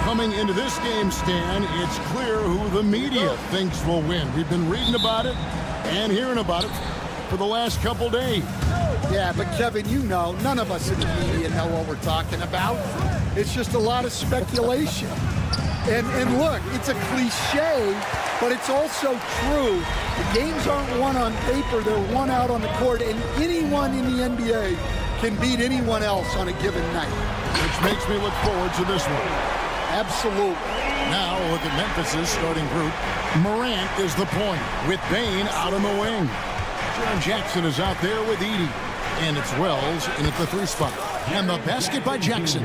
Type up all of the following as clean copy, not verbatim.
Coming into this game, Stan, it's clear who the media thinks will win. We've been reading about it and hearing about it for the last couple days. Yeah, but Kevin, you know, none of us in the media know what we're talking about. It's just a lot of speculation. And look, it's a cliche, but it's also true. The games aren't won on paper, they're won out on the court, and anyone in the NBA can beat anyone else on a given night. Which makes me look forward to this one. Absolutely. Now look at Memphis' starting group. Morant is the point, with Bane out on the wing. Jaren Jackson is out there with Edey. And it's Wells in at the 3 spot. And the basket by Jackson.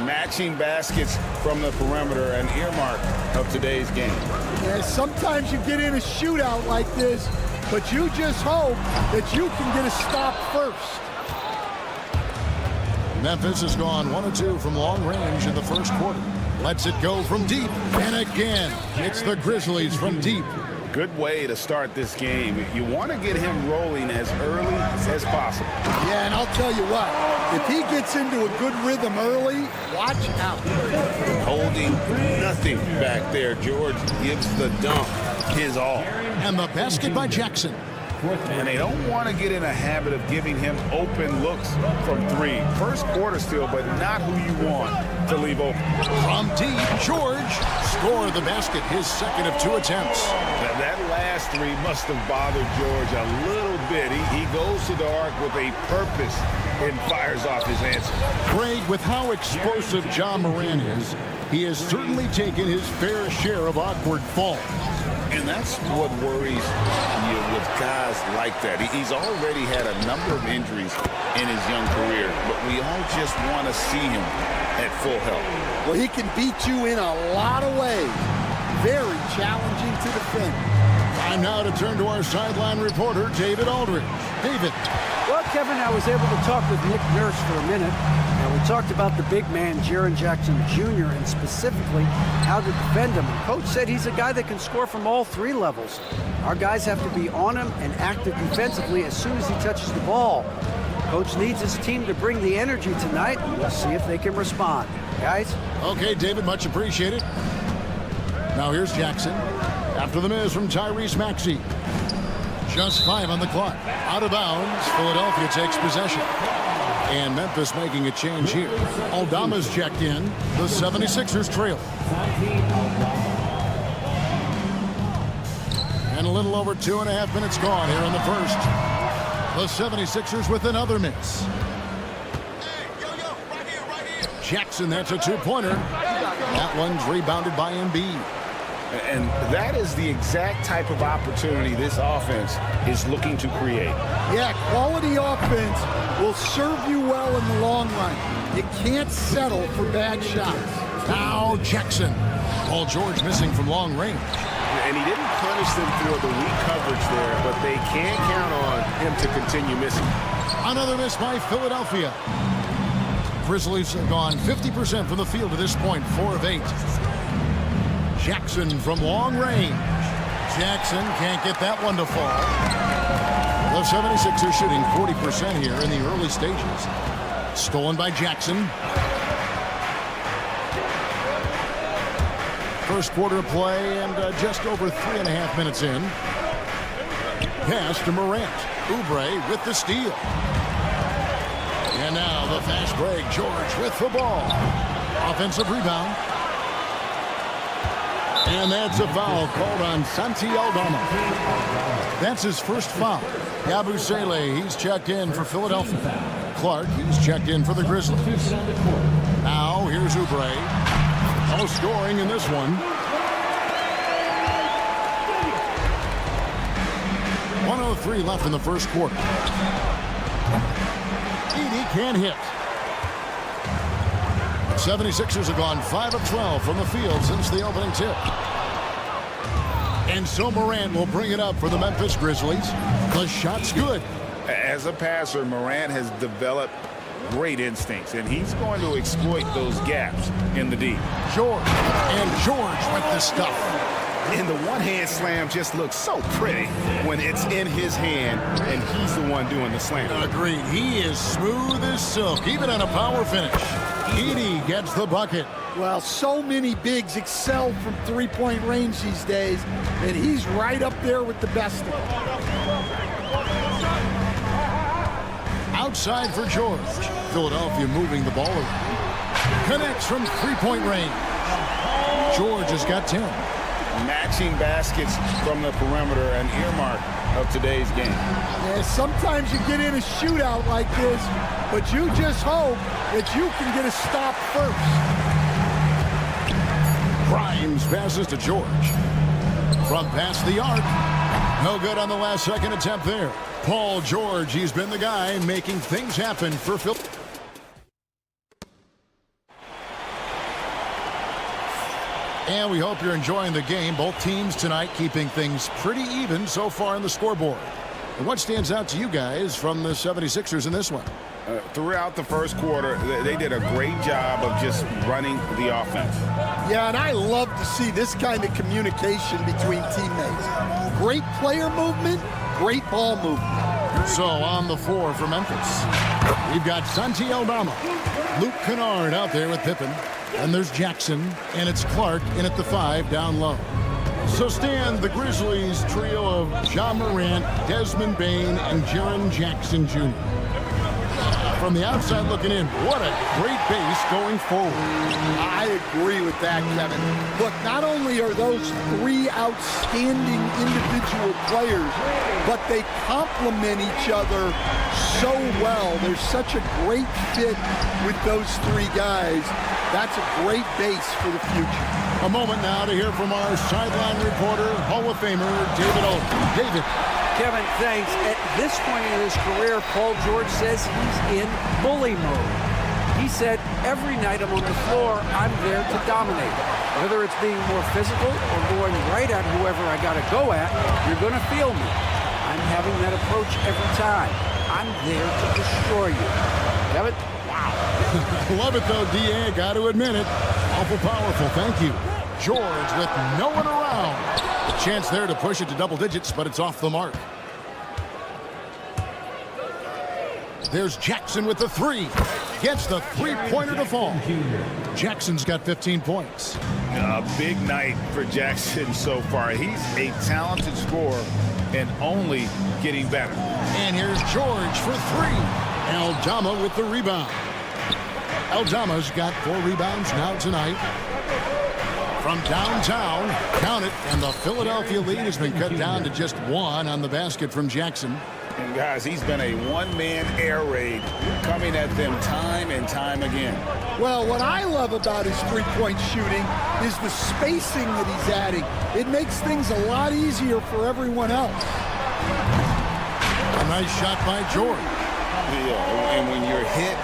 Matching baskets from the perimeter, an earmark of today's game. Yeah, sometimes you get in a shootout like this, but you just hope that you can get a stop first. Memphis has gone 1 of 2 from long range in the first quarter. Lets it go from deep. And again, it's the Grizzlies from deep. Good way to start this game. You want to get him rolling as early as possible. Yeah, and I'll tell you what, if he gets into a good rhythm early, watch out. Holding nothing back there. George gives the dunk his all. And the basket by Jackson. And they don't want to get in a habit of giving him open looks from 3. First quarter still, but not who you want to leave open. From deep, George scored the basket, his second of 2 attempts. That last 3 must have bothered George a little bit. He goes to the arc with a purpose and fires off his answer. Craig, with how explosive Ja Morant is, he has certainly taken his fair share of awkward falls. And that's what worries you with guys like that. He's already had a number of injuries in his young career, but we all just want to see him at full health. Well, he can beat you in a lot of ways. Very challenging to defend. Time now to turn to our sideline reporter, David Aldridge. David. Well, Kevin, I was able to talk with Nick Nurse for a minute. And we talked about the big man, Jaren Jackson Jr., and specifically how to defend him. And Coach said he's a guy that can score from all 3 levels. Our guys have to be on him and active defensively as soon as he touches the ball. Coach needs his team to bring the energy tonight, and we'll see if they can respond. Guys? Okay, David, much appreciated. Now here's Jackson. After the miss from Tyrese Maxey. Just 5 on the clock. Out of bounds. Philadelphia takes possession. And Memphis making a change here. Aldama's checked in. The 76ers trail. And a little over 2.5 minutes gone here in the first. The 76ers with another miss. Jackson, that's a 2-pointer. That one's rebounded by Embiid. And that is the exact type of opportunity this offense is looking to create. Yeah, quality offense will serve you well in the long run. You can't settle for bad shots. Now Jackson. Paul George missing from long range. And he didn't punish them for the weak coverage there, but they can't count on him to continue missing. Another miss by Philadelphia. Grizzlies have gone 50% from the field to this point, 4 of 8. Jackson from long range. Jackson can't get that one to fall. The 76ers shooting 40% here in the early stages. Stolen by Jackson. First quarter of play and just over 3.5 minutes in. Pass to Morant. Oubre with the steal. And now the fast break. George with the ball. Offensive rebound. And that's a foul called on Santi Aldama. That's his first foul. Yabusele, he's checked in for Philadelphia. Clark, he's checked in for the Grizzlies. Now, here's Oubre. No scoring in this one. 1:03 left in the first quarter. Edey can't hit. 76ers have gone 5 of 12 from the field since the opening tip. And so Morant will bring it up for the Memphis Grizzlies. The shot's good. As a passer, Morant has developed great instincts, and he's going to exploit those gaps in the D. George. And George with the stuff. And the one-hand slam just looks so pretty when it's in his hand, and he's the one doing the slam. Agreed. He is smooth as silk, even on a power finish. Edey gets the bucket. Well, so many bigs excel from three-point range these days, and he's right up there with the best of them. Outside for George. Philadelphia moving the ball around. Connects from three-point range. George has got 10. Matching baskets from the perimeter, an earmark of today's game. Yeah, sometimes you get in a shootout like this, but you just hope that you can get a stop first. Grimes passes to George. From past the arc. No good on the last second attempt there. Paul George, he's been the guy making things happen for Phil. And we hope you're enjoying the game. Both teams tonight keeping things pretty even so far on the scoreboard. And what stands out to you guys from the 76ers in this one? Throughout the first quarter, they did a great job of just running the offense. Yeah, and I love to see this kind of communication between teammates. Great player movement, great ball movement. So on the floor for Memphis, we've got Santi Aldama, Luke Kennard out there with Pippen, and there's Jackson, and it's Clark in at the 5 down low. So stand the Grizzlies trio of Ja Morant, Desmond Bane, and Jaren Jackson Jr. From the outside looking in, what a great base going forward. I agree with that, Kevin. Look, not only are those three outstanding individual players, but they complement each other so well. There's such a great fit with those three guys. That's a great base for the future. A moment now to hear from our sideline reporter, Hall of Famer David Olden. David. Kevin, thanks. At this point in his career, Paul George says he's in bully mode. He said, every night I'm on the floor, I'm there to dominate. Whether it's being more physical or going right at whoever I got to go at, you're going to feel me. I'm having that approach every time. I'm there to destroy you. Kevin? Wow. Love it, though, D.A. Got to admit it. Awful powerful. Thank you. George with no one around. A chance there to push it to double digits, but it's off the mark. There's Jackson with the 3. Gets the three-pointer to fall. Jackson's got 15 points. A big night for Jackson so far. He's a talented scorer and only getting better. And here's George for 3. Aldama with the rebound. Aldama's got 4 rebounds now tonight. From downtown, count it, and the Philadelphia lead has been cut down to just 1 on the basket from Jackson. And guys, he's been a one-man air raid coming at them time and time again. Well, what I love about his three-point shooting is the spacing that he's adding. It makes things a lot easier for everyone else. A nice shot by George. Yeah, and when you're hit,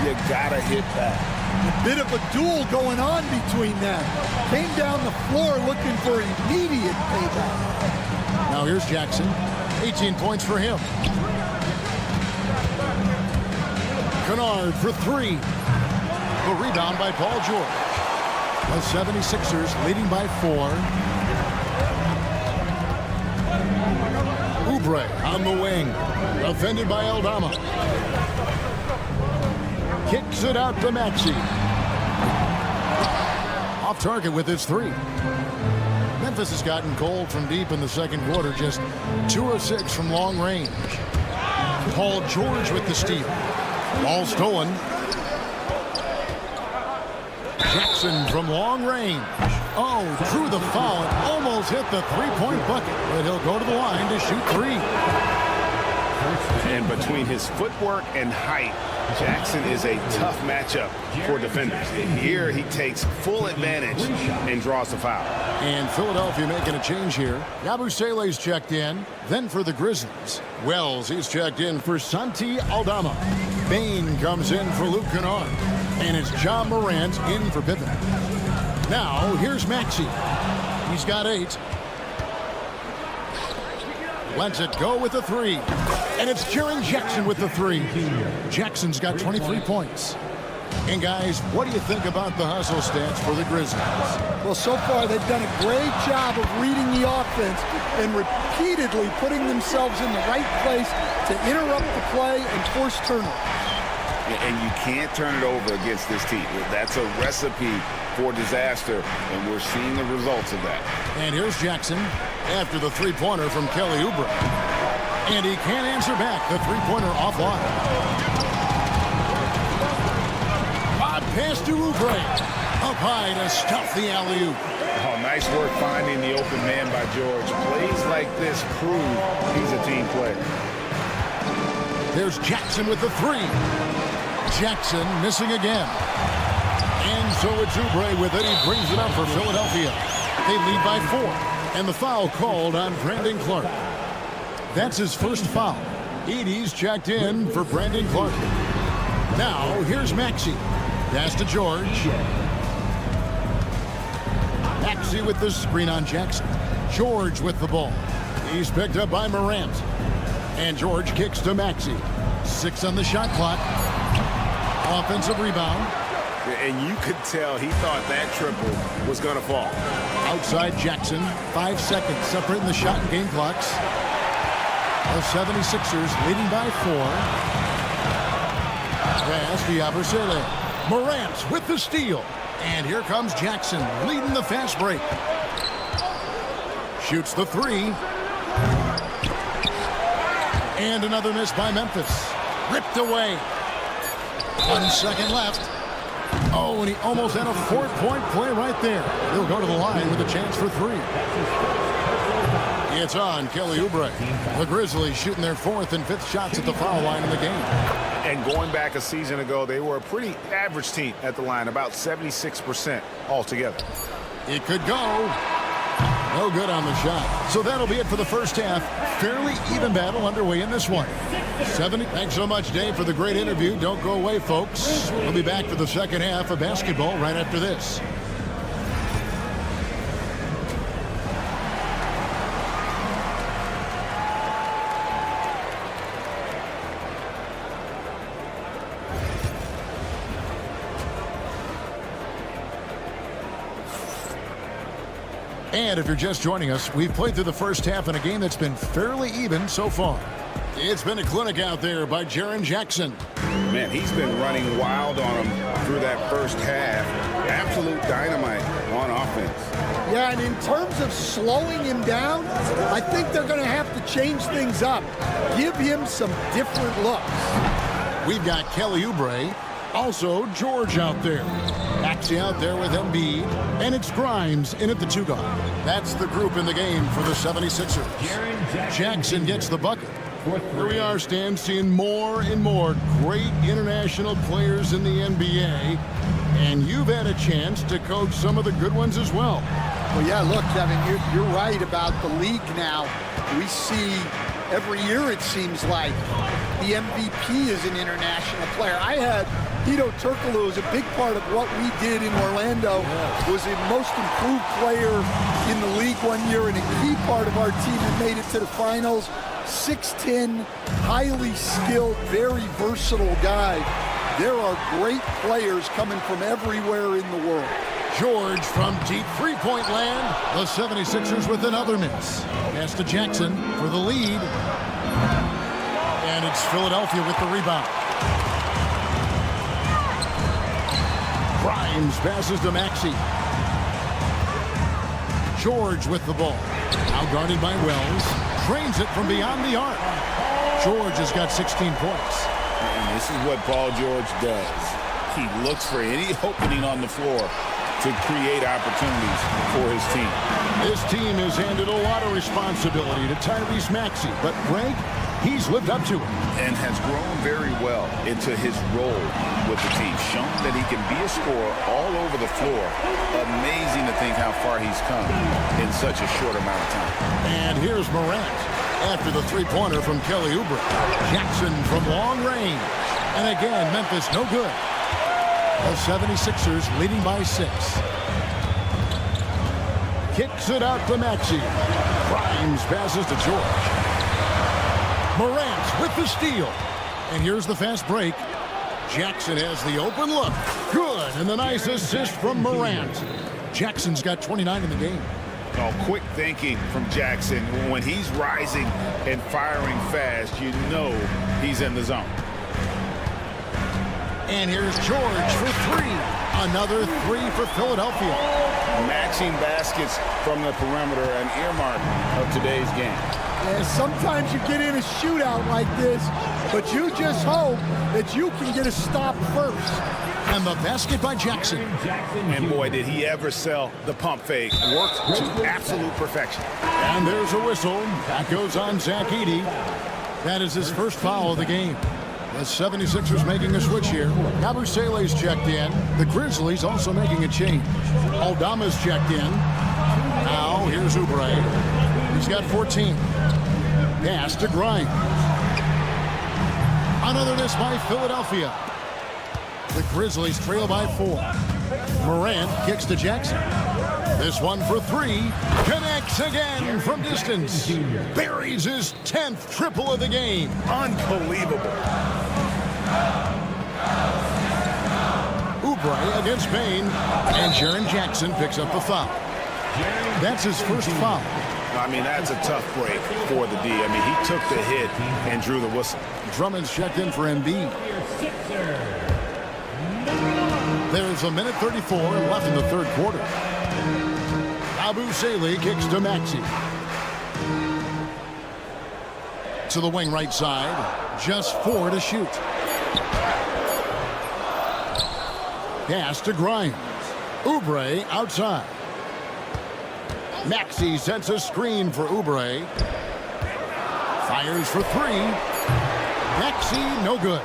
you gotta hit back. A bit of a duel going on between them. Came down the floor looking for immediate payback. Now here's Jackson. 18 points for him. Kennard for 3. The rebound by Paul George. The 76ers leading by 4. Oubre on the wing. Defended by Aldama. Kicks it out to Maxey. Off target with his 3. Memphis has gotten cold from deep in the second quarter, just 2 of 6 from long range. Paul George with the steal. Ball stolen. Jackson from long range. Oh, drew the foul and almost hit the three-point bucket, but he'll go to the line to shoot 3. And between his footwork and height, Jackson is a tough matchup for defenders. Here he takes full advantage and draws the foul. And Philadelphia making a change here. Yabusele's checked in. Then for the Grizzlies, Wells, he's checked in for Santi Aldama. Bane comes in for Luke Kennard. And it's Ja Morant in for Pippen. Now, here's Maxey. He's got 8. Lets it go with the 3. And it's Jaren Jackson with the 3. Jackson's got 23 points. And guys, what do you think about the hustle stats for the Grizzlies? Well, so far they've done a great job of reading the offense and repeatedly putting themselves in the right place to interrupt the play and force turnovers. And you can't turn it over against this team. That's a recipe for disaster, and we're seeing the results of that. And here's Jackson after the three-pointer from Kelly Oubre. And he can't answer back. The three-pointer offline. Odd pass to Oubre. Up high to stuff the alley-oop. Oh, nice work finding the open man by George. Plays like this prove he's a team player. There's Jackson with the three. Jackson missing again. And so it's Oubre with it. He brings it up for Philadelphia. They lead by 4. And the foul called on Brandon Clark. That's his first foul. Edey's checked in for Brandon Clark. Now, here's Maxey. Pass to George. Maxey with the screen on Jackson. George with the ball. He's picked up by Morant. And George kicks to Maxey. 6 on the shot clock. Offensive rebound. And you could tell he thought that triple was going to fall. Outside Jackson. 5 seconds separating the shot and game clocks. The 76ers leading by 4. Pass to Yabusele. Morant with the steal. And here comes Jackson leading the fast break. Shoots the 3. And another miss by Memphis. Ripped away. 1 second left. Oh, and he almost had a 4-point play right there. He'll go to the line with a chance for 3. It's on Kelly Oubre. The Grizzlies shooting their 4th and 5th shots at the foul line in the game. And going back a season ago, they were a pretty average team at the line, about 76% altogether. It could go. No good on the shot. So that'll be it for the first half. Fairly even battle underway in this one. 70. Thanks so much, Dave, for the great interview. Don't go away, folks. We'll be back for the second half of basketball right after this. And if you're just joining us, we've played through the first half in a game that's been fairly even so far. It's been a clinic out there by Jaren Jackson. Man, he's been running wild on him through that first half. Absolute dynamite on offense. Yeah, and in terms of slowing him down, I think they're going to have to change things up. Give him some different looks. We've got Kelly Oubre, also George out there. Maxey out there with Embiid, and it's Grimes in at the 2 guard. That's the group in the game for the 76ers. Jackson gets the bucket. Here we are, Stan, seeing more and more great international players in the NBA, and you've had a chance to coach some of the good ones as well. Well, yeah, look, Kevin, you're right about the league now. We see every year, it seems like, the MVP is an international player. I had Hedo Turkoglu was a big part of what we did in Orlando, was a most improved player in the league one year and a key part of our team that made it to the finals. 6'10", highly skilled, very versatile guy. There are great players coming from everywhere in the world. George from deep three-point land. The 76ers with another miss. Pass to Jackson for the lead. And it's Philadelphia with the rebound. Grimes passes to Maxey. George with the ball. Now guarded by Wells. Trains it from beyond the arc. George has got 16 points. And this is what Paul George does. He looks for any opening on the floor to create opportunities for his team. This team has handed a lot of responsibility to Tyrese Maxey, but Frank, he's lived up to it. And has grown very well into his role with the team. Shown that he can be a scorer all over the floor. Amazing to think how far he's come in such a short amount of time. And here's Morant after the three-pointer from Kelly Oubre. Jackson from long range. And again, Memphis no good. The 76ers leading by 6. Kicks it out to Maxey. Grimes passes to George. Morant with the steal. And here's the fast break. Jackson has the open look. Good. And the nice assist from Morant. Jackson's got 29 in the game. Oh, quick thinking from Jackson. When he's rising and firing fast, you know he's in the zone. And here's George for three. Another three for Philadelphia. Matching baskets from the perimeter, an earmark of today's game. And sometimes you get in a shootout like this, but you just hope that you can get a stop first. And the basket by Jackson. And boy, did he ever sell the pump fake. Worked to absolute perfection. And there's a whistle. That goes on Zach Edey. That is his first foul of the game. The 76ers making a switch here. Cavaliers checked in. The Grizzlies also making a change. Aldama's checked in. Now here's Oubre. He's got 14. Pass to Grimes. Another miss by Philadelphia. The Grizzlies trail by 4. Morant kicks to Jackson. This one for three. Connects again from distance. Buries his 10th triple of the game. Unbelievable. Oubre against Payne. And Jaren Jackson picks up the foul. That's his first foul. I mean, that's a tough break for the D. I mean, he took the hit and drew the whistle. Drummond's checked in for Embiid. There's a minute 34 left in the third quarter. Abu Saleh kicks to Maxey. To the wing right side. Just 4 to shoot. Pass to Grimes. Oubre outside. Maxey sets a screen for Oubre. Fires for three. Maxey, no good.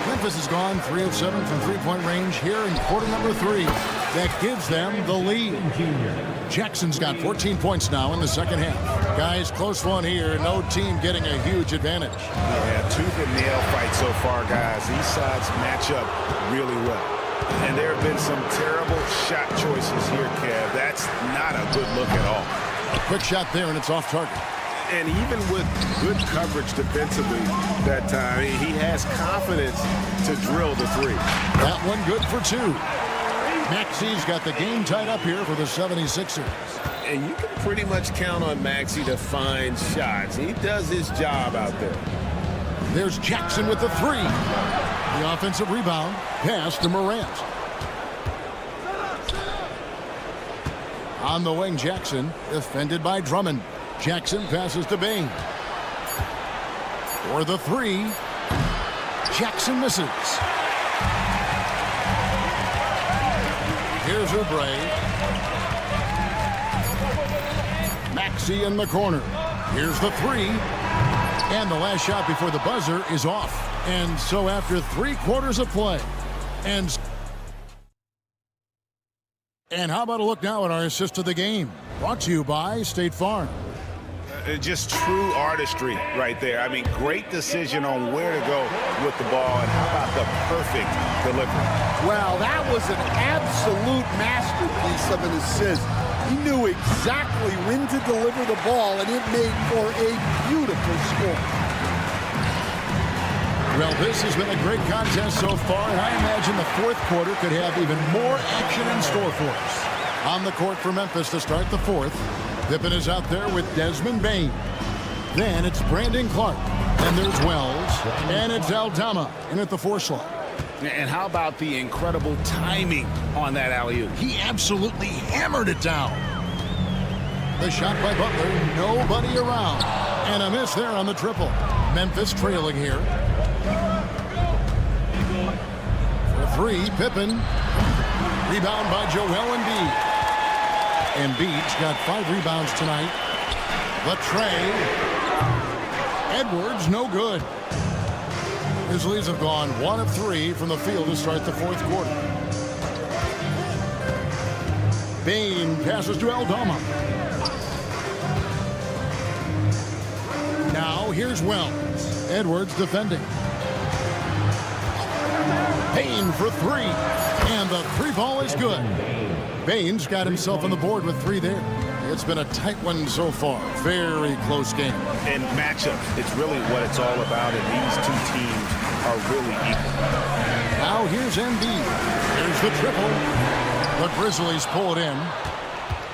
Memphis has gone 3 of 7 from three-point range here in quarter number 3. That gives them the lead. Jackson's got 14 points now in the second half. Guys, close one here. No team getting a huge advantage. Yeah, tooth and nail fight so far, guys. These sides match up really well. And there have been some terrible shot choices here, Kev. That's not a good look at all. A quick shot there, and it's off target. And even with good coverage defensively that time, he has confidence to drill the three. That one good for 2. Maxey's got the game tied up here for the 76ers. And you can pretty much count on Maxey to find shots. He does his job out there. There's Jackson with the 3. The offensive rebound. Pass to Morant. On the wing, Jackson, defended by Drummond. Jackson passes to Bain. For the 3. Jackson misses. Here's Oubre. Maxey in the corner. Here's the 3. And the last shot before the buzzer is off. And so after 3 quarters of play. And how about a look now at our assist of the game? Brought to you by State Farm. Just true artistry right there. I mean, great decision on where to go with the ball, and how about the perfect delivery? Well, that was an absolute masterpiece of an assist. He knew exactly when to deliver the ball, and it made for a beautiful score. Well, this has been a great contest so far, and I imagine the fourth quarter could have even more action in store for us. On the court for Memphis to start the fourth. Pippen is out there with Desmond Bain. Then it's Brandon Clark. And there's Wells. And it's Aldama in at the 4 slot. And how about the incredible timing on that alley-oop? He absolutely hammered it down. The shot by Butler. Nobody around. And a miss there on the triple. Memphis trailing here. For 3, Pippen. Rebound by Joel Embiid. Embiid's got 5 rebounds tonight. The tray. Edwards, no good. Grizzlies have gone 1 of 3 from the field to start the fourth quarter. Bain passes to Aldama. Now here's Wells. Edwards defending. Bain for 3. And the 3 ball is good. Bain's got himself on the board with 3 there. It's been a tight one so far. Very close game. And matchups, it's really what it's all about, and these 2 teams are really equal. Now here's Embiid. Here's the triple. The Grizzlies pull it in.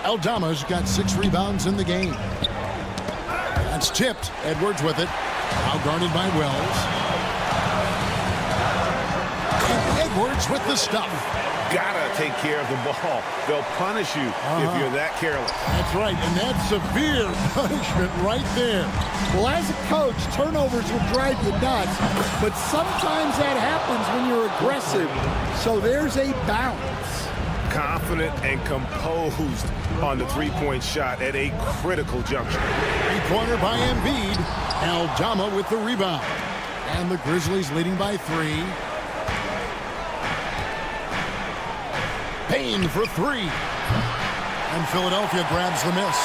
Aldama's got 6 rebounds in the game. That's tipped. Edwards with it. Now guarded by Wells. Edwards with the stuff. Gotta take care of the ball. They'll punish you if you're that careless. That's right, and that's severe punishment right there. Well, as a coach, turnovers will drive you nuts, but sometimes that happens when you're aggressive. So there's a balance. Confident and composed on the three-point shot at a critical juncture. Three-pointer by Embiid. Aldama with the rebound. And the Grizzlies leading by 3. Payne for 3. And Philadelphia grabs the miss.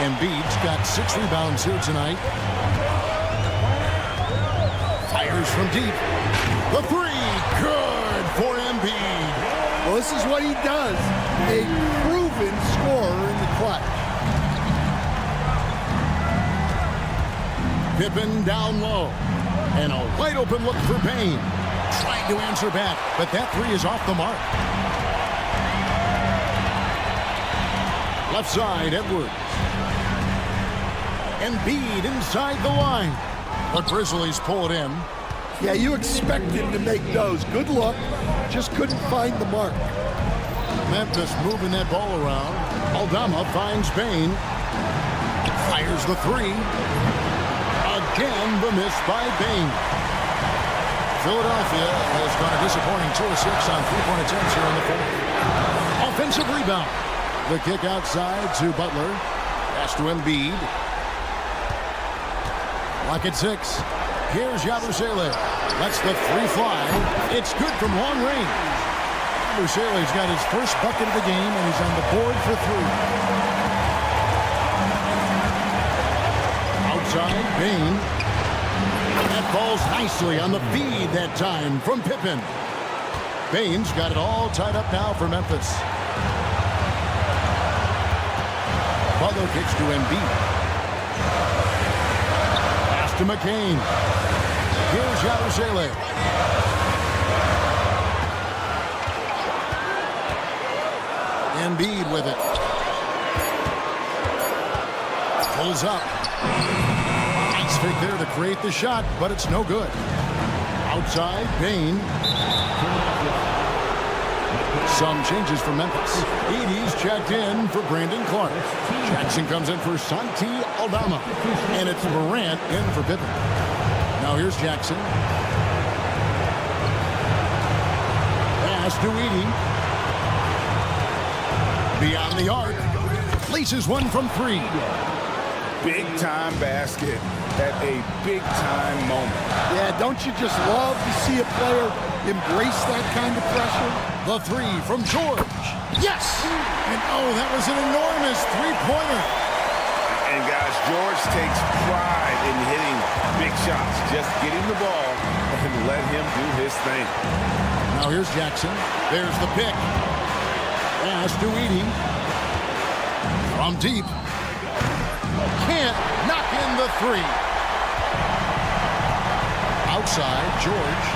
Embiid's got 6 rebounds here tonight. Fires from deep. The 3. Good for Embiid. Well, this is what he does. A proven scorer in the clutch. Pippen down low. And a wide open look for Payne. Trying to answer back, but that 3 is off the mark. Left side, Edwards. Embiid inside the line. The Grizzlies pull it in. Yeah, you expect him to make those. Good look. Just couldn't find the mark. Memphis moving that ball around. Aldama finds Payne. Fires the 3. Again, the miss by Payne. Philadelphia has gone a disappointing 2 of 6 on 3-point attempts here in the 4th. Offensive rebound. The kick outside to Butler. Pass to Embiid. Lock at 6. Here's Yabusele. Lets the 3 fly. It's good from long range. Yabusele's got his first bucket of the game, and he's on the board for 3. Outside, Payne. That falls nicely on the feed that time from Pippen. Payne's got it all tied up now for Memphis. Butler kicks to Embiid. Pass to McCain. Here's Yabusele. Embiid with it. Pulls up. Nice fake there to create the shot, but it's no good. Outside, Payne. Some changes for Memphis. Edey's checked in for Brandon Clark. Jackson comes in for Santi Aldama. And it's Morant in for Pippen. Now here's Jackson. Pass to Edey. Beyond the arc. Places one from 3. Big-time basket at a big-time moment. Yeah, don't you just love to see a player embrace that kind of pressure? The 3 from George. Yes! And oh, that was an enormous 3-pointer. And guys, George takes pride in hitting big shots. Just get him the ball and let him do his thing. Now here's Jackson. There's the pick. Pass to Edey. From deep. Can't knock in the 3. Outside, George.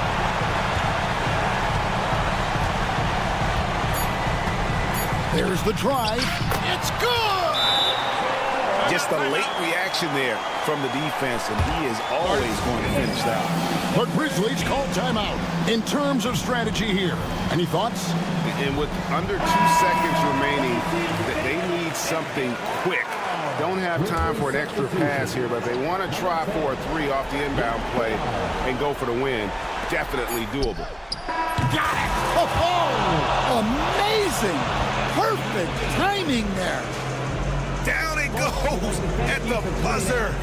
There's the drive. It's good! Just a late reaction there from the defense, and he is always going to finish that. The Grizzlies call timeout. In terms of strategy here, any thoughts? And with under 2 seconds remaining, they need something quick. Don't have time for an extra pass here, but they want to try for a 3 off the inbound play and go for the win. Definitely doable. Got it! Oh, amazing! Perfect timing there. Down it goes at the buzzer.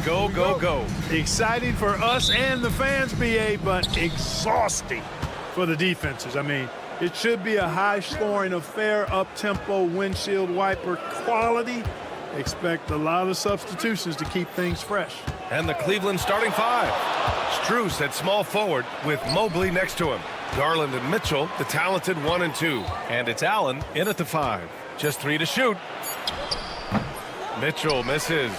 Go, go, go. Exciting for us and the fans, BA, but exhausting for the defenses. I mean, it should be a high-scoring affair, up-tempo, windshield wiper quality. Expect a lot of substitutions to keep things fresh. And the Cleveland starting five. Strus at small forward with Mobley next to him. Garland and Mitchell, the talented 1 and 2. And it's Allen in at the 5. Just 3 to shoot. Mitchell misses.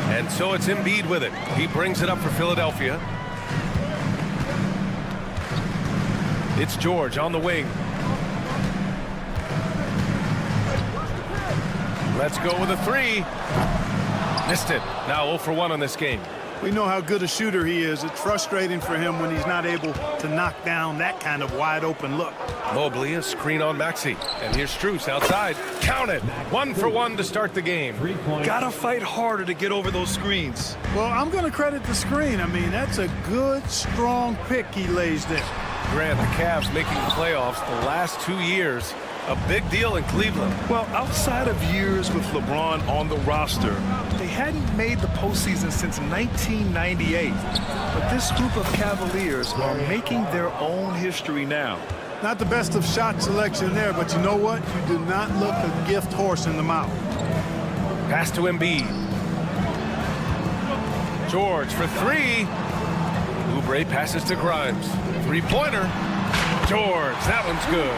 And so it's Embiid with it. He brings it up for Philadelphia. It's George on the wing. Let's go with a 3. Missed it. Now 0 for 1 on this game. We know how good a shooter he is. It's frustrating for him when he's not able to knock down that kind of wide-open look. Mobley, a screen on Maxey. And here's Strus outside. Count it. 1 for 1 to start the game. Gotta fight harder to get over those screens. Well, I'm going to credit the screen. I mean, that's a good, strong pick he lays there. Grant, the Cavs making the playoffs the last 2 years. A big deal in Cleveland. Well, outside of years with LeBron on the roster, they hadn't made the postseason since 1998. But this group of Cavaliers are making their own history now. Not the best of shot selection there, but you know what? You do not look a gift horse in the mouth. Pass to Embiid. George for 3. Oubre passes to Grimes. 3-pointer. George, that one's good.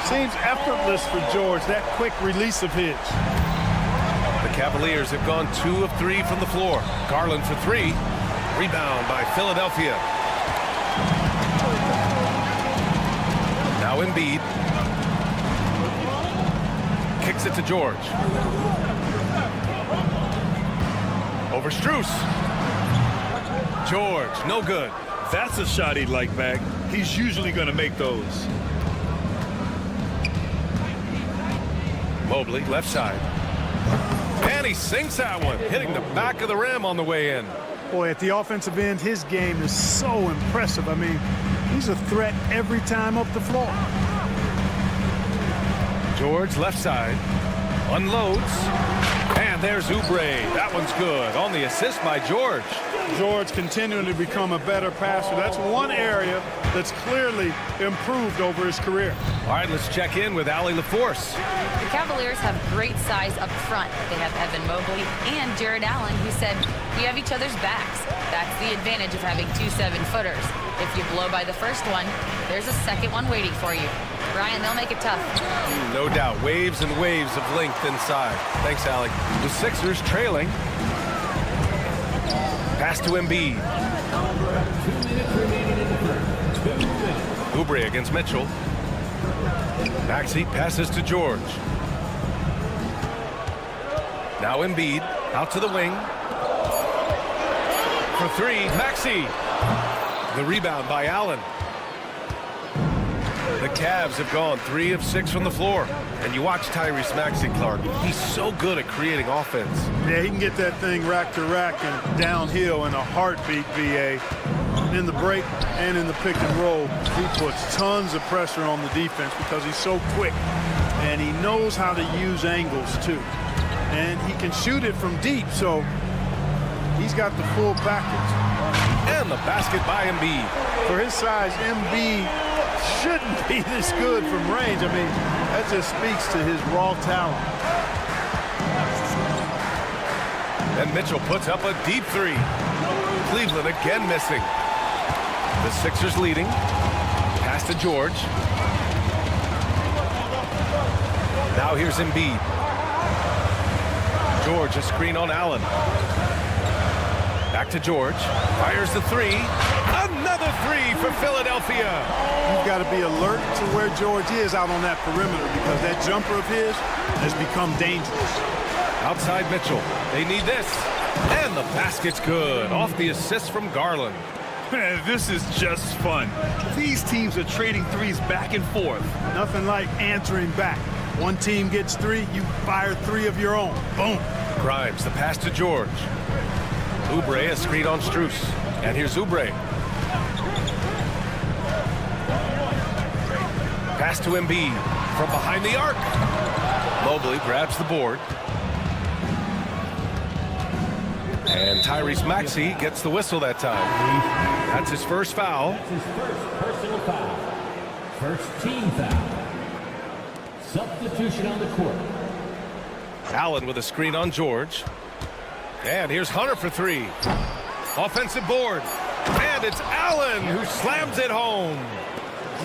Seems effortless for George, that quick release of his. The Cavaliers have gone 2 of 3 from the floor. Garland for 3. Rebound by Philadelphia. Now Embiid. Kicks it to George. Over Strus. George, no good. That's a shot he'd like back. He's usually going to make those. Mobley, left side. And he sinks that one, hitting the back of the rim on the way in. Boy, at the offensive end, his game is so impressive. I mean, he's a threat every time up the floor. George left side. Unloads. And there's Oubre. That one's good. On the assist by George. George continuing to become a better passer. That's one area that's clearly improved over his career. All right, let's check in with Allie LaForce. The Cavaliers have great size up front. They have Evan Mobley and Jared Allen, who said, we have each other's backs. That's the advantage of having 2 7-footers. If you blow by the first one, there's a second one waiting for you. Brian, they'll make it tough. No doubt. Waves and waves of length inside. Thanks, Allie. The Sixers trailing. Pass to Embiid. Oubre against Mitchell. Maxey passes to George. Now Embiid out to the wing. For 3, Maxey. The rebound by Allen. The Cavs have gone 3 of 6 from the floor. And you watch Tyrese Maxey, Clark. He's so good at creating offense. Yeah, he can get that thing rack to rack and downhill in a heartbeat, VA. In the break and in the pick and roll, he puts tons of pressure on the defense because he's so quick. And he knows how to use angles, too. And he can shoot it from deep, so he's got the full package. And the basket by Embiid. For his size, Embiid shouldn't be this good from range. I mean, that just speaks to his raw talent. And Mitchell puts up a deep 3. Cleveland again missing. The Sixers leading. Pass to George. Now here's Embiid. George, a screen on Allen. Back to George. Fires the 3. Another 3 for Philadelphia. You've got to be alert to where George is out on that perimeter because that jumper of his has become dangerous. Outside Mitchell. They need this. And the basket's good. Off the assist from Garland. Man, this is just fun. These teams are trading threes back and forth. Nothing like answering back. One team gets 3, you fire 3 of your own. Boom. Grimes, the pass to George. Oubre, a screen on Strus. And here's Oubre. Pass to Embiid from behind the arc. Mobley grabs the board. And Tyrese Maxey gets the whistle that time. That's his first foul. That's his first personal foul. First team foul. Substitution on the court. Allen with a screen on George. And here's Hunter for 3. Offensive board. And it's Allen who slams it home.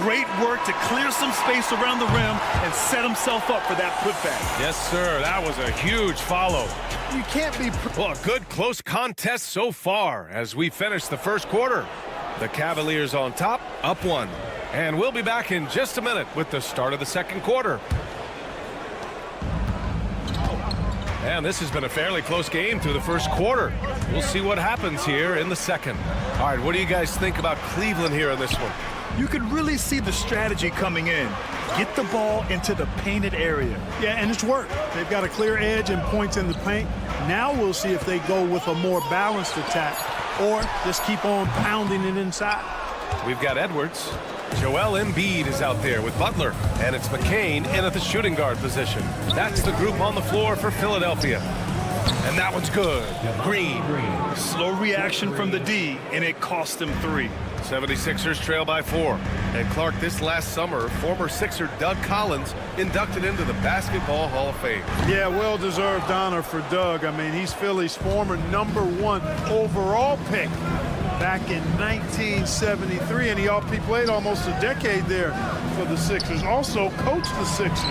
Great work to clear some space around the rim and set himself up for that putback. Yes, sir. That was a huge follow. You can't be... Well, a good close contest so far as we finish the first quarter. The Cavaliers on top, up 1. And we'll be back in just a minute with the start of the second quarter. And this has been a fairly close game through the first quarter. We'll see what happens here in the second. All right, what do you guys think about Cleveland here in this one? You could really see the strategy coming in. Get the ball into the painted area. Yeah, and it's worked. They've got a clear edge and points in the paint. Now we'll see if they go with a more balanced attack or just keep on pounding it inside. We've got Edwards. Joel Embiid is out there with Butler. And it's McCain in at the shooting guard position. That's the group on the floor for Philadelphia. And that one's good. Green. Slow reaction from the D, and it cost them 3. 76ers trail by 4. And Clark, this last summer, former Sixer Doug Collins inducted into the Basketball Hall of Fame. Yeah, well-deserved honor for Doug. I mean, he's Philly's former #1 overall pick back in 1973, and he played almost a decade there for the Sixers. Also coached the Sixers,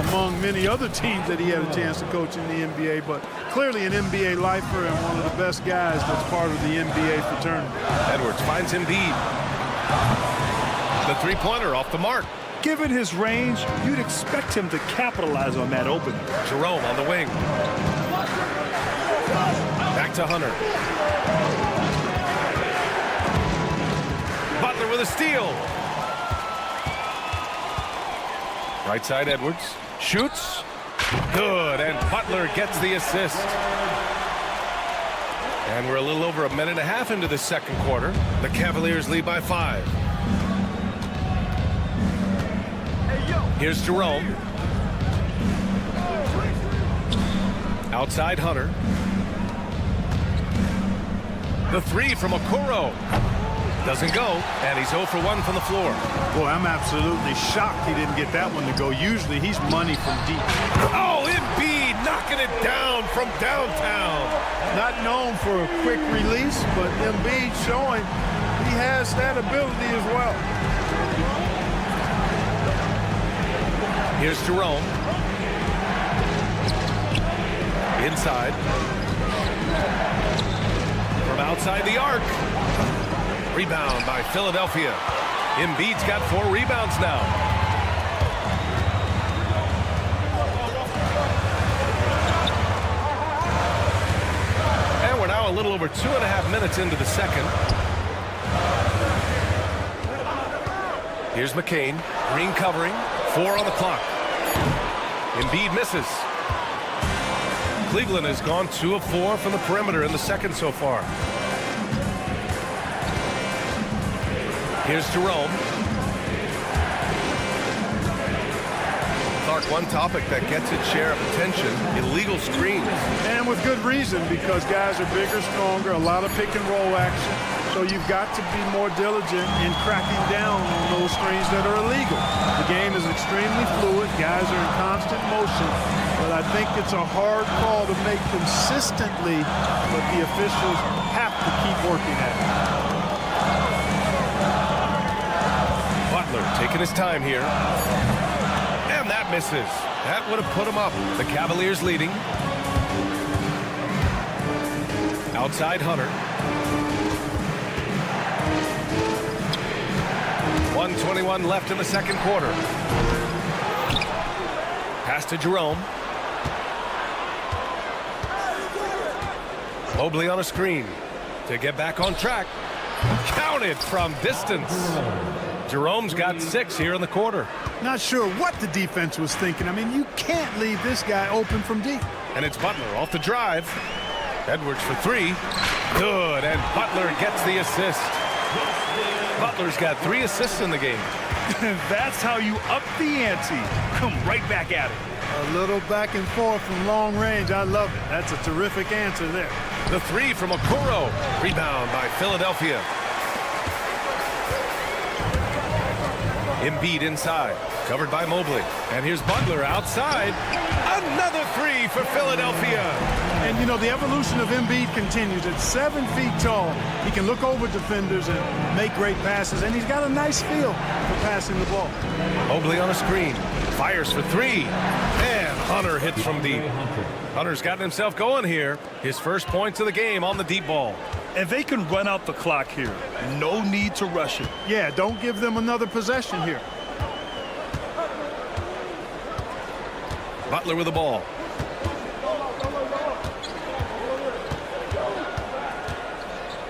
among many other teams that he had a chance to coach in the NBA, but clearly an NBA lifer and one of the best guys that's part of the NBA fraternity. Edwards finds Embiid. The three-pointer off the mark. Given his range, you'd expect him to capitalize on that opening. Jerome on the wing. Back to Hunter. Butler with a steal. Right side Edwards. Shoots. Good, and Butler gets the assist. And we're a little over a minute and a half into the second quarter. The Cavaliers lead by 5. Here's Jerome. Outside Hunter. The 3 from Okoro. Doesn't go, and he's 0 for 1 from the floor. Boy, I'm absolutely shocked he didn't get that one to go. Usually he's money from deep. Oh, Embiid knocking it down from downtown. Not known for a quick release, but Embiid showing he has that ability as well. Here's Jerome. Inside. From outside the arc. Rebound by Philadelphia. Embiid's got 4 rebounds now. And we're now a little over 2.5 minutes into the second. Here's McCain. Green covering. 4 on the clock. Embiid misses. Cleveland has gone 2 of 4 from the perimeter in the second so far. Here's Jerome. Clark, one topic that gets its share of attention, illegal screens. And with good reason, because guys are bigger, stronger, a lot of pick and roll action. So you've got to be more diligent in cracking down on those screens that are illegal. The game is extremely fluid. Guys are in constant motion. But I think it's a hard call to make consistently, but the officials have to keep working at it. Butler taking his time here. And that misses. That would have put him up. The Cavaliers leading. Outside Hunter. 1:21 left in the second quarter. Pass to Jerome. Mobley on a screen to get back on track. Counted from distance. Jerome's got 6 here in the quarter. Not sure what the defense was thinking. I mean, you can't leave this guy open from deep. And it's Butler off the drive. Edwards for 3. Good, and Butler gets the assist. Butler's got 3 assists in the game. That's how you up the ante. Come right back at it. A little back and forth from long range. I love it. That's a terrific answer there. The 3 from Okoro. Rebound by Philadelphia. Embiid inside. Covered by Mobley. And here's Butler outside. Another 3 for Philadelphia. And, you know, the evolution of Embiid continues. At 7 feet tall, he can look over defenders and make great passes. And he's got a nice feel for passing the ball. Mobley on a screen. Fires for 3. And Hunter hits from deep. Hunter's gotten himself going here. His first points of the game on the deep ball. And they can run out the clock here. No need to rush it. Yeah, don't give them another possession here. Butler with the ball.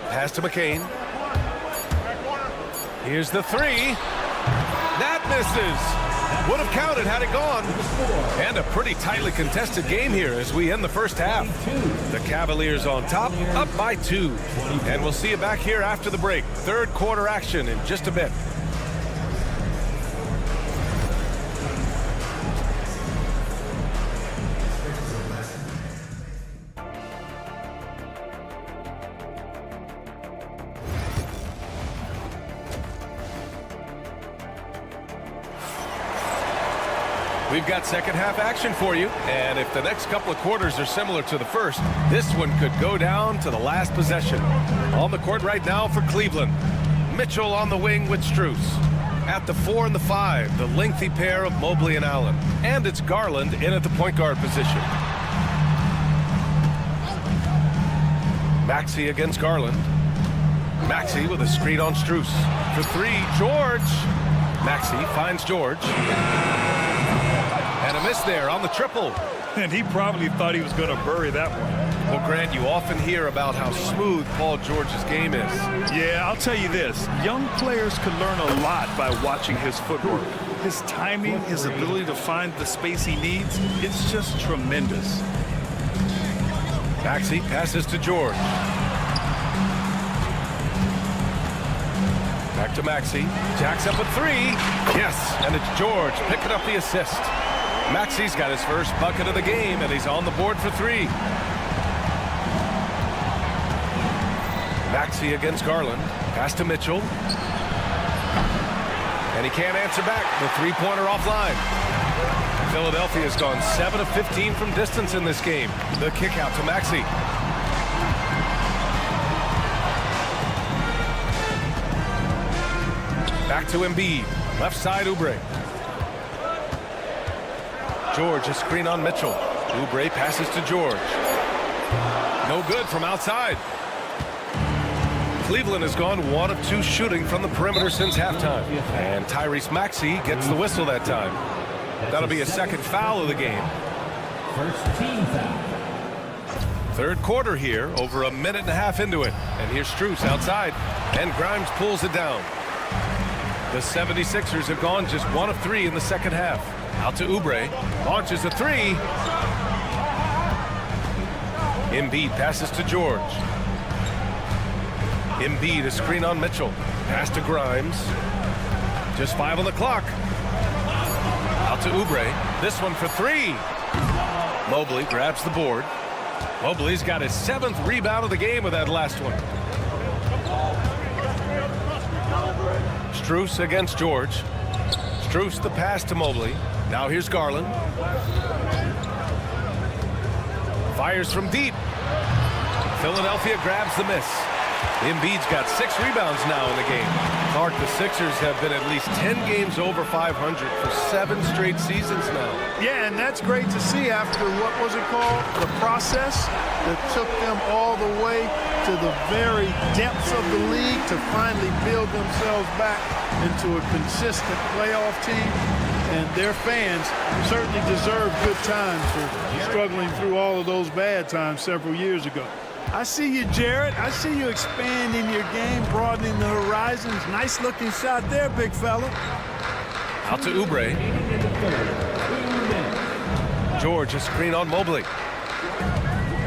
Pass to McCain. Here's the 3. That misses. Would have counted had it gone. And a pretty tightly contested game here as we end the first half. The Cavaliers on top, up by 2. And we'll see you back here after the break. Third quarter action in just a bit. We've got second half action for you, and if the next couple of quarters are similar to the first, this one could go down to the last possession. On the court right now for Cleveland. Mitchell on the wing with Strus. At the 4 and the 5, the lengthy pair of Mobley and Allen. And it's Garland in at the point guard position. Maxey against Garland. Maxey with a screen on Strus. For 3, George. Maxey finds George. And a miss there on the triple. And he probably thought he was going to bury that one. Well, Grant, you often hear about how smooth Paul George's game is. Yeah, I'll tell you this. Young players can learn a lot by watching his footwork. His timing, his ability to find the space he needs, it's just tremendous. Maxey passes to George. to Maxey. Jacks up a three. Yes, and it's George picking up the assist. Maxey's got his first bucket of the game, and he's on the board for three. Maxey against Garland. Pass to Mitchell. And he can't answer back. The three-pointer offline. Philadelphia's gone 7 of 15 from distance in this game. The kick out to Maxey. Back to Embiid. Left side, Oubre. George, a screen on Mitchell. Oubre passes to George. No good from outside. Cleveland has gone 1 of 2 shooting from the perimeter since halftime. And Tyrese Maxey gets the whistle that time. That'll be a second foul of the game. First team foul. Third quarter here, over a minute and a half into it. And here's Strus outside. And Grimes pulls it down. The 76ers have gone just 1 of 3 in the second half. Out to Oubre. Launches a three. Embiid passes to George. Embiid, a screen on Mitchell. Pass to Grimes. Just 5 on the clock. Out to Oubre. This one for three. Mobley grabs the board. Mobley's got his 7th rebound of the game with that last one. Strus against George. Strus the pass to Mobley. Now here's Garland. Fires from deep. Philadelphia grabs the miss. Embiid's got 6 rebounds now in the game. Clark, the Sixers have been at least 10 games over 500 for 7 straight seasons now. Yeah, and that's great to see after, what was it called? The process that took them all the way to the very depths of the league to finally build themselves back into a consistent playoff team. And their fans certainly deserve good times for struggling through all of those bad times several years ago. I see you, Jared. I see you expanding your game, broadening the horizons. Nice looking shot there, big fella. Out to Oubre. George, a screen on Mobley.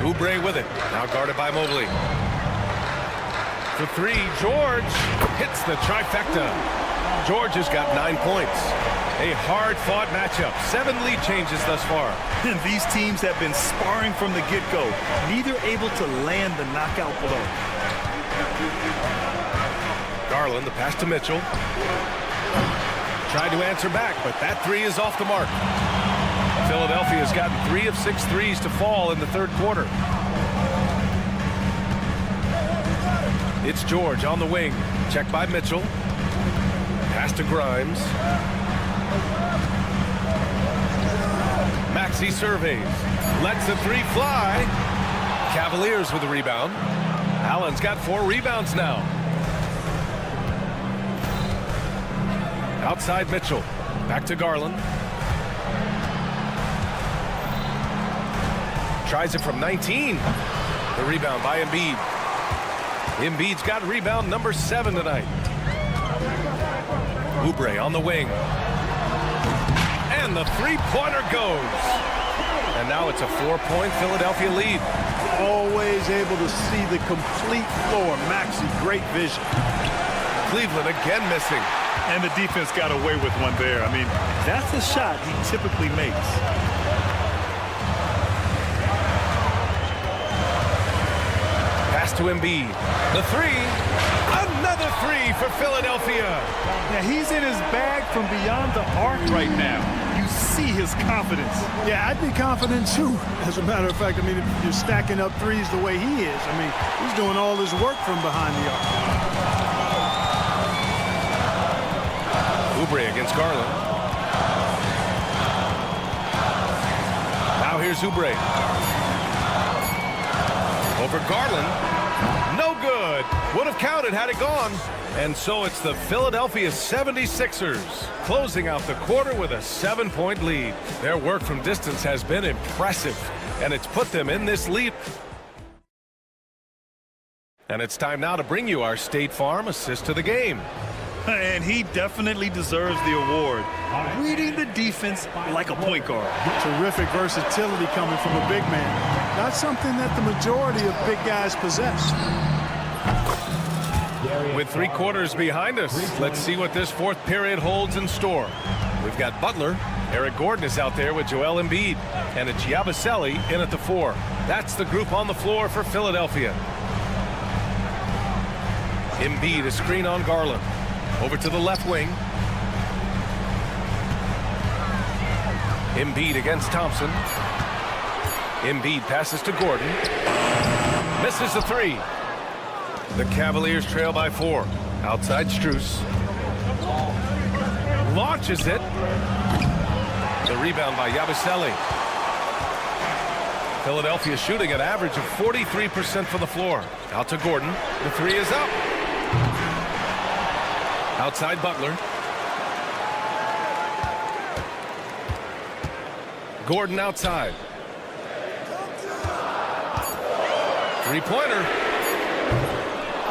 Oubre with it. Now guarded by Mobley. For three, George hits the trifecta. George has got 9 points. A hard-fought matchup. 7 lead changes thus far. These teams have been sparring from the get-go, neither able to land the knockout blow. Garland, the pass to Mitchell. Tried to answer back, but that three is off the mark. Philadelphia has gotten 3 of 6 threes to fall in the third quarter. It's George on the wing. Checked by Mitchell. Pass to Grimes. Maxey surveys. Lets the three fly. Cavaliers with a rebound. Allen's got 4 rebounds now. Outside Mitchell. Back to Garland. Tries it from 19. The rebound by Embiid. Embiid's got rebound number 7 tonight. Oubre on the wing. And the three-pointer goes. And now it's a 4-point Philadelphia lead. Always able to see the complete floor. Maxey, great vision. Cleveland again missing. And the defense got away with one there. I mean, that's a shot he typically makes. Pass to Embiid. The three. Another three for Philadelphia. Now, he's in his bag from beyond the arc right now. You see his confidence. Yeah, I'd be confident too. As a matter of fact, I mean, if you're stacking up threes the way he is, I mean, he's doing all his work from behind the arc. Oubre against Garland. Now here's Oubre. Over Garland. No good. Would have counted had it gone. And so it's the Philadelphia 76ers closing out the quarter with a 7-point lead. Their work from distance has been impressive, and it's put them in this lead. And it's time now to bring you our State Farm assist of the game. And he definitely deserves the award. Reading the defense like a point guard. Terrific versatility coming from a big man. Not something that the majority of big guys possess. Darius With 3 quarters behind us, let's see what this 4th period holds in store. We've got Butler. Eric Gordon is out there with Joel Embiid. And it's Yabusele in at the 4. That's the group on the floor for Philadelphia. Embiid, a screen on Garland. Over to the left wing. Embiid against Thompson. Embiid passes to Gordon. Misses the 3. The Cavaliers trail by 4. Outside Strus. Launches it. The rebound by Yabusele. Philadelphia shooting an average of 43% from the floor. Out to Gordon. The 3 is up. Outside Butler. Gordon outside. 3-pointer.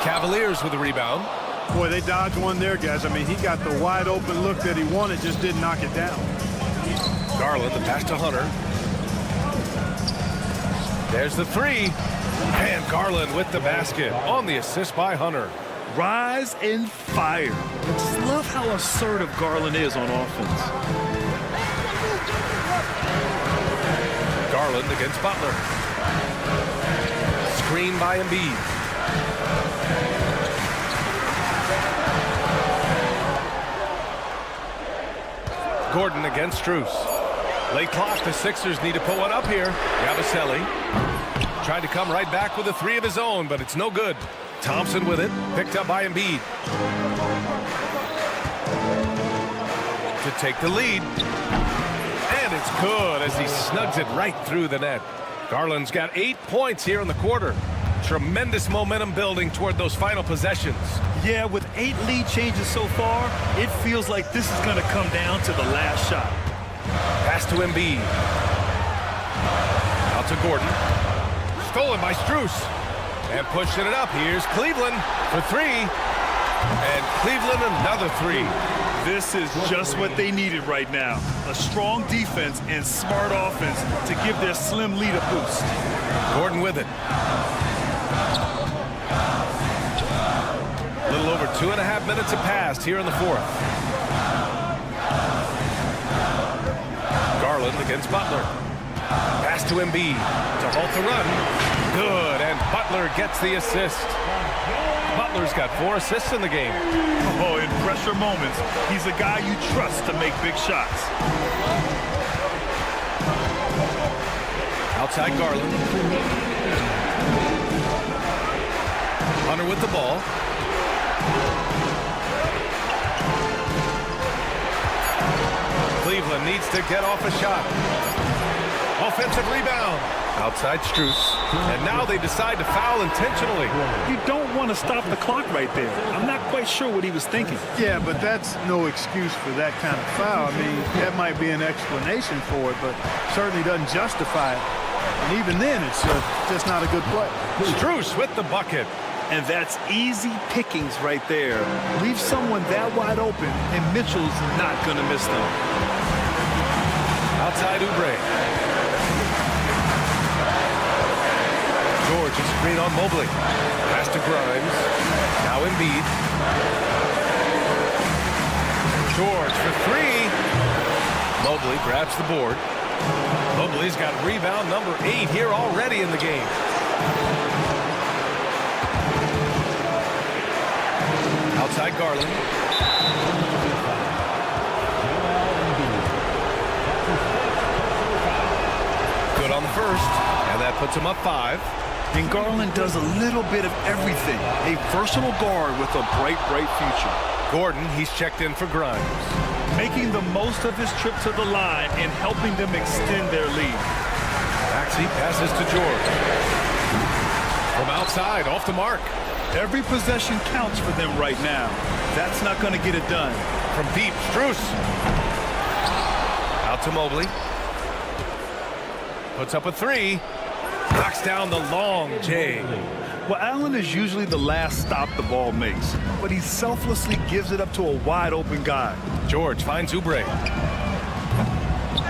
Cavaliers with the rebound. Boy, they dodged one there, guys. I mean, he got the wide open look that he wanted, just didn't knock it down. Garland, the pass to Hunter. There's the 3. And Garland with the basket on the assist by Hunter. Rise and fire. I just love how assertive Garland is on offense. Garland against Butler. Screen by Embiid. Gordon against Strus. Late clock, the Sixers need to put one up here. Yabusele tried to come right back with a 3 of his own, but it's no good. Thompson with it, picked up by Embiid. To take the lead. And it's good as he snugs it right through the net. Garland's got 8 points here in the quarter. Tremendous momentum building toward those final possessions. Yeah, with 8 lead changes so far, it feels like this is going to come down to the last shot. Pass to Embiid. Out to Gordon. Stolen by Strus. And pushing it up. Here's Cleveland for 3. And Cleveland another 3. This is just what they needed right now. A strong defense and smart offense to give their slim lead a boost. Gordon with it. A little over 2.5 minutes have passed here in the 4th. Garland against Butler. Pass to Embiid to halt the run. Good, and Butler gets the assist. Butler's got 4 assists in the game. Oh, in pressure moments, he's a guy you trust to make big shots. Outside Garland. Hunter with the ball. Cleveland needs to get off a shot. Offensive rebound. Outside Strus. And now they decide to foul intentionally. You don't want to stop the clock right there. I'm not quite sure what he was thinking. Yeah, but that's no excuse for that kind of foul. I mean, that might be an explanation for it, but certainly doesn't justify it. And even then, it's just not a good play. Strus with the bucket. And that's easy pickings right there. Leave someone that wide open, and Mitchell's not going to miss them. Outside Oubre. George is screen on Mobley. Pass to Grimes. Now Embiid. George for 3. Mobley grabs the board. Mobley's got rebound number 8 here already in the game. Outside Garland. Good on the first, and that puts him up 5. And Garland does a little bit of everything. A versatile guard with a bright, bright future. Gordon, he's checked in for Grimes. Making the most of his trip to the line and helping them extend their lead. Maxey passes to George. From outside, off the mark. Every possession counts for them right now. That's not going to get it done. From deep, Strus. Out to Mobley. Puts up a 3. Knocks down the long J. Well, Allen is usually the last stop the ball makes, but he selflessly gives it up to a wide-open guy. George finds Oubre.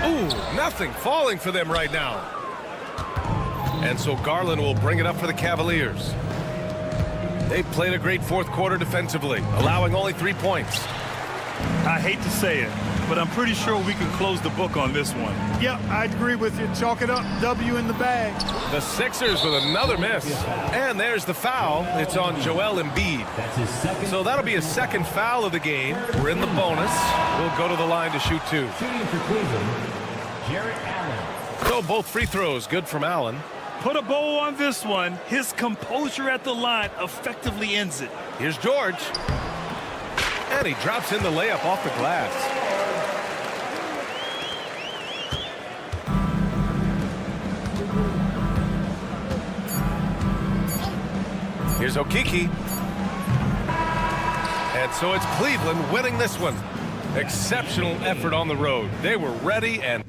Ooh, nothing falling for them right now. And so Garland will bring it up for the Cavaliers. They played a great fourth quarter defensively, allowing only 3 points. I hate to say it, but I'm pretty sure we can close the book on this one. Yep, I agree with you. Chalk it up. W in the bag. The Sixers with another miss. And there's the foul. It's on Joel Embiid. That's his second. So that'll be his second foul of the game. We're in the bonus. We'll go to the line to shoot 2. Shooting for Cleveland, Jarrett Allen. So both free throws good from Allen. Put a bow on this one. His composure at the line effectively ends it. Here's George. And he drops in the layup off the glass. Here's Okeke. And so it's Cleveland winning this one. Exceptional effort on the road. They were ready and...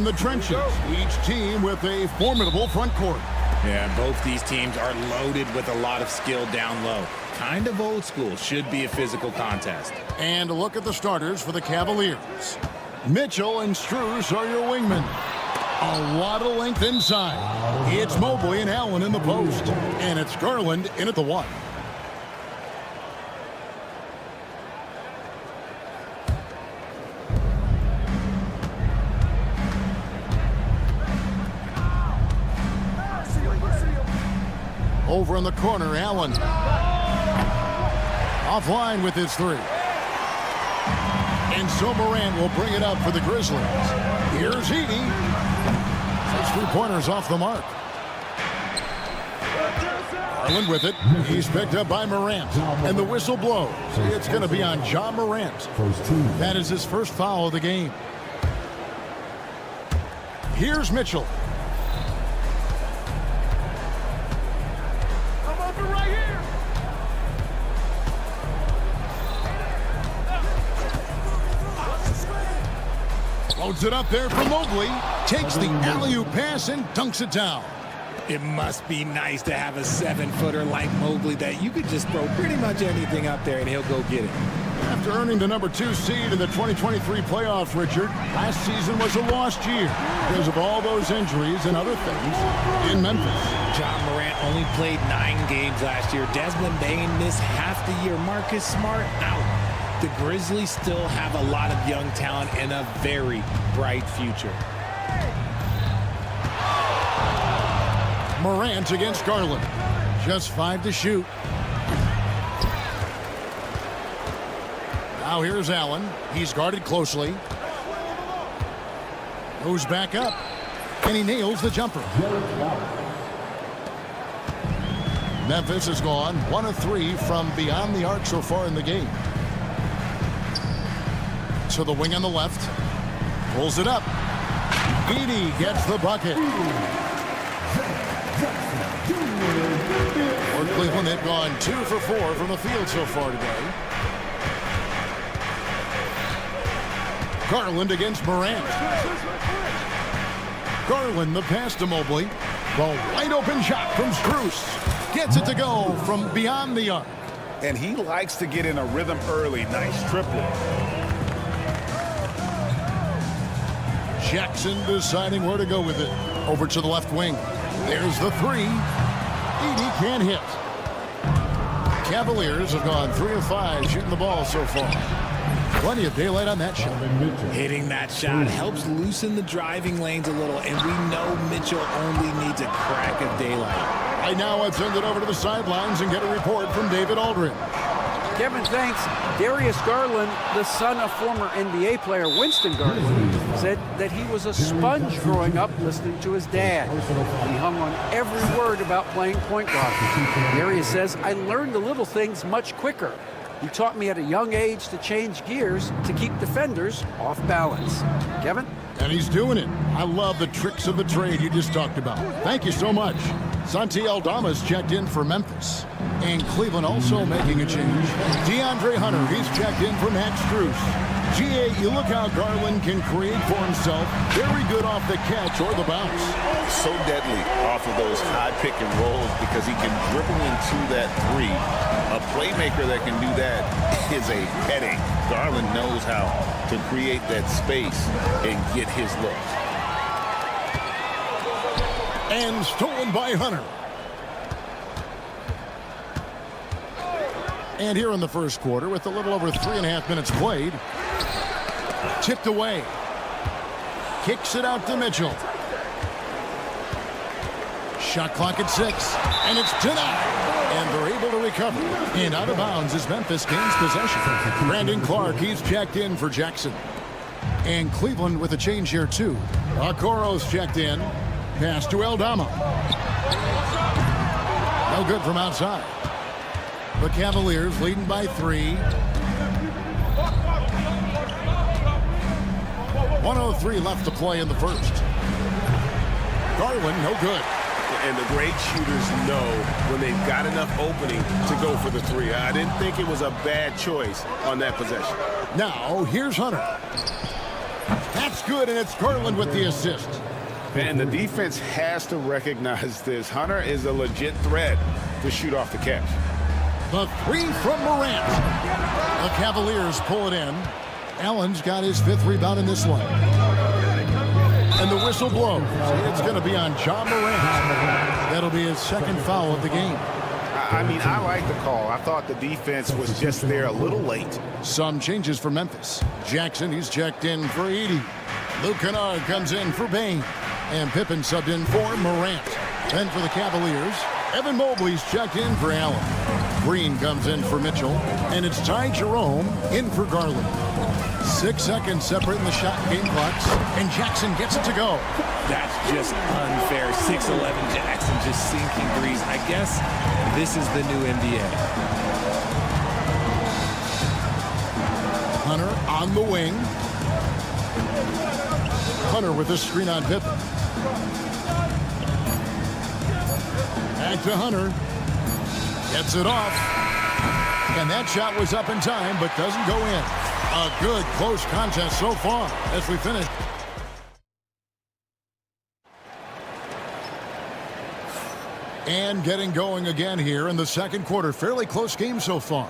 in the trenches, each team with a formidable front court. Yeah, both these teams are loaded with a lot of skill down low. Kind of old school. Should be a physical contest. And a look at the starters for the Cavaliers. Mitchell and Strus are your wingmen. A lot of length inside. It's Mobley and Allen in the post. And it's Garland in at the 1. Over in the corner, Allen. Offline with his 3. And so Morant will bring it up for the Grizzlies. Here's Edey. His 3-pointers off the mark. Garland with it. He's picked up by Morant. And the whistle blows. It's going to be on John Morant. That is his first foul of the game. Here's Mitchell. Loads it up there for Mobley. Takes the alley-oop pass and dunks it down. It must be nice to have a 7-footer like Mobley that you could just throw pretty much anything up there and he'll go get it. After earning the number 2 seed in the 2023 playoffs, Richard, last season was a lost year because of all those injuries and other things in Memphis. John Morant only played 9 games last year. Desmond Bane missed half the year. Marcus Smart out. The Grizzlies still have a lot of young talent and a very bright future. Morant against Garland. Just 5 to shoot. Now here's Allen. He's guarded closely. Goes back up. And he nails the jumper. Memphis has gone 1 of 3 from beyond the arc so far in the game. So the wing on the left. Pulls it up. Edey gets the bucket. For Cleveland, they've gone 2 for 4 from the field so far today. Garland against Morant. Garland the pass to Mobley. The wide open shot from Strus. Gets it to go from beyond the arc. And he likes to get in a rhythm early. Nice triplet. Jackson deciding where to go with it. Over to the left wing. There's the 3. Edey can't hit. Cavaliers have gone 3 of 5 shooting the ball so far. Plenty of daylight on that shot. Hitting that shot helps loosen the driving lanes a little, and we know Mitchell only needs a crack of daylight. Right now, let's send it over to the sidelines and get a report from David Aldridge. Kevin, thanks. Darius Garland, the son of former NBA player Winston Garland, said that he was a sponge growing up listening to his dad. He hung on every word about playing point guard. Darius says, I learned the little things much quicker. He taught me at a young age to change gears to keep defenders off balance. Kevin? And he's doing it. I love the tricks of the trade you just talked about. Thank you so much. Santi Aldama's checked in for Memphis. And Cleveland also making a change. DeAndre Hunter, he's checked in for Matt Strus. GA, you look how Garland can create for himself. Very good off the catch or the bounce. So deadly off of those high pick and rolls because he can dribble into that 3. A playmaker that can do that is a headache. Garland knows how to create that space and get his looks. And stolen by Hunter. And here in the first quarter, with a little over 3.5 minutes played, tipped away. Kicks it out to Mitchell. Shot clock at 6, and it's denied. And they're able to recover. And out of bounds as Memphis gains possession. Brandon Clark, he's checked in for Jackson. And Cleveland with a change here, too. Okoro's checked in. Pass to Aldama. No good from outside. The Cavaliers leading by 3. 1:03 left to play in the first. Garland, no good. And the great shooters know when they've got enough opening to go for the 3. I didn't think it was a bad choice on that possession. Now, here's Hunter. That's good, and it's Garland with the assist. And the defense has to recognize this. Hunter is a legit threat to shoot off the catch. The three from Morant. The Cavaliers pull it in. Allen's got his 5th rebound in this one. And the whistle blows. It's going to be on John Morant. That'll be his 2nd foul of the game. I mean, I like the call. I thought the defense was just there a little late. Some changes for Memphis. Jackson, he's checked in for Edey. Luke Kennard comes in for Bain. And Pippen subbed in for Morant. Then for the Cavaliers, Evan Mobley's checked in for Allen. Green comes in for Mitchell. And it's Ty Jerome in for Garland. 6 seconds separating the shot and game clocks. And Jackson gets it to go. That's just unfair. 6'11" Jackson just sinking threes. I guess this is the new NBA. Hunter on the wing. Hunter with a screen on Pippen. Back to Hunter. Gets it off. And that shot was up in time, but doesn't go in. A good close contest so far as we finish. And getting going again here in the 2nd quarter. Fairly close game so far.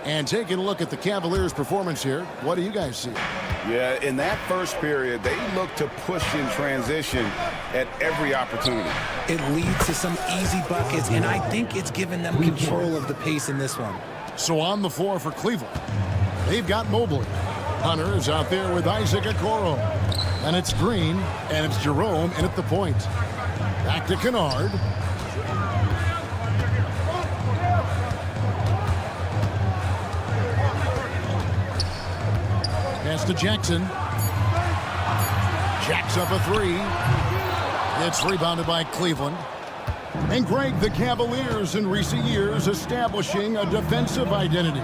And taking a look at the Cavaliers' performance here, what do you guys see? Yeah, in that first period, they looked to push in transition at every opportunity. It leads to some easy buckets, and I think it's given them control of the pace in this one. So on the floor for Cleveland, they've got Mobley. Hunter is out there with Isaac Okoro. And it's Green, and it's Jerome in at the point. Back to Kennard. Pass to Jackson. Jacks up a 3. It's rebounded by Cleveland. And Greg, the Cavaliers in recent years establishing a defensive identity.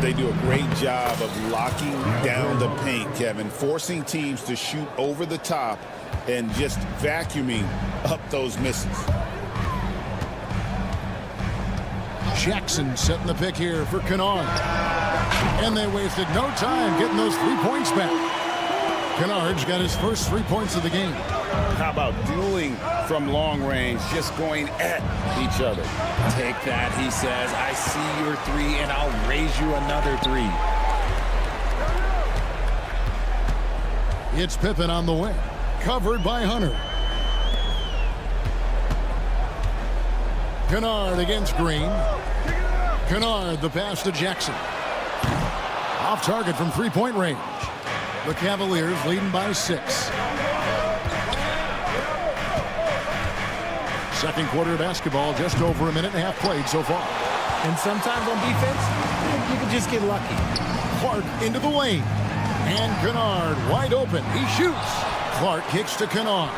They do a great job of locking down the paint, Kevin, forcing teams to shoot over the top and just vacuuming up those misses. Jackson setting the pick here for Kennard. And they wasted no time getting those 3 points back. Kennard's got his first 3 points of the game. How about dueling from long range, just going at each other? Take that, he says. I see your 3, and I'll raise you another 3. It's Pippen on the wing. Covered by Hunter. Kennard against Green. Kennard, the pass to Jackson. Off target from 3-point range. The Cavaliers leading by 6. 2nd quarter basketball, just over a minute and a half played so far. And sometimes on defense, you can just get lucky. Clark into the lane. And Kennard wide open. He shoots. Clark kicks to Kennard.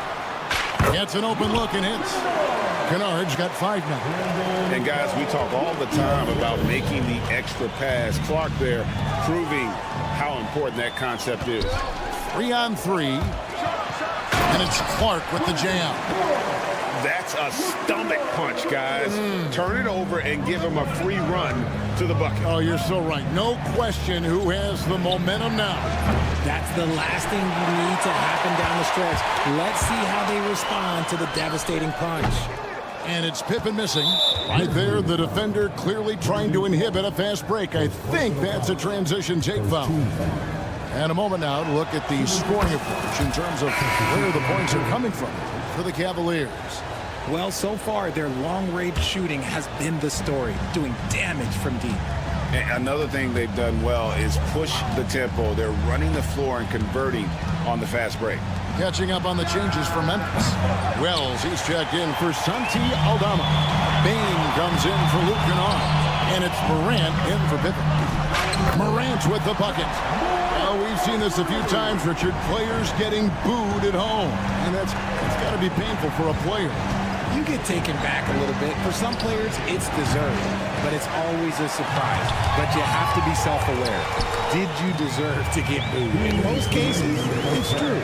Gets an open look and hits. Kennard's got 5 now. And guys, we talk all the time about making the extra pass. Clark there proving how important that concept is. 3 on 3. And it's Clark with the jam. That's a stomach punch, guys. Turn it over and give him a free run to the bucket. Oh, you're so right. No question who has the momentum now. That's the last thing you need to happen down the stretch. Let's see how they respond to the devastating punch. And it's Pippen missing. Right there, the defender clearly trying to inhibit a fast break. I think that's a transition take foul. And a moment now to look at the scoring approach in terms of where the points are coming from for the Cavaliers. Well, so far, their long-range shooting has been the story, doing damage from deep. And another thing they've done well is push the tempo. They're running the floor and converting on the fast break. Catching up on the changes for Memphis. Wells, he's checked in for Santi Aldama. Bain comes in for Luke Kennard. And it's Morant in for Pippen. Morant with the bucket. Well, we've seen this a few times, Richard. Players getting booed at home. And it's got to be painful for a player. You get taken back a little bit. For some players, it's deserved, but it's always a surprise. But you have to be self-aware. Did you deserve to get booed? In most cases, it's true.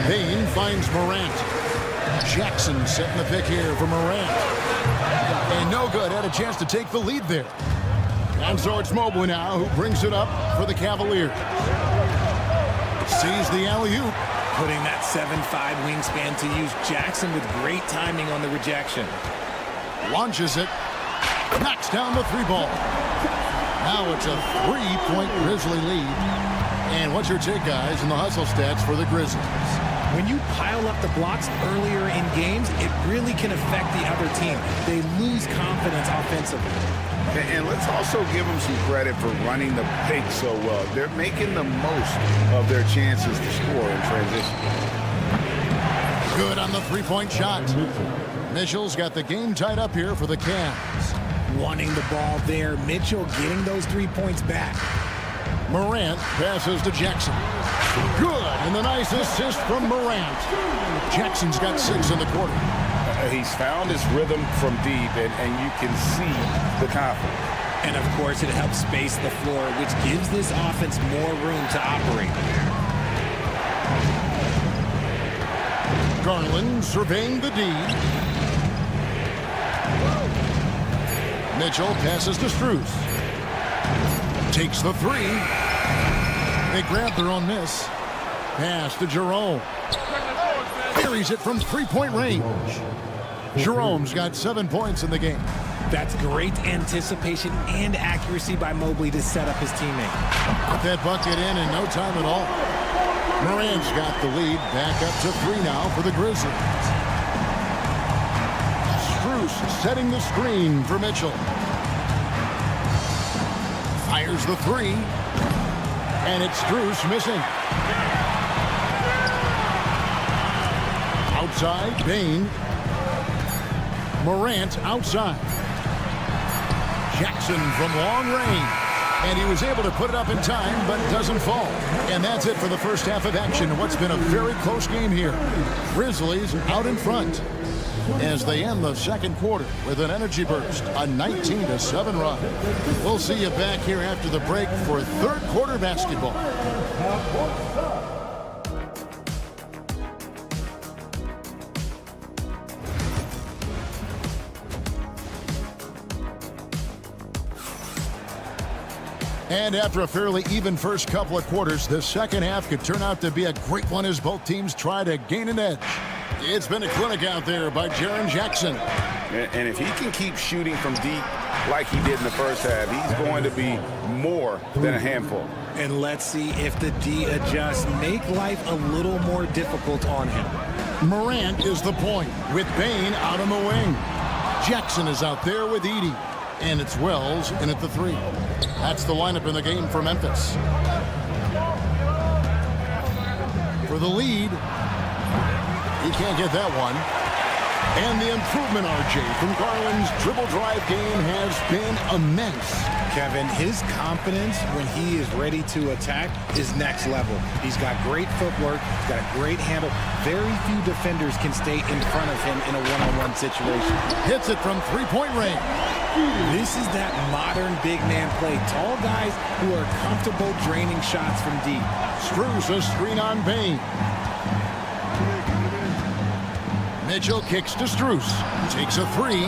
Bain finds Morant. Jackson setting the pick here for Morant. And no good. Had a chance to take the lead there. And so it's Mobley now who brings it up for the Cavaliers. Sees the alley-oop. Putting that 7'5" wingspan to use. Jackson with great timing on the rejection. Launches it. Knocks down the three ball. Now it's a 3-point Grizzly lead. And what's your take, guys, in the hustle stats for the Grizzlies? When you pile up the blocks earlier in games, it really can affect the other team. They lose confidence offensively. And let's also give them some credit for running the pick so well. They're making the most of their chances to score in transition. Good on the three-point shot. Mitchell's got the game tied up here for the Cavs. Wanting the ball there. Mitchell getting those 3 points back. Morant passes to Jackson. Good, and the nice assist from Morant. Jackson's got 6 in the quarter. He's found his rhythm from deep, and you can see the confidence. And, of course, it helps space the floor, which gives this offense more room to operate. Garland surveying the D. Mitchell passes to Strus. Takes the three. They grab their own miss. Pass to Jerome. Carries it from three-point range. Jerome's got 7 points in the game. That's great anticipation and accuracy by Mobley to set up his teammate. Put that bucket in no time at all. Morant's got the lead. Back up to 3 now for the Grizzlies. Strus setting the screen for Mitchell. Fires the three. And it's Strus missing. Outside, Bain. Morant outside. Jackson from long range. And he was able to put it up in time, but doesn't fall. And that's it for the first half of action. What's been a very close game here. Grizzlies out in front as they end the second quarter with an energy burst, a 19-7 run. We'll see you back here after the break for third quarter basketball. And after a fairly even first couple of quarters, the second half could turn out to be a great one as both teams try to gain an edge. It's been a clinic out there by Jaren Jackson. And if he can keep shooting from deep like he did in the first half, he's going to be more than a handful. And let's see if the D adjusts, make life a little more difficult on him. Morant is the point with Bain out on the wing. Jackson is out there with Edey. And it's Wells in at the 3. That's the lineup in the game for Memphis. For the lead. He can't get that one. And the improvement, RJ, from Garland's dribble drive game has been immense. Kevin, his confidence when he is ready to attack is next level. He's got great footwork. He's got a great handle. Very few defenders can stay in front of him in a one-on-one situation. Hits it from three-point range. This is that modern big man play. Tall guys who are comfortable draining shots from deep. Strus a screen on Bain. Mitchell kicks to Strus. Takes a 3.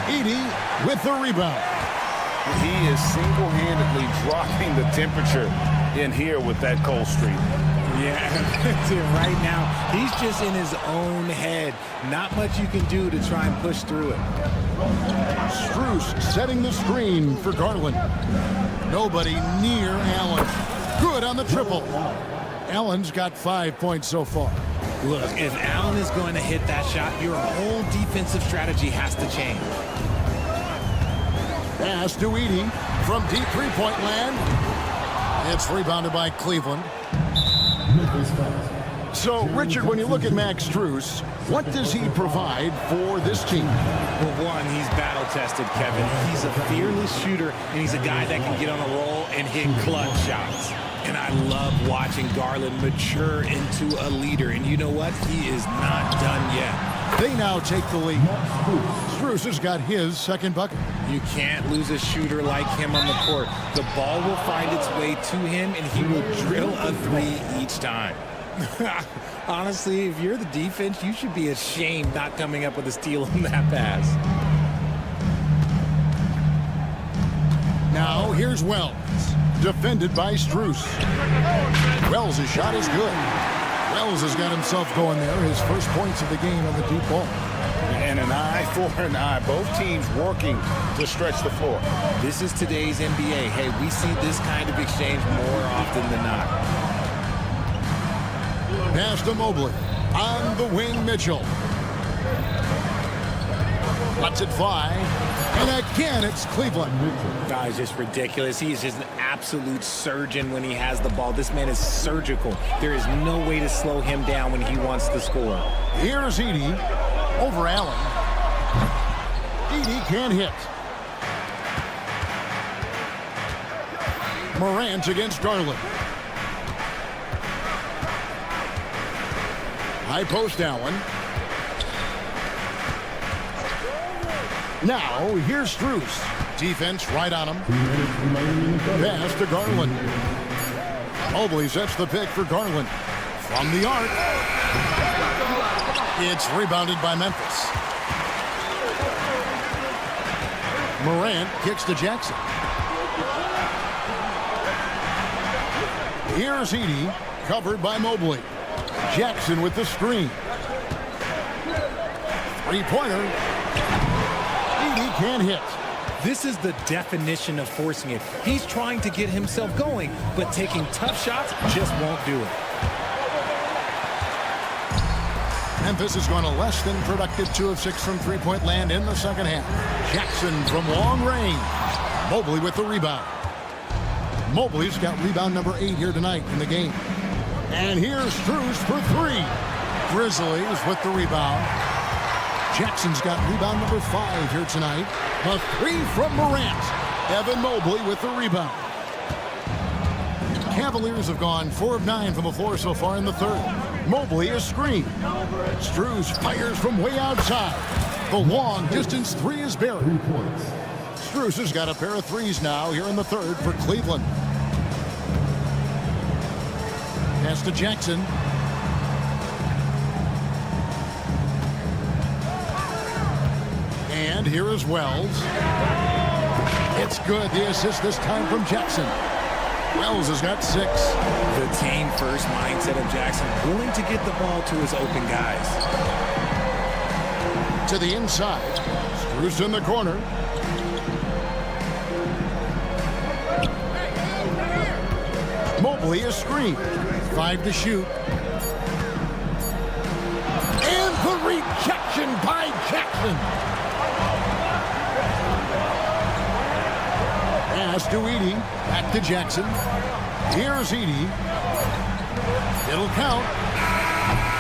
Edey with the rebound. He is single-handedly dropping the temperature in here with that cold streak. Yeah, right now, he's just in his own head. Not much you can do to try and push through it. Strus setting the screen for Garland. Nobody near Allen. Good on the triple. Allen's got 5 points so far. Look, if Allen is going to hit that shot, your whole defensive strategy has to change. Pass to Edey from deep three-point land. It's rebounded by Cleveland. So, Richard, when you look at Max Strus, what does he provide for this team? Well, one, he's battle-tested, Kevin. He's a fearless shooter, and he's a guy that can get on a roll and hit clutch shots. And I love watching Garland mature into a leader. And you know what? He is not done yet. They now take the lead. Strus has got his second bucket. You can't lose a shooter like him on the court. The ball will find its way to him, and he will drill a 3 each time. Honestly, if you're the defense, you should be ashamed not coming up with a steal on that pass. Now, here's Wells. Defended by Strus. Wells' shot is good. Wells has got himself going there. His first points of the game on the deep ball. And an eye for an eye. Both teams working to stretch the floor. This is today's NBA. Hey, we see this kind of exchange more often than not. Pass to Mobley. On the wing, Mitchell. Lets it fly. And again, it's Cleveland. Oh, it's just ridiculous. He is just an absolute surgeon when he has the ball. This man is surgical. There is no way to slow him down when he wants to score. Here's Edey over Allen. Edey can't hit. Morant against Garland. High post Allen. Now, here's Strus. Defense right on him. Pass to Garland. Mobley sets the pick for Garland. From the arc. It's rebounded by Memphis. Morant kicks to Jackson. Here's Edey, covered by Mobley. Jackson with the screen. Three-pointer. Edey can't hit. This is the definition of forcing it. He's trying to get himself going, but taking tough shots just won't do it. Memphis has gone a less than productive 2 of 6 from three-point land in the second half. Jackson from long range. Mobley with the rebound. Mobley's got rebound number 8 here tonight in the game. And here's Strus for 3. Grizzlies with the rebound. Jackson's got rebound number 5 here tonight. A 3 from Morant. Evan Mobley with the rebound. Cavaliers have gone 4 of 9 from the floor so far in the third. Mobley is screened. Strus fires from way outside. The long distance 3 is buried. Strus has got a pair of threes now here in the third for Cleveland. Pass to Jackson. And here is Wells. It's good. The assist this time from Jackson. Wells has got 6. The team first mindset of Jackson, willing to get the ball to his open guys. To the inside. Strus in the corner. Mobley is screened. 5 to shoot. And the rejection by Jackson. Pass to Edey. Back to Jackson. Here's Edey. It'll count.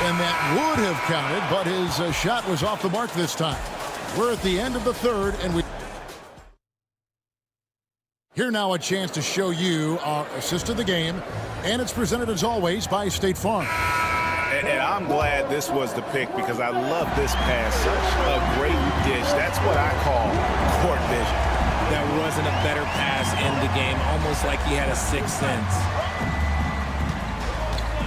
And that would have counted, but his shot was off the mark this time. We're at the end of the third, and we... Here now a chance to show you our assist of the game, and it's presented as always by State Farm. And I'm glad this was the pick because I love this pass. Such a great dish. That's what I call court vision. That wasn't a better pass in the game, almost like he had a sixth sense.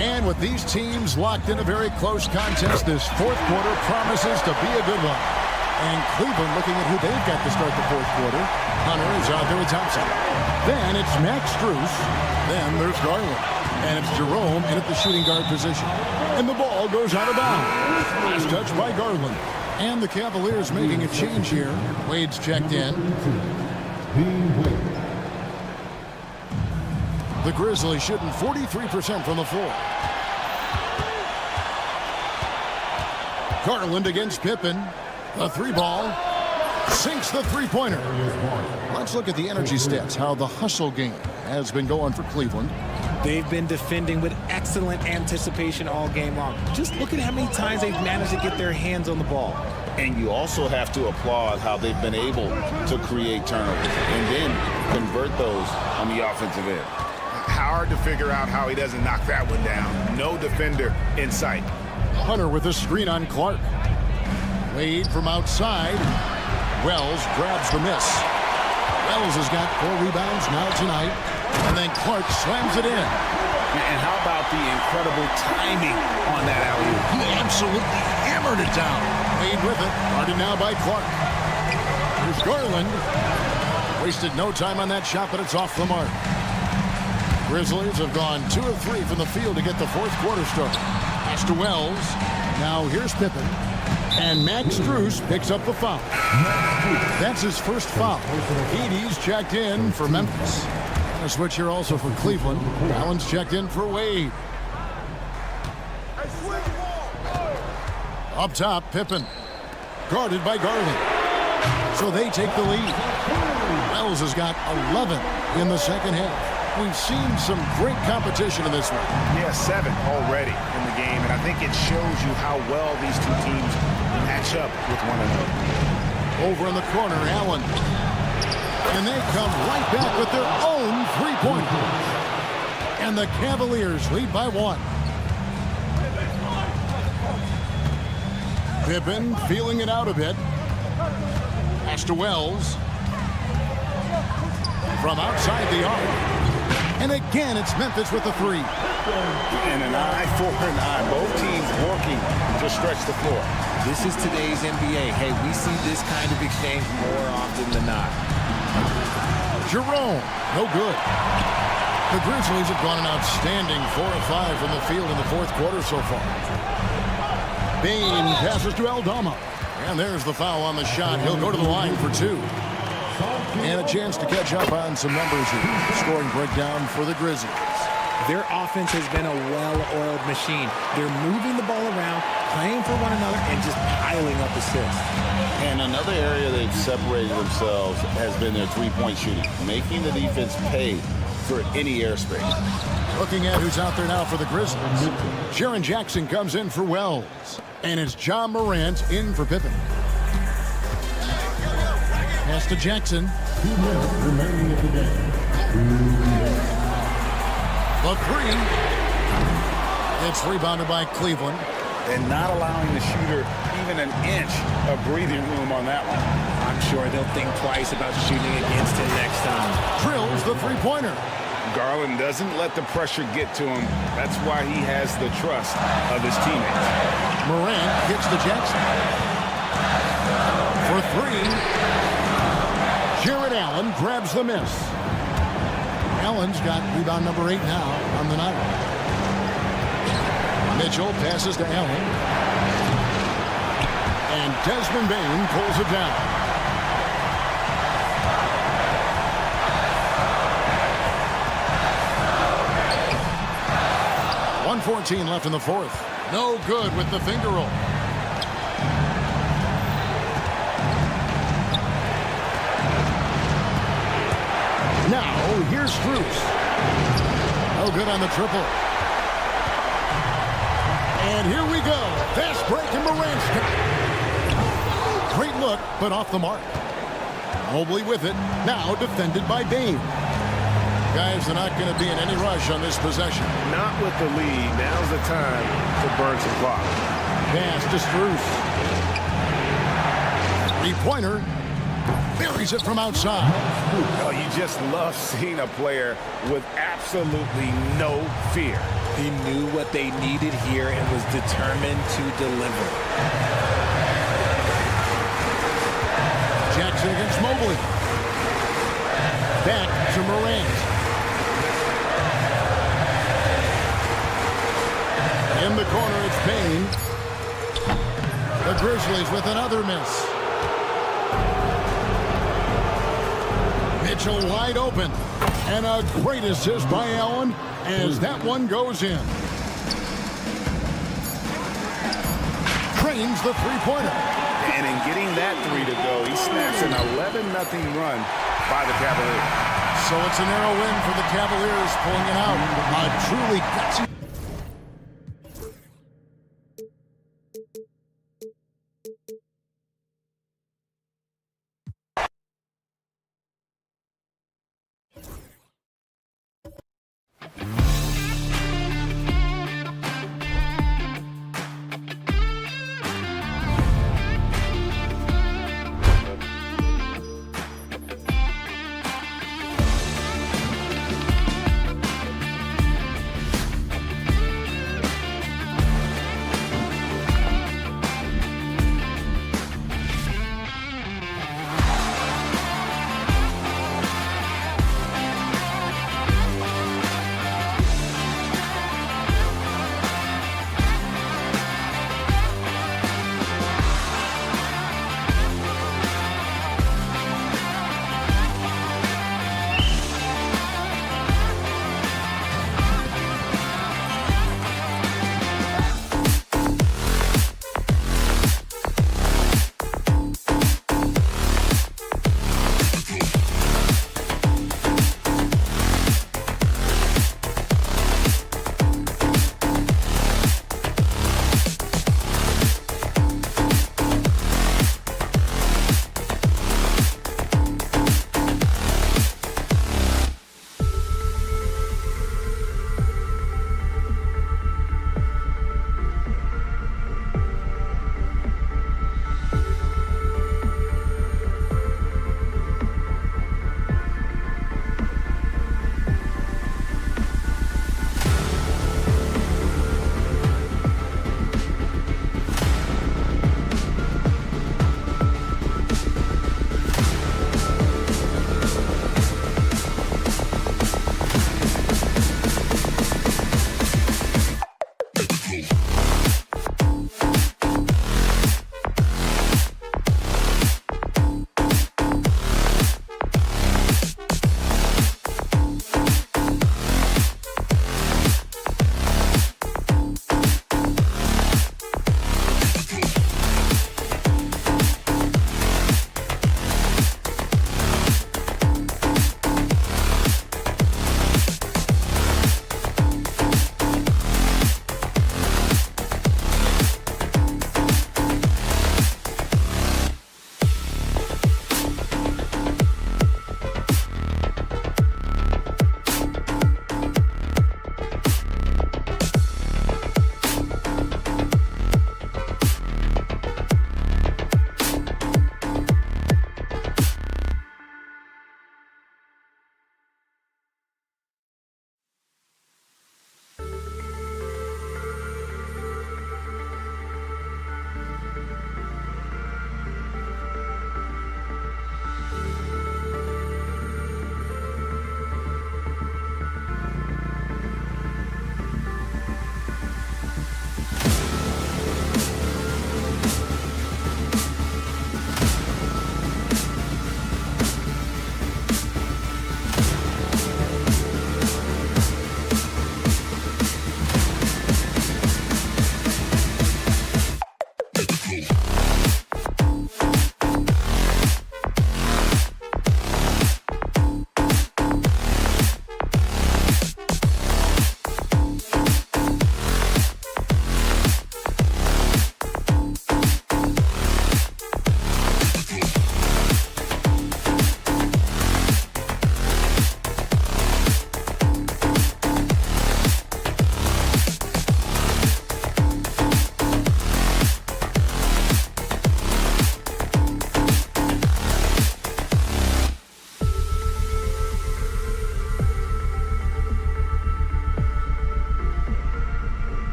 And with these teams locked in a very close contest, this fourth quarter promises to be a good one. And Cleveland looking at who they've got to start the fourth quarter. Hunter is out there with Thompson. Then it's Max Strus. Then there's Garland. And it's Jerome in at the shooting guard position. And the ball goes out of bounds. Last touch by Garland. And the Cavaliers making a change here. Wade's checked in. The Grizzlies shooting 43% from the floor. Garland against Pippen. The 3-ball sinks the 3-pointer. Let's look at the energy stats, how the hustle game has been going for Cleveland. They've been defending with excellent anticipation all game long. Just look at how many times they've managed to get their hands on the ball. And you also have to applaud how they've been able to create turnovers and then convert those on the offensive end. Hard to figure out how he doesn't knock that one down. No defender in sight. Hunter with a screen on Clark. Wade from outside. Wells grabs the miss. Wells has got 4 rebounds now tonight. And then Clark slams it in. And how about the incredible timing on that alley-oop? He absolutely hammered it down. Wade with it. Guarded now by Clark. Here's Garland. Wasted no time on that shot, but it's off the mark. Grizzlies have gone 2 of 3 from the field to get the fourth quarter started. Pass to Wells. Now here's Pippen. And Max Strus picks up the foul. That's his first foul. Edey's checked in for Memphis. A switch here also for Cleveland. Allen's checked in for Wade. Up top, Pippen. Guarded by Garland. So they take the lead. Wells has got 11 in the second half. We've seen some great competition in this one. Yeah, 7 already in the game, and I think it shows you how well these two teams match up with one another. Over in the corner, Allen. And they come right back with their own three-pointer. And the Cavaliers lead by 1. Pippen feeling it out a bit. Pass to Wells. From outside the arc. And again, it's Memphis with the 3. And an eye for an eye. Both teams working to stretch the floor. This is today's NBA. Hey, we see this kind of exchange more often than not. Jerome, no good. The Grizzlies have gone an outstanding 4 of 5 from the field in the fourth quarter so far. Bain passes to Aldama. And there's the foul on the shot. He'll go to the line for 2. And a chance to catch up on some numbers here. Scoring breakdown for the Grizzlies. Their offense has been a well-oiled machine. They're moving the ball around, playing for one another, and just piling up assists. And another area they've separated themselves has been their three-point shooting, making the defense pay for any airspace. Looking at who's out there now for the Grizzlies. Jaren Jackson comes in for Wells. And it's John Morant in for Pippen. Pass to Jackson. 2 minutes remaining in the game. The 3. It's rebounded by Cleveland. And not allowing the shooter even an inch of breathing room on that one. I'm sure they'll think twice about shooting against him next time. Drills the three-pointer. Garland doesn't let the pressure get to him. That's why he has the trust of his teammates. Morant gets to Jackson. For 3. Jared Allen grabs the miss. Allen's got rebound number 8 now on the night. Mitchell passes to Allen. And Desmond Bain pulls it down. .114 left in the fourth. No good with the finger roll. Now, here's Strus. No good on the triple. And here we go. Fast break and Morant's got. Great look, but off the mark. Mobley with it. Now defended by Bain. Guys, they're not going to be in any rush on this possession. Not with the lead. Now's the time to burn some clock. Pass to Strus. Three-pointer. Buries it from outside. Oh, you just love seeing a player with absolutely no fear. He knew what they needed here and was determined to deliver. Jackson against Mobley. Back to Morant. In the corner, it's Bain. The Grizzlies with another miss. Mitchell wide open. And a great assist by Allen as that one goes in. Trains the three-pointer. And in getting that 3 to go, he snaps an 11-0 run by the Cavaliers. So it's a narrow win for the Cavaliers, pulling it out. A truly gutsy.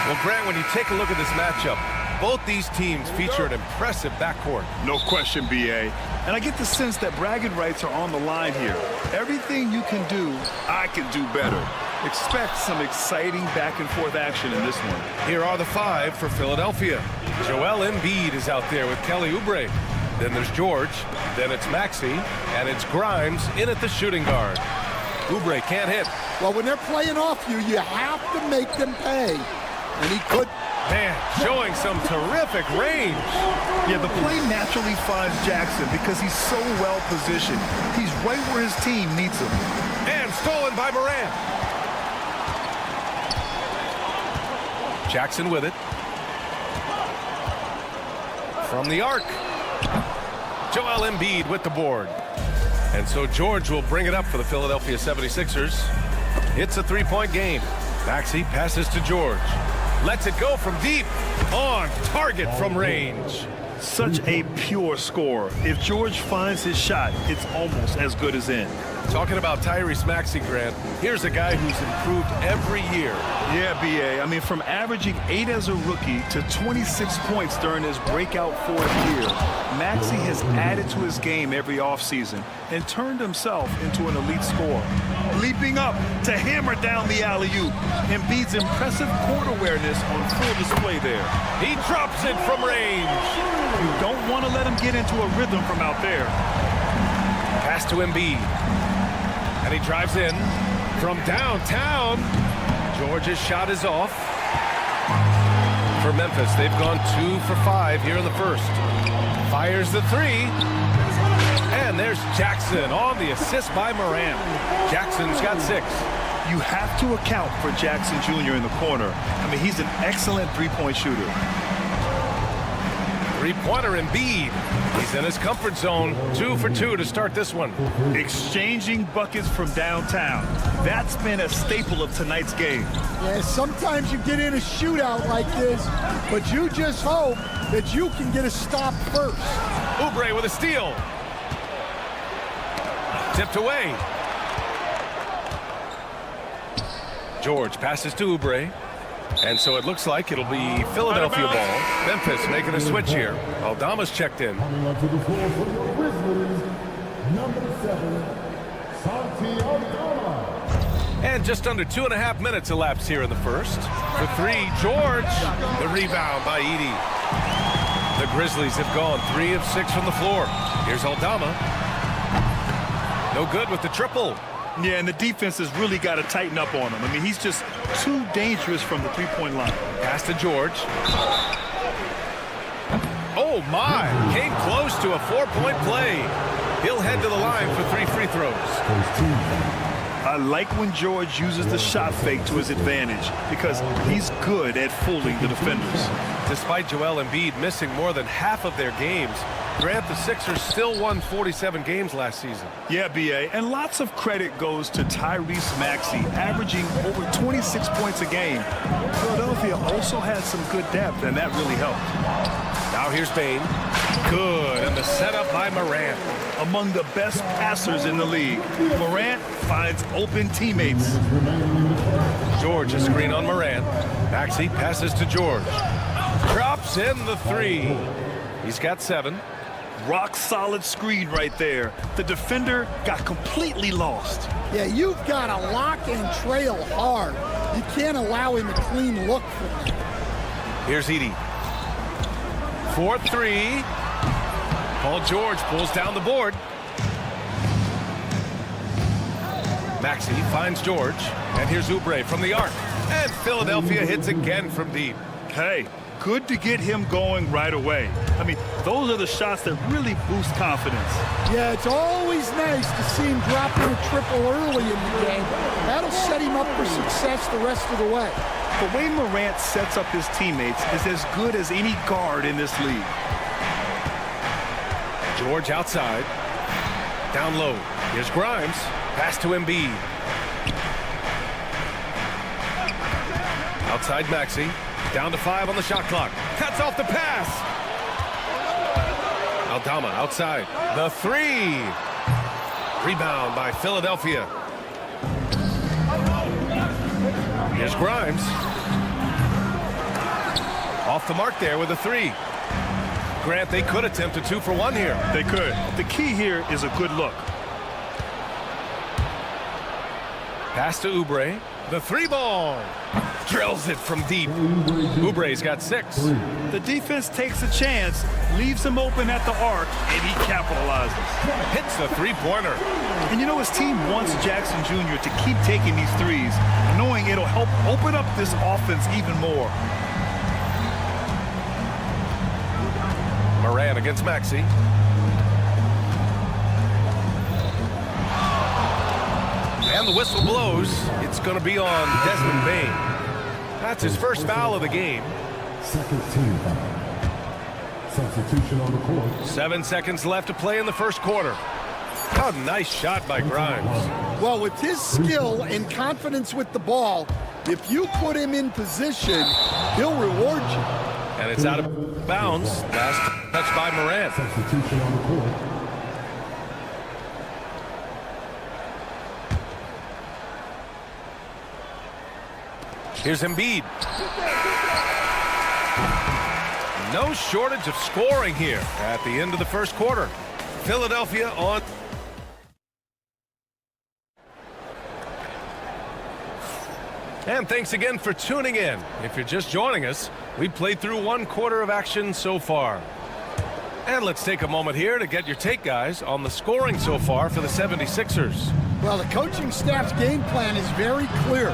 Well, Grant, when you take a look at this matchup, both these teams feature an impressive backcourt. No question, B.A. And I get the sense that bragging rights are on the line here. Everything you can do, I can do better. Expect some exciting back-and-forth action in this one. Here are the 5 for Philadelphia. Joel Embiid is out there with Kelly Oubre. Then there's George. Then it's Maxey. And it's Grimes in at the shooting guard. Oubre can't hit. Well, when they're playing off you, you have to make them pay. And he could. Man, showing some terrific range. Yeah, the play naturally finds Jackson because he's so well positioned. He's right where his team needs him. And stolen by Morant. Jackson with it. From the arc. Joel Embiid with the board. And so George will bring it up for the Philadelphia 76ers. It's a three-point game. Maxey passes to George. Lets it go from deep. On target from range. Such a pure score. If George finds his shot, it's almost as good as in. Talking about Tyrese Maxey, Grant, here's a guy who's improved every year. Yeah, B.A. I mean, from averaging 8 as a rookie to 26 points during his breakout 4th year, Maxey has added to his game every offseason and turned himself into an elite scorer. Leaping up to hammer down the alley-oop. Embiid's impressive court awareness on full display there. He drops it from range. You don't want to let him get into a rhythm from out there. Pass to Embiid. And he drives in from downtown. George's shot is off. For Memphis, they've gone 2 for 5 here in the first. Fires the 3. And there's Jackson on the assist by Morant. Jackson's got 6. You have to account for Jackson Jr. in the corner. I mean, he's an excellent three-point shooter. Three-pointer Embiid. He's in his comfort zone. 2 for 2 to start this one. Exchanging buckets from downtown. That's been a staple of tonight's game. Yeah, sometimes you get in a shootout like this, but you just hope that you can get a stop first. Oubre with a steal. Tipped away. George passes to Oubre. And so it looks like it'll be Philadelphia ball. Memphis making a switch here. Aldama's checked in. Coming onto the floor for the Grizzlies, number 7, Santi Aldama. And just under 2.5 minutes elapsed here in the first. For 3, George. The rebound by Edey. The Grizzlies have gone 3 of 6 from the floor. Here's Aldama. No good with the triple. Yeah, and the defense has really got to tighten up on him. I mean, he's just too dangerous from the three-point line. Pass to George. Oh, my. Came close to a 4-point play. He'll head to the line for 3 free throws. I like when George uses the shot fake to his advantage because he's good at fooling the defenders. Despite Joel Embiid missing more than half of their games, Grant, the Sixers still won 47 games last season. Yeah, B.A., and lots of credit goes to Tyrese Maxey, averaging over 26 points a game. Philadelphia also had some good depth, and that really helped. Now here's Bane. Good, and the setup by Morant. Among the best passers in the league, Morant finds open teammates. George a screen on Morant. Maxey passes to George. Drops in the 3. He's got 7. Rock solid screen right there. The defender got completely lost. Yeah, you've got to lock and trail hard. You can't allow him a clean look from you. Here's Edey. 4-3. Paul George pulls down the board. Maxey finds George. And here's Oubre from the arc. And Philadelphia hits again from deep. Hey, good to get him going right away. I mean, those are the shots that really boost confidence. Yeah, it's always nice to see him drop in a triple early in the game. That'll set him up for success the rest of the way. The way Morant sets up his teammates is as good as any guard in this league. George outside. Down low. Here's Grimes. Pass to Embiid. Outside Maxey. Down to 5 on the shot clock. Cuts off the pass. Aldama outside. The 3. Rebound by Philadelphia. Here's Grimes. Off the mark there with a 3. Grant, they could attempt a 2 for 1 here. They could. The key here is a good look. Pass to Oubre. The 3-ball. Drills it from deep. Oubre's got 6. The defense takes a chance, leaves him open at the arc, and he capitalizes. Hits the 3-pointer. And you know his team wants Jackson Jr. to keep taking these threes, knowing it'll help open up this offense even more. Moran against Maxey. And the whistle blows. It's going to be on Desmond Bane. That's his first foul of the game. Second team foul. Substitution on the court. 7 seconds left to play in the first quarter. Oh, nice shot by Grimes. Well, with his skill and confidence with the ball, if you put him in position, he'll reward you. And it's out of bounds. Last touch by Moran. Substitution on the court. Here's Embiid. No shortage of scoring here at the end of the first quarter. Philadelphia on. And thanks again for tuning in. If you're just joining us, we've played through 1 quarter of action so far. And let's take a moment here to get your take, guys, on the scoring so far for the 76ers. Well, the coaching staff's game plan is very clear.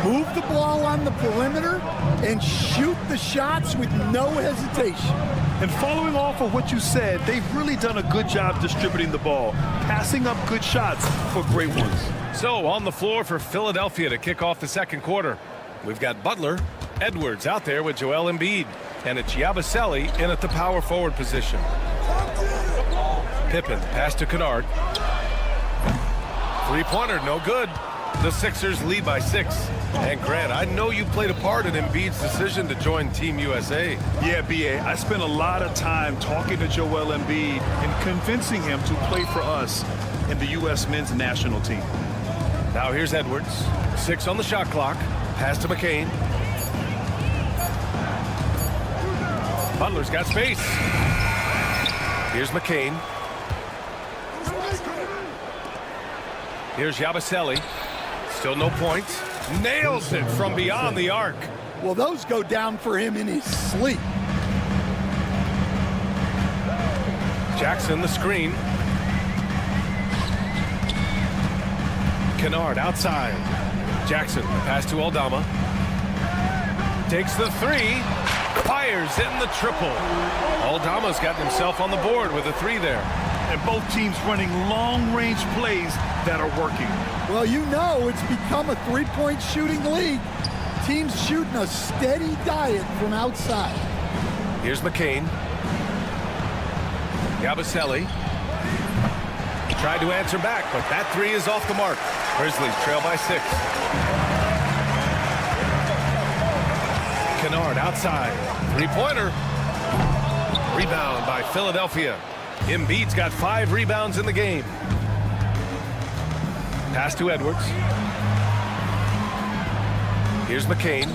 Move the ball on the perimeter and shoot the shots with no hesitation. And following off of what you said, they've really done a good job distributing the ball, passing up good shots for great ones. So on the floor for Philadelphia to kick off the second quarter, we've got Butler, Edwards out there with Joel Embiid, and it's Yabusele in at the power forward position. Pippen pass to Kennard. 3-pointer, no good. The Sixers lead by 6. And Grant, I know you played a part in Embiid's decision to join Team USA. Yeah, B.A., I spent a lot of time talking to Joel Embiid and convincing him to play for us in the U.S. men's national team. Now here's Edwards. 6 on the shot clock. Pass to McCain. Butler's got space. Here's McCain. Here's Yabusele. Still no points. Nails it from beyond the arc. Well, those go down for him in his sleep. Jackson the screen. Kennard outside. Jackson pass to Aldama. Takes the 3. Fires in the triple. Aldama's gotten himself on the board with a 3 there. And both teams running long-range plays that are working. Well, you know it's become a three-point shooting league. Teams shooting a steady diet from outside. Here's McCain. Yabusele. Tried to answer back, but that 3 is off the mark. Grizzlies trail by 6. Kennard outside. 3-pointer. Rebound by Philadelphia. Embiid's got 5 rebounds in the game. Pass to Edwards. Here's McCain.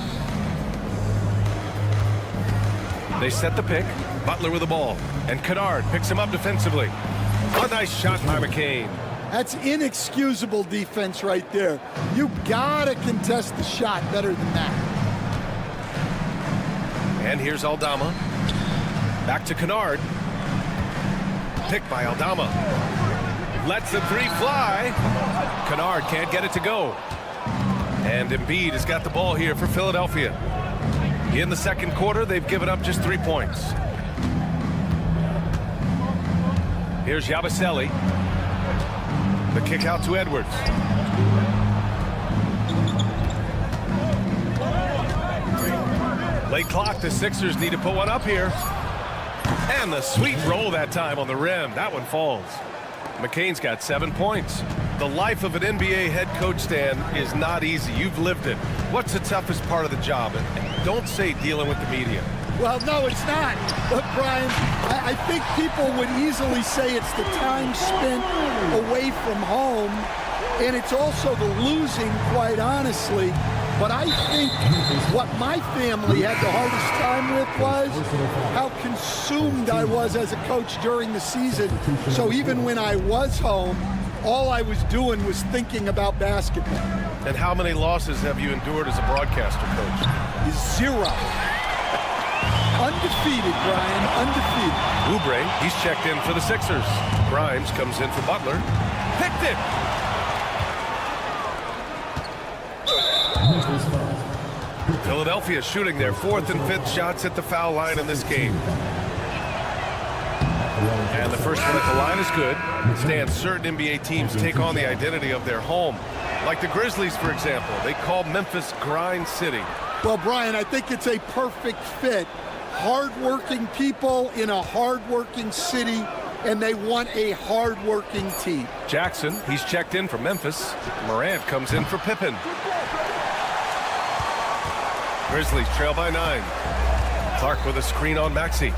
They set the pick. Butler with the ball. And Kennard picks him up defensively. A nice shot by McCain. That's inexcusable defense right there. You gotta contest the shot better than that. And here's Aldama. Back to Kennard. Picked by Aldama. Lets the 3 fly. Kennard can't get it to go. And Embiid has got the ball here for Philadelphia. In the second quarter, they've given up just 3 points. Here's Yabusele. The kick out to Edwards. Late clock, the Sixers need to put one up here. And the sweet roll that time on the rim. That one falls. McCain's got 7 points. The life of an NBA head coach, Stan, is not easy. You've lived it. What's the toughest part of the job? And don't say dealing with the media. Well, no, it's not. But, Brian, I think people would easily say it's the time spent away from home, and it's also the losing, quite honestly. But I think what my family had the hardest time with was how consumed I was as a coach during the season. So even when I was home, all I was doing was thinking about basketball. And how many losses have you endured as a broadcaster, Coach? 0. Undefeated, Brian, undefeated. Oubre, he's checked in for the Sixers. Grimes comes in for Butler. Picked it! Philadelphia shooting their 4th and 5th shots at the foul line in this game. And the first one at the line is good. Stan, certain NBA teams take on the identity of their home. Like the Grizzlies, for example. They call Memphis Grind City. Well, Brian, I think it's a perfect fit. Hard-working people in a hard-working city, and they want a hard-working team. Jackson, he's checked in for Memphis. Morant comes in for Pippen. Grizzlies trail by 9. Clark with a screen on Maxey.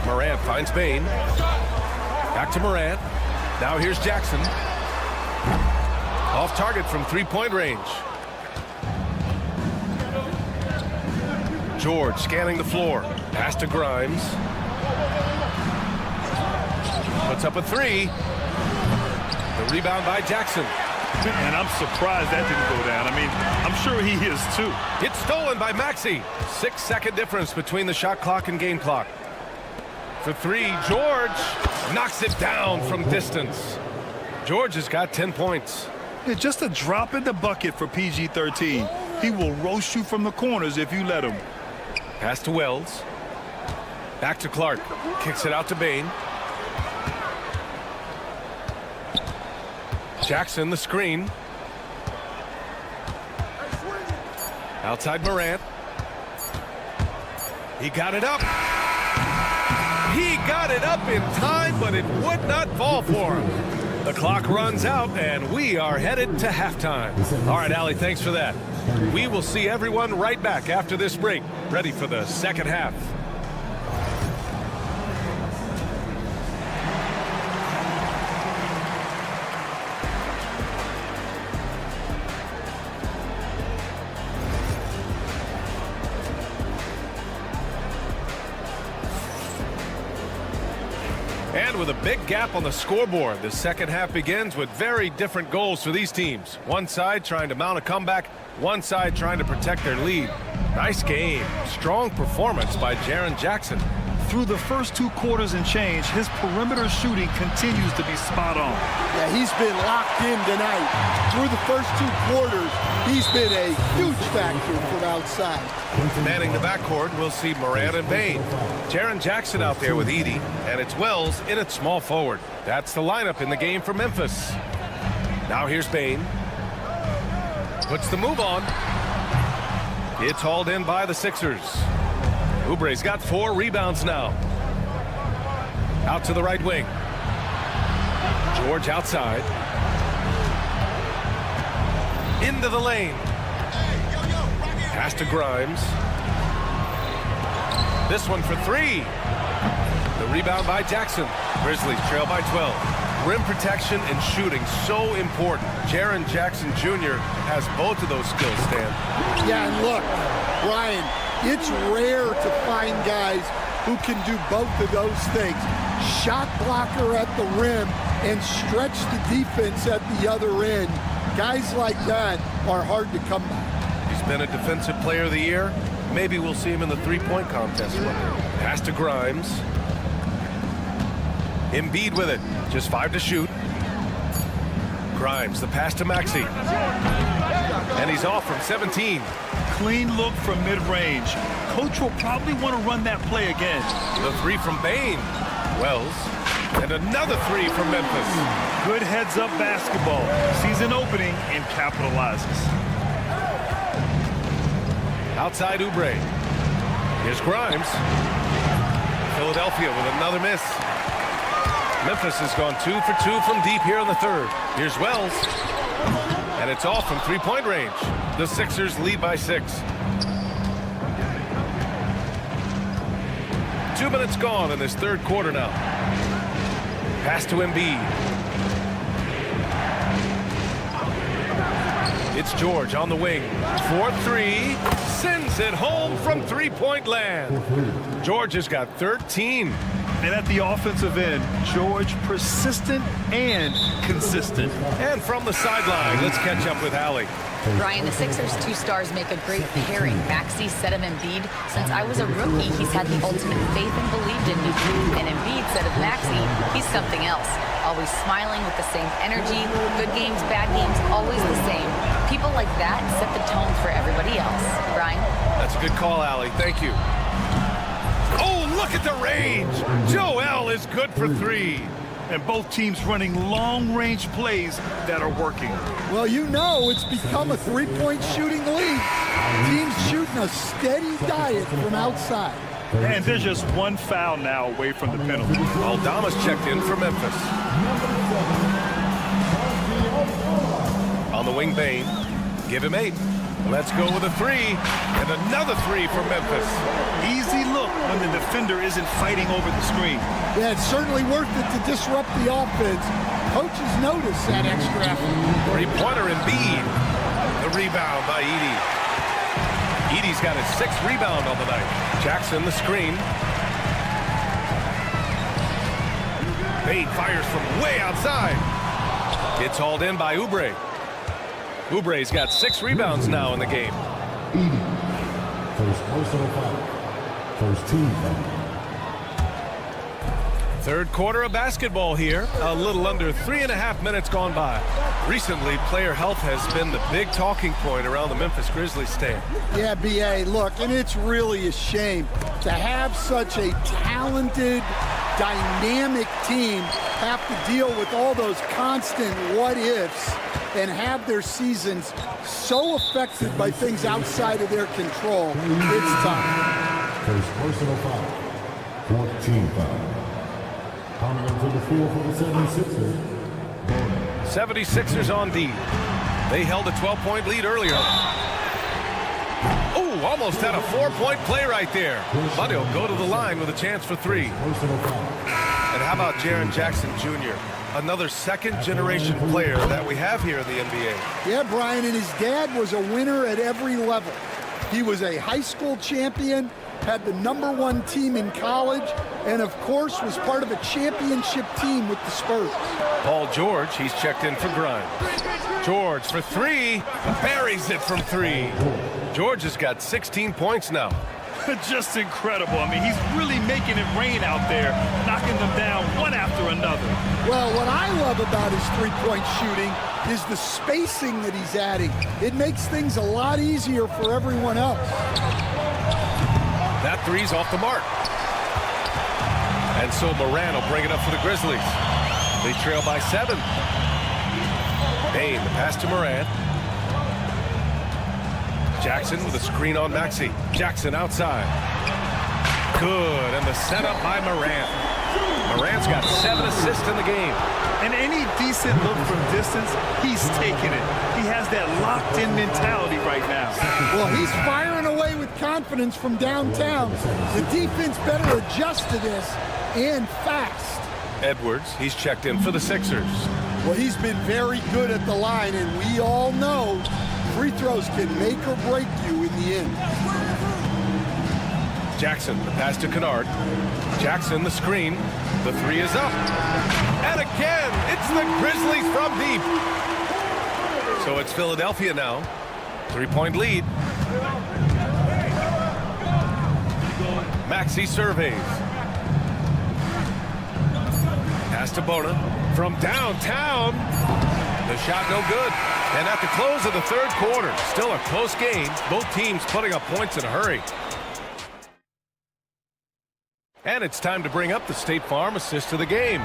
Morant finds Bain. Back to Morant. Now here's Jackson. Off target from three-point range. George scanning the floor. Pass to Grimes. Puts up a 3. The rebound by Jackson. And I'm surprised that didn't go down. I mean, I'm sure he is too. It's stolen by Maxey. 6-second difference between the shot clock and game clock. For 3, George knocks it down from distance. George has got 10 points. Yeah, just a drop in the bucket for PG-13. He will roast you from the corners if you let him. Pass to Wells. Back to Clark. Kicks it out to Bain. Jackson, the screen. Outside Morant. He got it up. He got it up in time, but it would not fall for him. The clock runs out, and we are headed to halftime. All right, Allie, thanks for that. We will see everyone right back after this break, ready for the second half. And with a big gap on the scoreboard, the second half begins with very different goals for these teams. One side trying to mount a comeback, one side trying to protect their lead. Nice game. Strong performance by Jaren Jackson. Through the first 2 quarters and change, his perimeter shooting continues to be spot on. Yeah, he's been locked in tonight. Through the first 2 quarters, he's been a huge factor from outside. Manning the backcourt, we'll see Morant and Bain. Jaren Jackson out there with Edey, and it's Wells in at small forward. That's the lineup in the game for Memphis. Now here's Bain. Puts the move on. It's hauled in by the Sixers. Oubre's got 4 rebounds now. Out to the right wing. George outside. Into the lane. Pass to Grimes. This one for 3. The rebound by Jackson. Grizzlies trail by 12. Rim protection and shooting so important. Jaren Jackson Jr. has both of those skills, Stan. Yeah, and look, Brian, it's rare to find guys who can do both of those things. Shot blocker at the rim and stretch the defense at the other end. Guys like that are hard to come by. He's been a defensive player of the year. Maybe we'll see him in the three-point contest one day. Pass to Grimes. Embiid with it. Just 5 to shoot. Grimes, the pass to Maxey. And he's off from 17. Clean look from mid-range. Coach will probably want to run that play again. The 3 from Bain. Wells. And another 3 from Memphis. Good heads-up basketball. Season opening and capitalizes. Outside Oubre. Here's Grimes. Philadelphia with another miss. Memphis has gone 2 for 2 from deep here in the third. Here's Wells. And it's off from three-point range. The Sixers lead by 6. 2 minutes gone in this third quarter now. Pass to Embiid. It's George on the wing. 4-3. Sends it home from three-point land. George has got 13. And at the offensive end, George persistent and consistent. And from the sideline, let's catch up with Allie. Brian, the Sixers' two stars make a great pairing. Maxey said of Embiid, since I was a rookie, he's had the ultimate faith and believed in me. And Embiid said of Maxey, he's something else. Always smiling with the same energy. Good games, bad games, always the same. People like that set the tone for everybody else. Brian? That's a good call, Allie. Thank you. Oh, look at the range. Joel is good for three. And both teams running long-range plays that are working. Well, you know it's become a three-point shooting league. Teams shooting a steady diet from outside. And there's just one foul now away from the penalty. Aldama's checked in for Memphis. On the wing, Bain. Give him 8. Let's go with a 3. And another 3 for Memphis. Easy look when the defender isn't fighting over the screen. Yeah, it's certainly worth it to disrupt the offense. Coaches notice that extra effort. Three-pointer Embiid. The rebound by Edey. Edey's got his 6th rebound on the night. Jackson the screen. Bain fires from way outside. Gets hauled in by Oubre. Oubre's got 6 rebounds now in the game. Edey. First personal foul. First team foul. Third quarter of basketball here. A little under 3.5 minutes gone by. Recently, player health has been the big talking point around the Memphis Grizzlies stand. Yeah, B.A., look, and it's really a shame to have such a talented, dynamic team have to deal with all those constant what-ifs and have their seasons so affected by things outside of their control. It's tough. First personal foul. 14 foul. Coming up to the field for the 76ers. 76ers on D. They held a 12-point lead earlier. Oh, almost had a 4-point play right there. But he'll go to the line with a chance for 3. And how about Jaren Jackson Jr., another second-generation player that we have here in the NBA. Yeah, Brian, and his dad was a winner at every level. He was a high school champion, had the #1 team in college, and of course was part of a championship team with the Spurs. Paul George, he's checked in for Grimes. George for 3, buries it from 3. George has got 16 points now. Just incredible. I mean, he's really making it rain out there, knocking them down one after another. Well, what I love about his three-point shooting is the spacing that he's adding. It makes things a lot easier for everyone else. That 3's off the mark. And so Moran will bring it up for the Grizzlies. They trail by 7. Bain, the pass to Moran. Jackson with a screen on Maxey. Jackson outside. Good, and the setup by Moran. Moran's got 7 assists in the game. And any decent look from distance, he's taking it. He has that locked-in mentality right now. Well, he's firing away with confidence from downtown. The defense better adjust to this, and fast. Edwards, he's checked in for the Sixers. Well, he's been very good at the line, and we all know free throws can make or break you in the end. Jackson, the pass to Kennard. Jackson, the screen. The 3 is up. And again, it's the Grizzlies from deep. So it's Philadelphia now. 3-point lead. Maxey surveys. Pass to Bona from downtown. The shot no good. And at the close of the third quarter, still a close game. Both teams putting up points in a hurry. And it's time to bring up the State Farm assist of the game.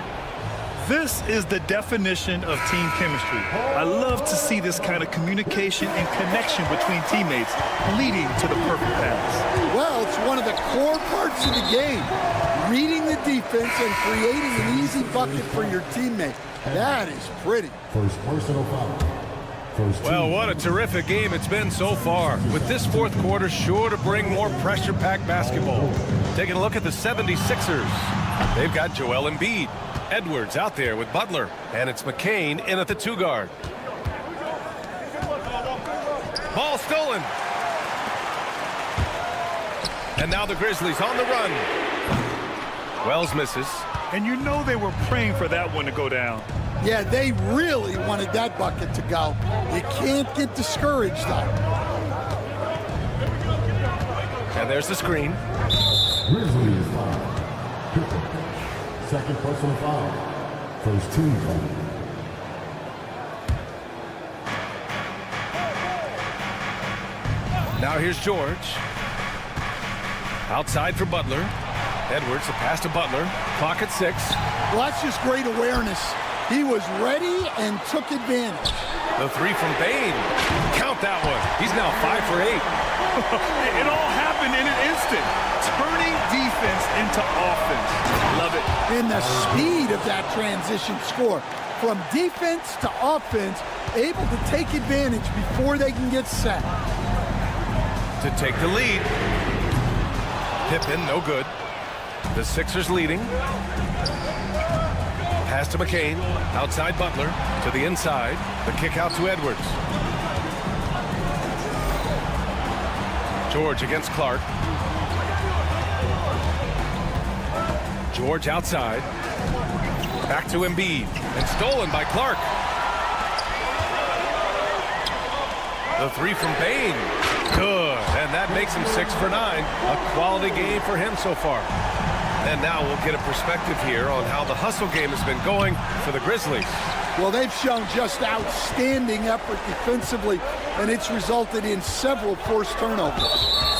This is the definition of team chemistry. I love to see this kind of communication and connection between teammates leading to the perfect pass. Well, it's one of the core parts of the game. Reading the defense and creating an easy bucket for your teammate. That is pretty. First personal foul. Well, what a terrific game it's been so far. With this fourth quarter sure to bring more pressure-packed basketball. Taking a look at the 76ers. They've got Joel Embiid. Edwards out there with Butler. And it's McCain in at the 2 guard. Ball stolen. And now the Grizzlies on the run. Wells misses. And you know they were praying for that one to go down. Yeah, they really wanted that bucket to go. You can't get discouraged, though. And there's the screen. Grizzlies foul. Second personal foul. First team foul. Now here's George. Outside for Butler. Edwards, a pass to Butler. Clock at 6. Well, that's just great awareness. He was ready and took advantage. The three from Bain. Count that one. He's now 5 for 8. It all happened in an instant. Turning defense into offense. Love it. And the speed of that transition score. From defense to offense, able to take advantage before they can get set. To take the lead. Pippen, no good. The Sixers leading. Pass to McCain. Outside Butler. To the inside. The kick out to Edwards. George against Clark. George outside. Back to Embiid. And stolen by Clark. The three from Bain. Good. And that makes him 6 for 9. A quality game for him so far. And now we'll get a perspective here on how the hustle game has been going for the Grizzlies. Well, they've shown just outstanding effort defensively, and it's resulted in several forced turnovers.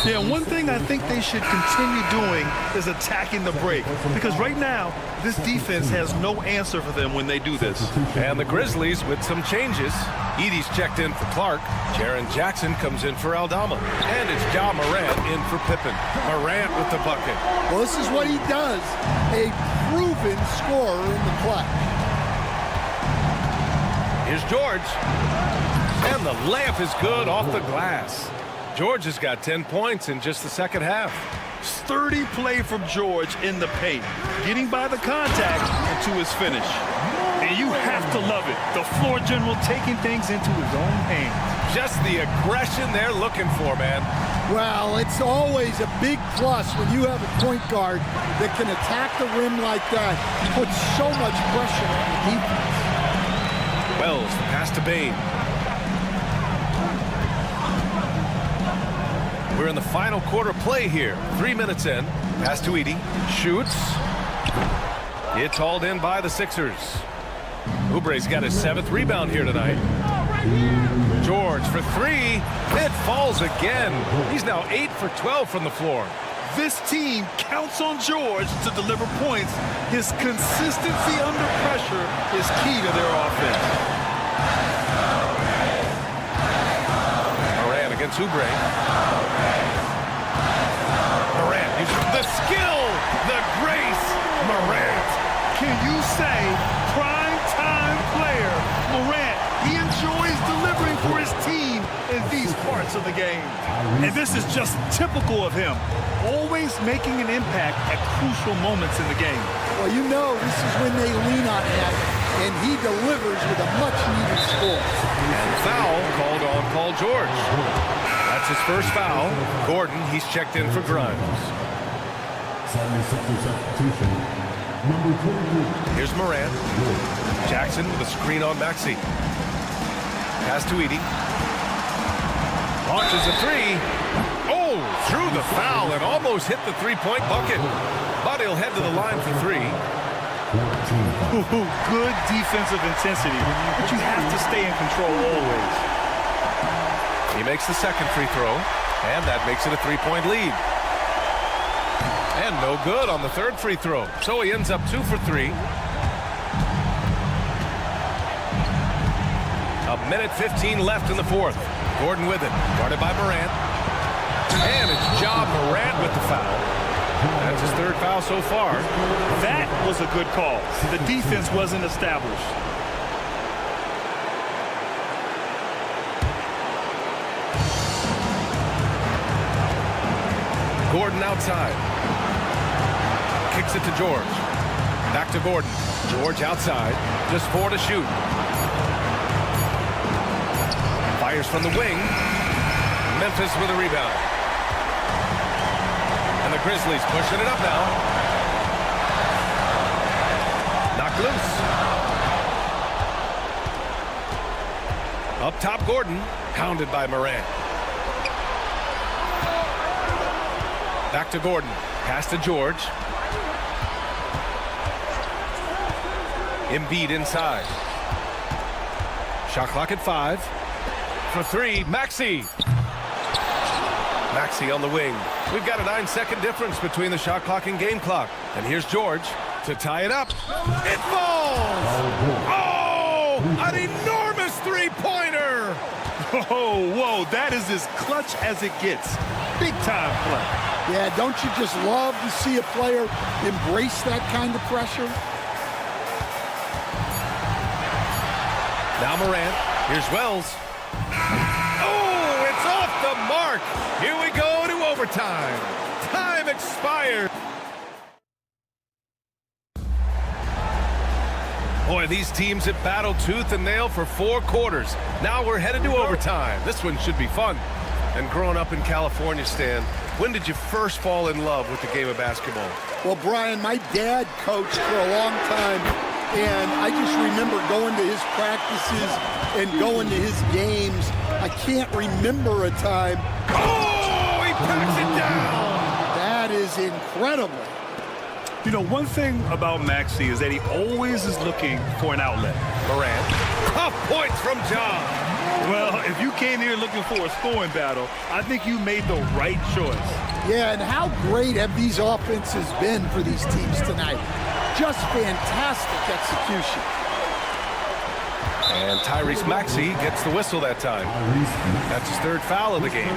Yeah, one thing I think they should continue doing is attacking the break. Because right now, this defense has no answer for them when they do this. And the Grizzlies with some changes. Edey's checked in for Clark. Jaren Jackson comes in for Aldama. And it's Ja Morant in for Pippen. Morant with the bucket. Well, this is what he does. A proven scorer in the clutch. Here's George. And the layup is good off the glass. George has got 10 points in just the second half. Sturdy play from George in the paint, getting by the contact and to his finish. And you have to love it. The floor general taking things into his own hands. Just the aggression they're looking for, man. Well, it's always a big plus when you have a point guard that can attack the rim like that, put so much pressure on the defense. Wells, the pass to Bain. We're in the final quarter play here. 3 minutes in. Pass to Edey. Shoots. It's hauled in by the Sixers. Oubre's got his 7th rebound here tonight. George for 3. It falls again. He's now 8 for 12 from the floor. This team counts on George to deliver points. His consistency under pressure is key to their offense. Morant against Oubre. Morant using the skill, the grace. Morant. Can you say prime time player Morant? He enjoys delivering for his team in these parts of the game. And this is just typical of him. Always making an impact at crucial moments in the game. Well, you know this is when they lean on him, and he delivers with a much-needed score. And foul called on Paul George. That's his first foul. Gordon, he's checked in for Grimes. 76er substitution. Number 22. Here's Morant. Jackson with a screen on Maxey. Pass to Edey. Launches a 3. Oh, through the foul and almost hit the three-point bucket. But he'll head to the line for 3. Good defensive intensity, but you have to stay in control always. He makes the second free throw, and that makes it a 3-point lead. And no good on the third free throw. So he ends up 2 for 3. A minute 15 left in the fourth. Gordon with it, guarded by Morant. And it's Ja Morant with the foul. That's his third foul so far. That was a good call. The defense wasn't established. Gordon outside. Kicks it to George. Back to Gordon. George outside. Just 4 to shoot. Fires from the wing. Memphis with a rebound. And the Grizzlies pushing it up now. Knocked loose. Up top, Gordon. Pounded by Morant. Back to Gordon. Pass to George. Embiid inside. Shot clock at 5. For 3, Maxey. Maxey on the wing. We've got a 9-second difference between the shot clock and game clock. And here's George to tie it up. It falls! Oh! An enormous three-pointer! Oh, whoa, that is as clutch as it gets. Big time play. Yeah, don't you just love to see a player embrace that kind of pressure? Now Morant. Here's Wells. Oh, it's off the mark. Here we go to overtime. Time expired. Boy, these teams have battled tooth and nail for 4 quarters. Now we're headed to overtime. This one should be fun. And growing up in California, Stan, when did you first fall in love with the game of basketball? Well, Brian, my dad coached for a long time, and I just remember going to his practices and going to his games. I can't remember a time. Oh, he packs it down! That is incredible. You know, one thing about Maxey is that he always is looking for an outlet. Morant. Tough points from John. Well, if you came here looking for a scoring battle, I think you made the right choice. Yeah, and how great have these offenses been for these teams tonight? Just fantastic execution. And Tyrese Maxey gets the whistle that time. That's his 3rd foul of the game.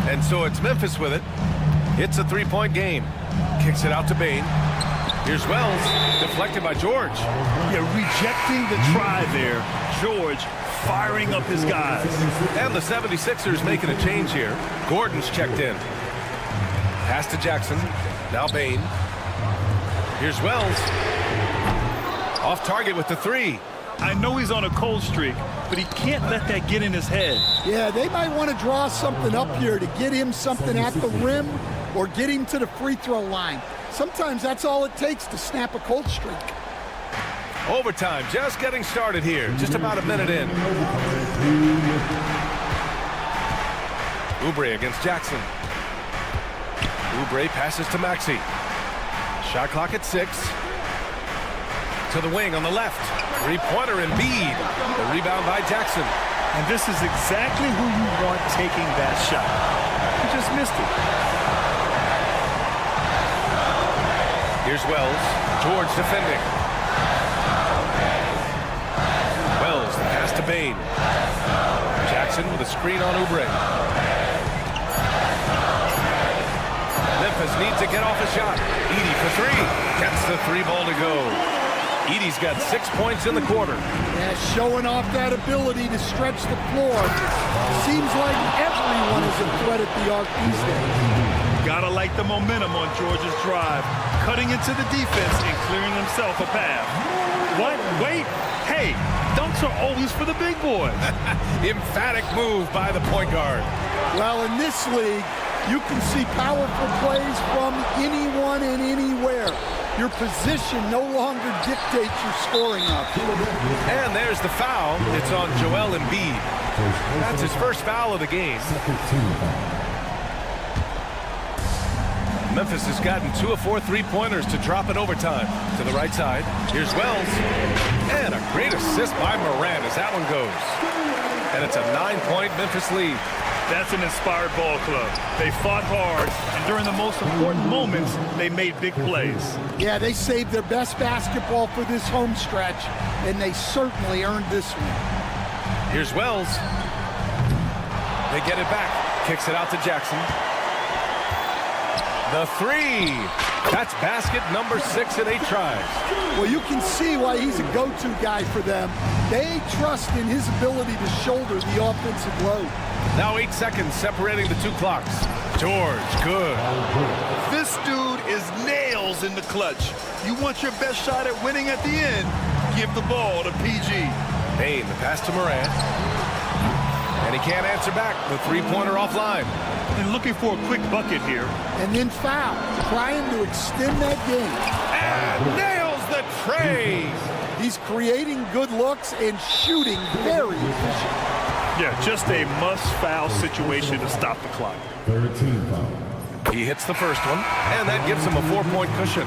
And so it's Memphis with it. It's a 3-point game. Kicks it out to Bane. Here's Wells, deflected by George. Yeah, rejecting the try there. George firing up his guys. And the 76ers making a change here. Gordon's checked in. Pass to Jackson. Now Bane. Here's Wells. Off target with the 3. I know he's on a cold streak, but he can't let that get in his head. Yeah, they might want to draw something up here to get him something at the rim or get him to the free throw line. Sometimes that's all it takes to snap a cold streak. Overtime just getting started here. Just about a minute in. Oubre against Jackson. Oubre passes to Maxey. Shot clock at 6. To the wing on the left. 3-pointer Embiid. The rebound by Jackson. And this is exactly who you want taking that shot. He just missed it. Here's Wells. George defending. Wells, the pass to Bane. Jackson with a screen on Oubre. Memphis needs to get off a shot. Edey for 3. Gets the 3-ball to go. Edey's got 6 points in the quarter. Yeah, showing off that ability to stretch the floor. Seems like everyone is a threat at the arc these days. Gotta like the momentum on George's drive. Cutting into the defense and clearing himself a path. What? Wait. Hey, dunks are always for the big boys. Emphatic move by the point guard. Well, in this league, you can see powerful plays from anyone and anywhere. Your position no longer dictates your scoring opportunity. And there's the foul. It's on Joel Embiid. That's his first foul of the game. Memphis has gotten 2 of 4 3-pointers to drop in overtime. To the right side, here's Wells. And a great assist by Morant as that one goes. And it's a 9-point Memphis lead. That's an inspired ball club. They fought hard, and during the most important moments, they made big plays. Yeah, they saved their best basketball for this home stretch, and they certainly earned this one. Here's Wells. They get it back. Kicks it out to Jackson. The 3. That's basket number 6 in 8 tries. Well, you can see why he's a go-to guy for them. They trust in his ability to shoulder the offensive load. Now 8 seconds separating the 2 clocks. George, good. This dude is nails in the clutch. You want your best shot at winning at the end, give the ball to PG. Payne, the pass to Morant. And he can't answer back. The three-pointer offline. And looking for a quick bucket here. And then foul, trying to extend that game. And nails the tray. He's creating good looks and shooting very efficient. Yeah, just a must-foul situation to stop the clock. 13 foul. He hits the first one, and that gives him a 4-point cushion.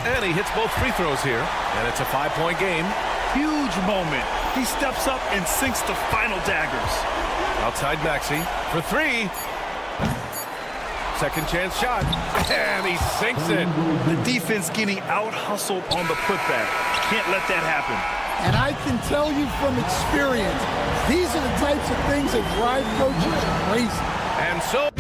And he hits both free throws here, and it's a 5-point game. Huge moment. He steps up and sinks the final daggers. Outside Maxey for three. Second chance shot, and he sinks it. The defense getting out-hustled on the putback. Can't let that happen. And I can tell you from experience, these are the types of things that drive coaches crazy. And so...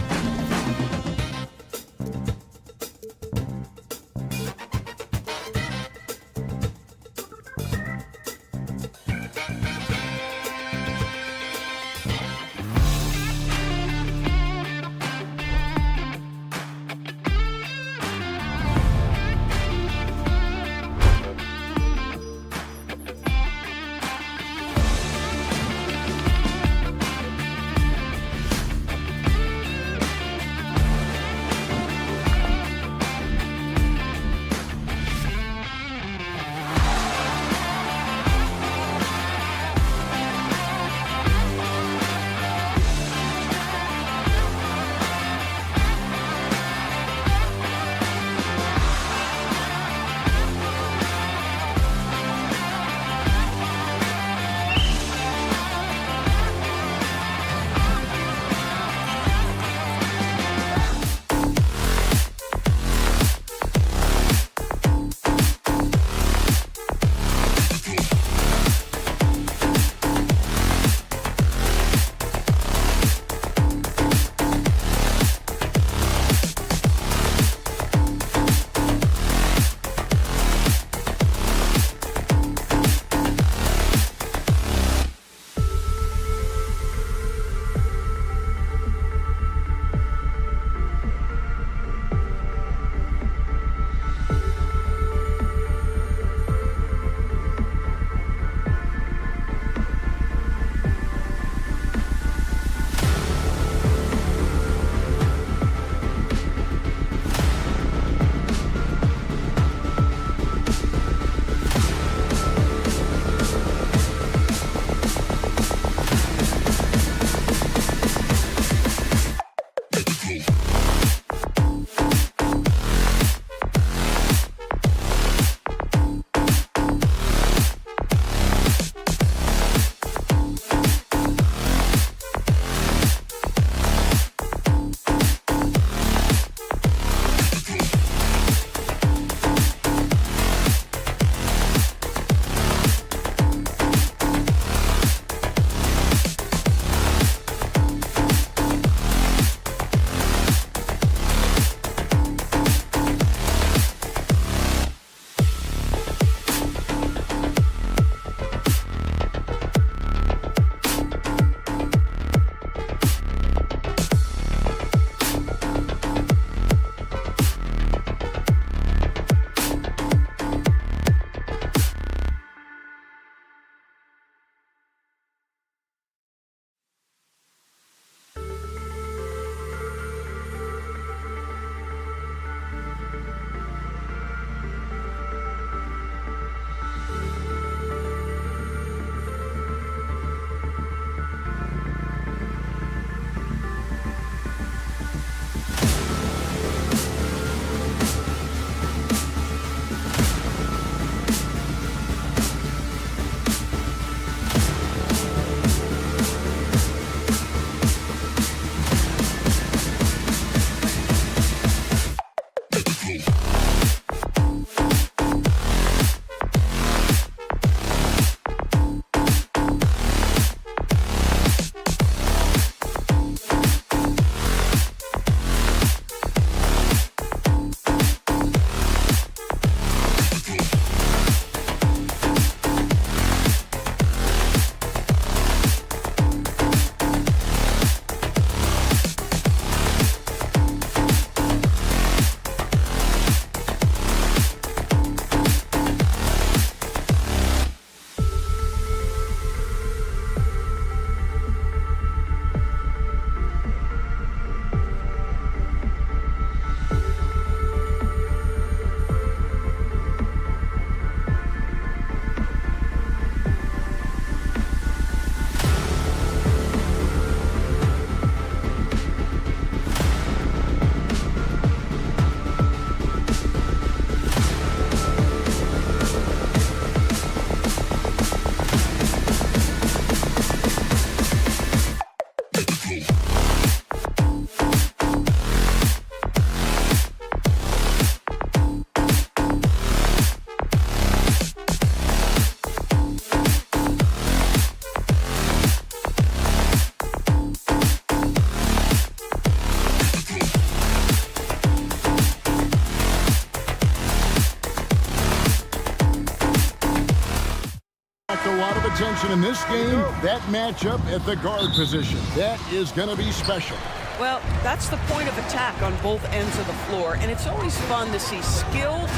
attention in this game, that matchup at the guard position. That is going to be special. Well, that's the point of attack on both ends of the floor, and it's always fun to see skilled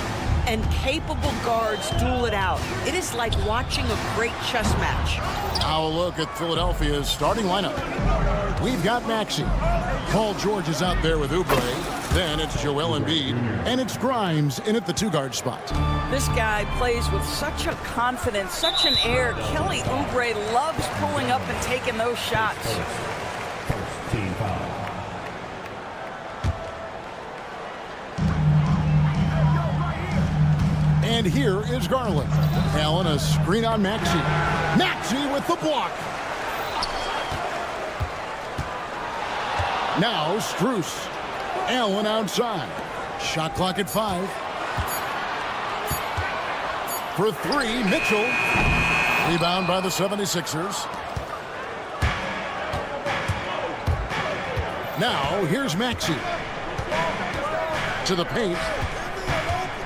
and capable guards duel it out. It is like watching a great chess match. Now a look at Philadelphia's starting lineup. We've got Maxey. Paul George is out there with Oubre. Then it's Joel Embiid, and it's Grimes in at the two-guard spot. This guy plays with such a confidence, such an air. Kelly Oubre loves pulling up and taking those shots. Team foul. And here is Garland. Allen, a screen on Maxey. Maxey with the block. Now Strus. Allen outside. Shot clock at 5. For 3, Mitchell. Rebound by the 76ers. Now here's Maxey. To the paint.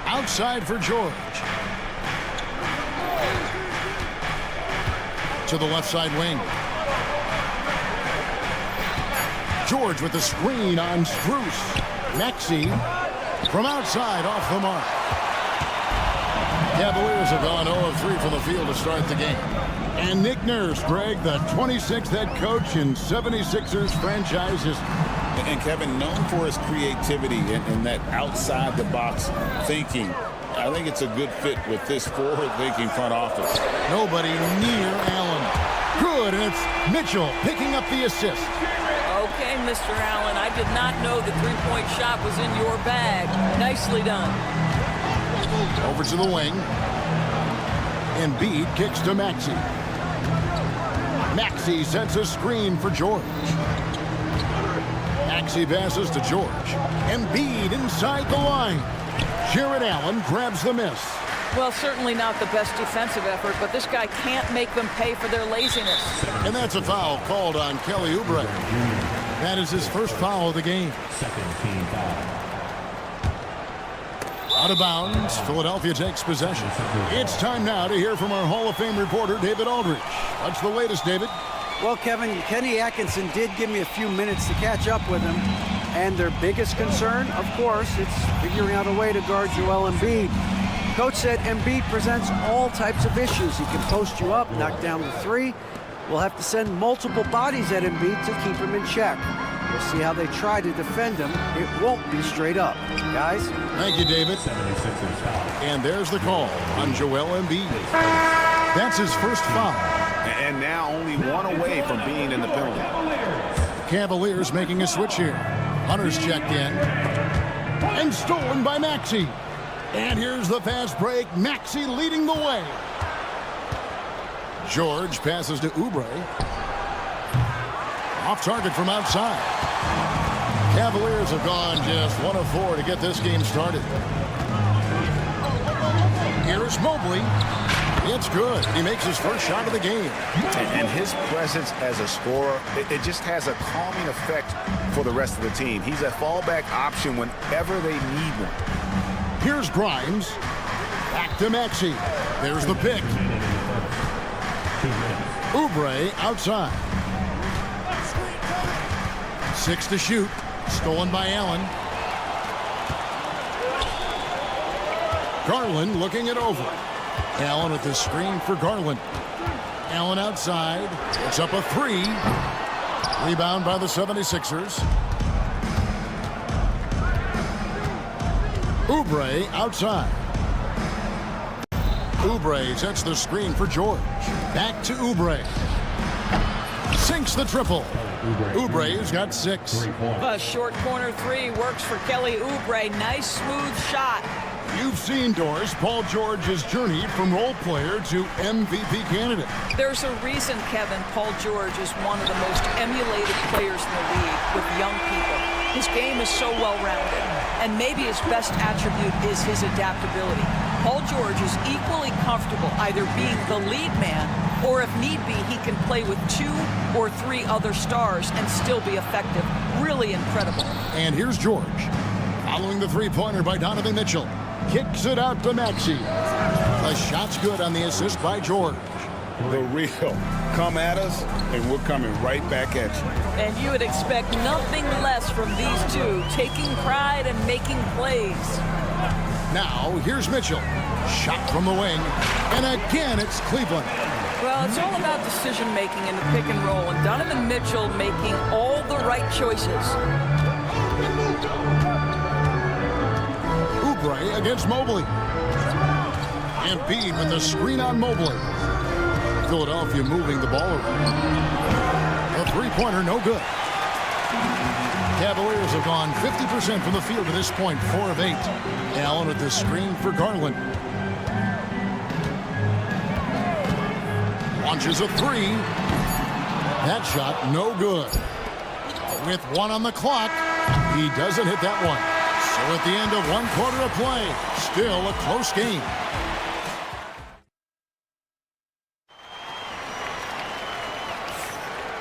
Outside for George. To the left side wing. George with the screen on Strus. Maxey from outside off the mark. Cavaliers have gone 0 of 3 from the field to start the game. And Nick Nurse, Greg, the 26th head coach in 76ers franchise history. And Kevin, known for his creativity and that outside-the-box thinking, I think it's a good fit with this forward-thinking front office. Nobody near Allen. Good, and it's Mitchell picking up the assist. Okay, Mr. Allen, I did not know the three-point shot was in your bag. Nicely done. Over to the wing. Embiid kicks to Maxey. Maxey sets a screen for George. Maxey passes to George. Embiid inside the line. Jared Allen grabs the miss. Well, certainly not the best defensive effort, but this guy can't make them pay for their laziness. And that's a foul called on Kelly Oubre. That is his first foul of the game. Second team foul. Out of bounds, Philadelphia takes possession. It's time now to hear from our Hall of Fame reporter, David Aldridge. What's the latest, David? Well, Kevin, Kenny Atkinson did give me a few minutes to catch up with him. And their biggest concern, of course, it's figuring out a way to guard Joel Embiid. Coach said Embiid presents all types of issues. He can post you up, knock down the three. We'll have to send multiple bodies at Embiid to keep him in check. We'll see how they try to defend him. It won't be straight up. Guys? Thank you, David. 76ers foul. And there's the call on Joel Embiid. That's his first foul. And now only one away from being in the penalty. Cavaliers making a switch here. Hunter's checked in. And stolen by Maxey. And here's the fast break. Maxey leading the way. George passes to Oubre. Off target from outside. Cavaliers have gone just 1 of 4 to get this game started. Here's Mobley. It's good. He makes his first shot of the game. And his presence as a scorer, it just has a calming effect for the rest of the team. He's a fallback option whenever they need one. Here's Grimes. Back to Maxey. There's the pick. Oubre outside. 6 to shoot. Stolen by Allen. Garland looking it over. Allen with the screen for Garland. Allen outside. It's up a 3. Rebound by the 76ers. Oubre outside. Oubre sets the screen for George. Back to Oubre. Sinks the triple. Oubre's got 6. A short corner 3 works for Kelly Oubre. Nice, smooth shot. You've seen, Doris, Paul George's journey from role player to MVP candidate. There's a reason, Kevin, Paul George is one of the most emulated players in the league with young people. His game is so well-rounded, and maybe his best attribute is his adaptability. Paul George is equally comfortable either being the lead man, or if need be, he can play with 2 or 3 other stars and still be effective. Really incredible. And here's George. Following the three-pointer by Donovan Mitchell. Kicks it out to Maxey. The shot's good on the assist by George. the real. Come at us, and we're coming right back at you. And you would expect nothing less from these two, taking pride and making plays. Now, here's Mitchell. Shot from the wing. And again, it's Cleveland. Well, it's all about decision-making in the pick and roll, and Donovan Mitchell making all the right choices. Oubre against Mobley. Embiid with the screen on Mobley. Philadelphia moving the ball around. A three-pointer, no good. Cavaliers have gone 50% from the field to this point, 4 of 8. Allen with the screen for Garland. Launches a three. That shot, no good. With 1 on the clock, he doesn't hit that one. So at the end of 1 quarter of play, still a close game.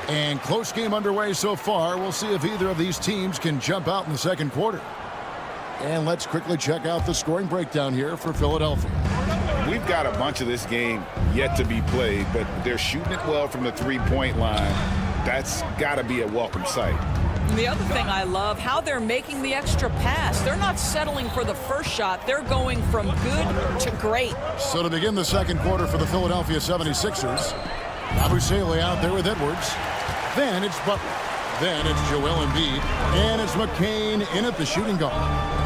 And close game underway so far. We'll see if either of these teams can jump out in the second quarter. And let's quickly check out the scoring breakdown here for Philadelphia. We've got a bunch of this game yet to be played, but they're shooting it well from the three-point line. That's got to be a welcome sight. And the other thing I love, how they're making the extra pass. They're not settling for the first shot. They're going from good to great. So to begin the second quarter for the Philadelphia 76ers, Yabusele out there with Edwards. Then it's Butler. Then it's Joel Embiid. And it's McCain in at the shooting guard.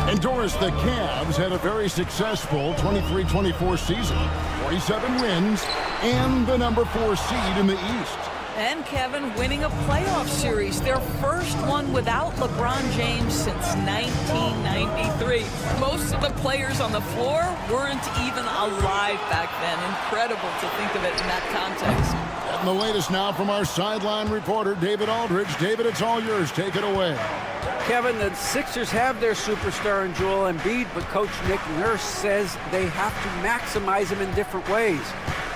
And Doris, the Cavs had a very successful 23-24 season. 47 wins and the number 4 seed in the East. And Kevin winning a playoff series, their first one without LeBron James since 1993. Most of the players on the floor weren't even alive back then. Incredible to think of it in that context. And the latest now from our sideline reporter, David Aldridge. David, it's all yours. Take it away. Kevin, the Sixers have their superstar in Joel Embiid, but Coach Nick Nurse says they have to maximize him in different ways.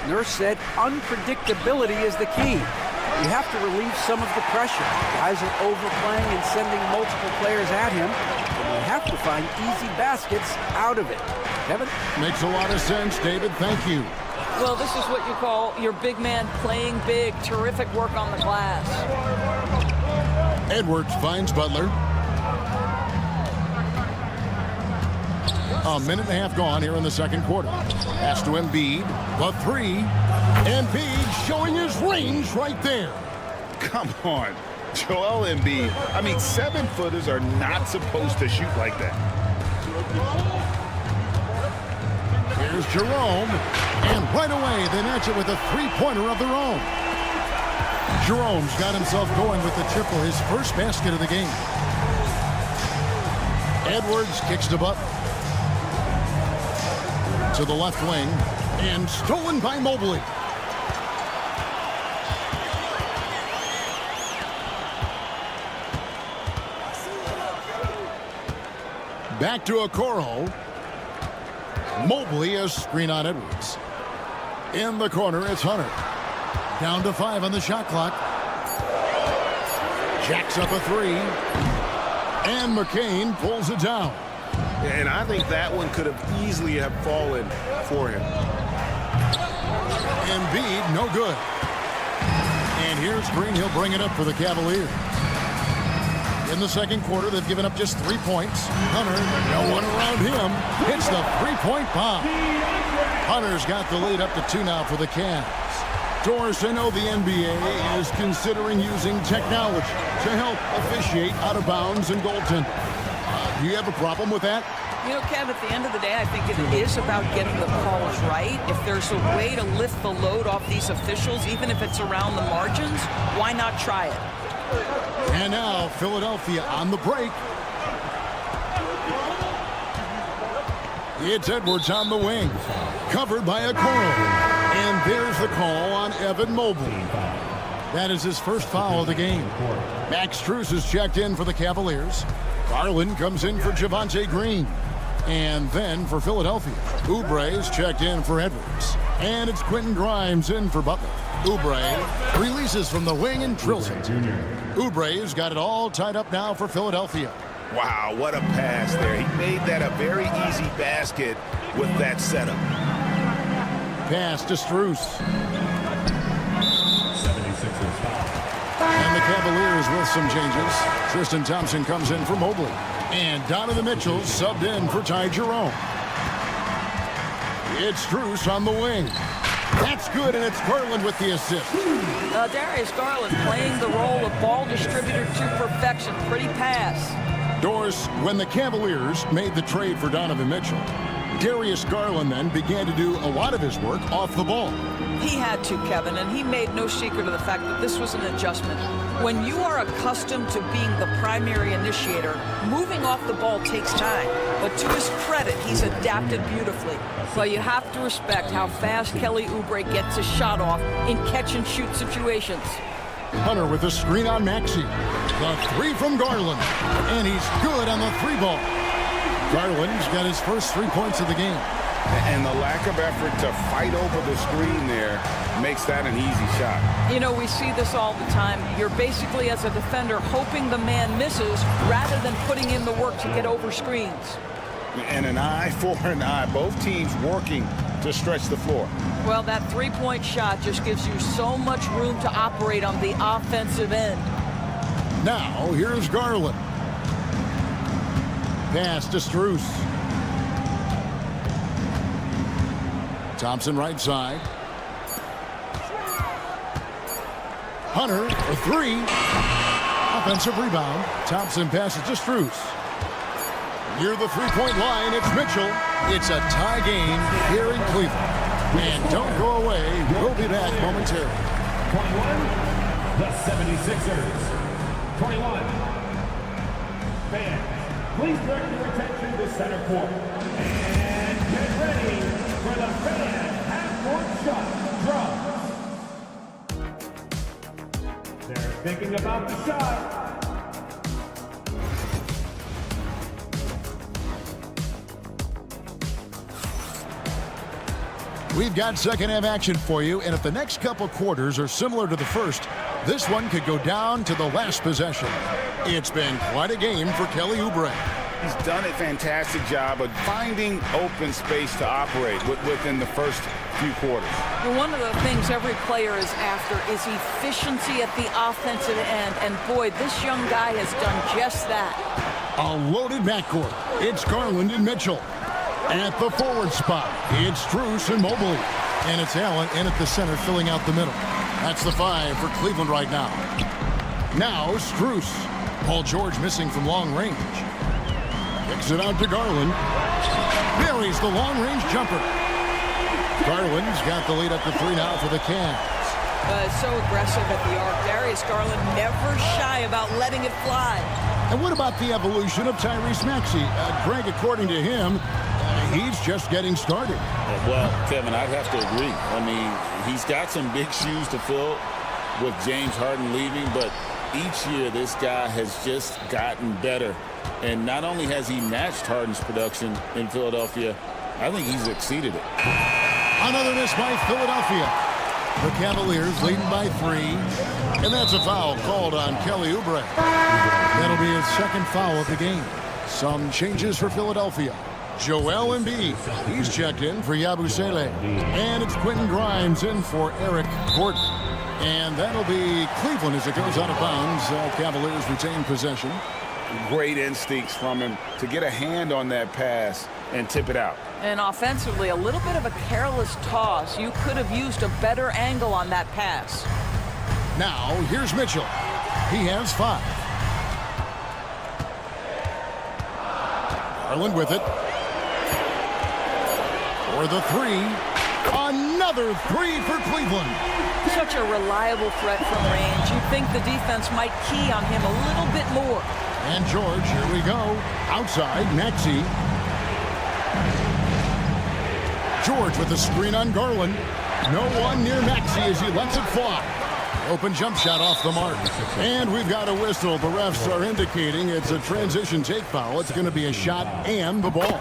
Nurse said unpredictability is the key. You have to relieve some of the pressure. Guys are overplaying and sending multiple players at him, and you have to find easy baskets out of it. Kevin? Makes a lot of sense, David. Thank you. Well, this is what you call your big man playing big. Terrific work on the glass. Edwards finds Butler. A minute and a half gone here in the second quarter. Pass to Embiid. The three. Embiid showing his range right there. Come on. Joel Embiid. I mean, 7-footers are not supposed to shoot like that. Here's Jerome. And right away, they match it with a three-pointer of their own. Jerome's got himself going with the triple, his first basket of the game. Edwards kicks to Butler. To the left wing. And stolen by Mobley. Back to Okoro. Mobley a screen on Edwards. In the corner, it's Hunter. Down to 5 on the shot clock. Jacks up a three. And McCain pulls it down. And I think that one could have easily have fallen for him. Embiid, no good. And here's Green. He'll bring it up for the Cavaliers. In the second quarter, they've given up just 3 points. Hunter, no one around him, hits the three-point bomb. Hunter's got the lead up to 2 now for the Cavs. Doris, I know the NBA is considering using technology to help officiate out of bounds and goaltending. Do you have a problem with that? You know, Kev, at the end of the day, I think it is about getting the calls right. If there's a way to lift the load off these officials, even if it's around the margins, why not try it? And now Philadelphia on the break. It's Edwards on the wing. Covered by Okoro. And there's the call on Evan Mobley. That is his first foul of the game. Max Strus is checked in for the Cavaliers. Garland comes in for Javonte Green. And then for Philadelphia, Oubre is checked in for Edwards. And it's Quentin Grimes in for Butler. Oubre releases from the wing and drills it. Oubre's got it all tied up now for Philadelphia. Wow, what a pass there. He made that a very easy basket with that setup. Pass to Strus. Cavaliers with some changes. Tristan Thompson comes in for Mobley. And Donovan Mitchell subbed in for Ty Jerome. It's Strus on the wing. That's good, and it's Garland with the assist. Darius Garland playing the role of ball distributor to perfection. Pretty pass. Doris, when the Cavaliers made the trade for Donovan Mitchell, Darius Garland then began to do a lot of his work off the ball. He had to, Kevin, and he made no secret of the fact that this was an adjustment. When you are accustomed to being the primary initiator, moving off the ball takes time. But to his credit, he's adapted beautifully. But you have to respect how fast Kelly Oubre gets his shot off in catch-and-shoot situations. Hunter with a screen on Maxey. The three from Garland. And he's good on the three ball. Garland's got his first 3 points of the game. And the lack of effort to fight over the screen there makes that an easy shot. You know, we see this all the time. You're basically, as a defender, hoping the man misses rather than putting in the work to get over screens. And an eye for an eye. Both teams working to stretch the floor. Well, that three-point shot just gives you so much room to operate on the offensive end. Now, here's Garland. Pass to Strus. Thompson right side. Hunter, a three. Offensive rebound. Thompson passes to Strus. Near the three-point line, it's Mitchell. It's a tie game here in Cleveland. And don't go away. We'll be back momentarily. 21, the 76ers. 21. Fans, please direct your attention to center court. And get ready for the fan half-court shot drop. They're thinking about the shot. We've got second half action for you, and if the next couple quarters are similar to the first, this one could go down to the last possession. It's been quite a game for Kelly Oubre. He's done a fantastic job of finding open space to operate within the first few quarters. And one of the things every player is after is efficiency at the offensive end, and boy, this young guy has done just that. A loaded backcourt. It's Garland and Mitchell. At the forward spot, it's Strus and Mobley. And it's Allen in at the center, filling out the middle. That's the five for Cleveland right now. Now, Strus. Paul George missing from long range. Kicks it out to Garland. Buries the long-range jumper. Garland's got the lead up to three now for the Cavs. So aggressive at the arc. Darius Garland never shy about letting it fly. And what about the evolution of Tyrese Maxey? Greg, according to him, he's just getting started. Well, Kevin, I'd have to agree. I mean, he's got some big shoes to fill with James Harden leaving, but each year this guy has just gotten better. And not only has he matched Harden's production in Philadelphia, I think he's exceeded it. Another miss by Philadelphia. The Cavaliers leading by 3. And that's a foul called on Kelly Oubre. That'll be his second foul of the game. Some changes for Philadelphia. Joel Embiid, he's checked in for Yabusele. And it's Quentin Grimes in for Eric Gordon. And that'll be Cleveland as it goes out of bounds. Cavaliers retain possession. Great instincts from him to get a hand on that pass and tip it out. And offensively, a little bit of a careless toss. You could have used a better angle on that pass. Now, here's Mitchell. He has 5. Garland with it. For the 3. Another 3 for Cleveland. Such a reliable threat from range. You'd think the defense might key on him a little bit more. And George, here we go. Outside, Maxey. George with the screen on Garland. No one near Maxey as he lets it fly. Open jump shot off the mark. And we've got a whistle. The refs are indicating it's a transition take foul. It's going to be a shot and the ball.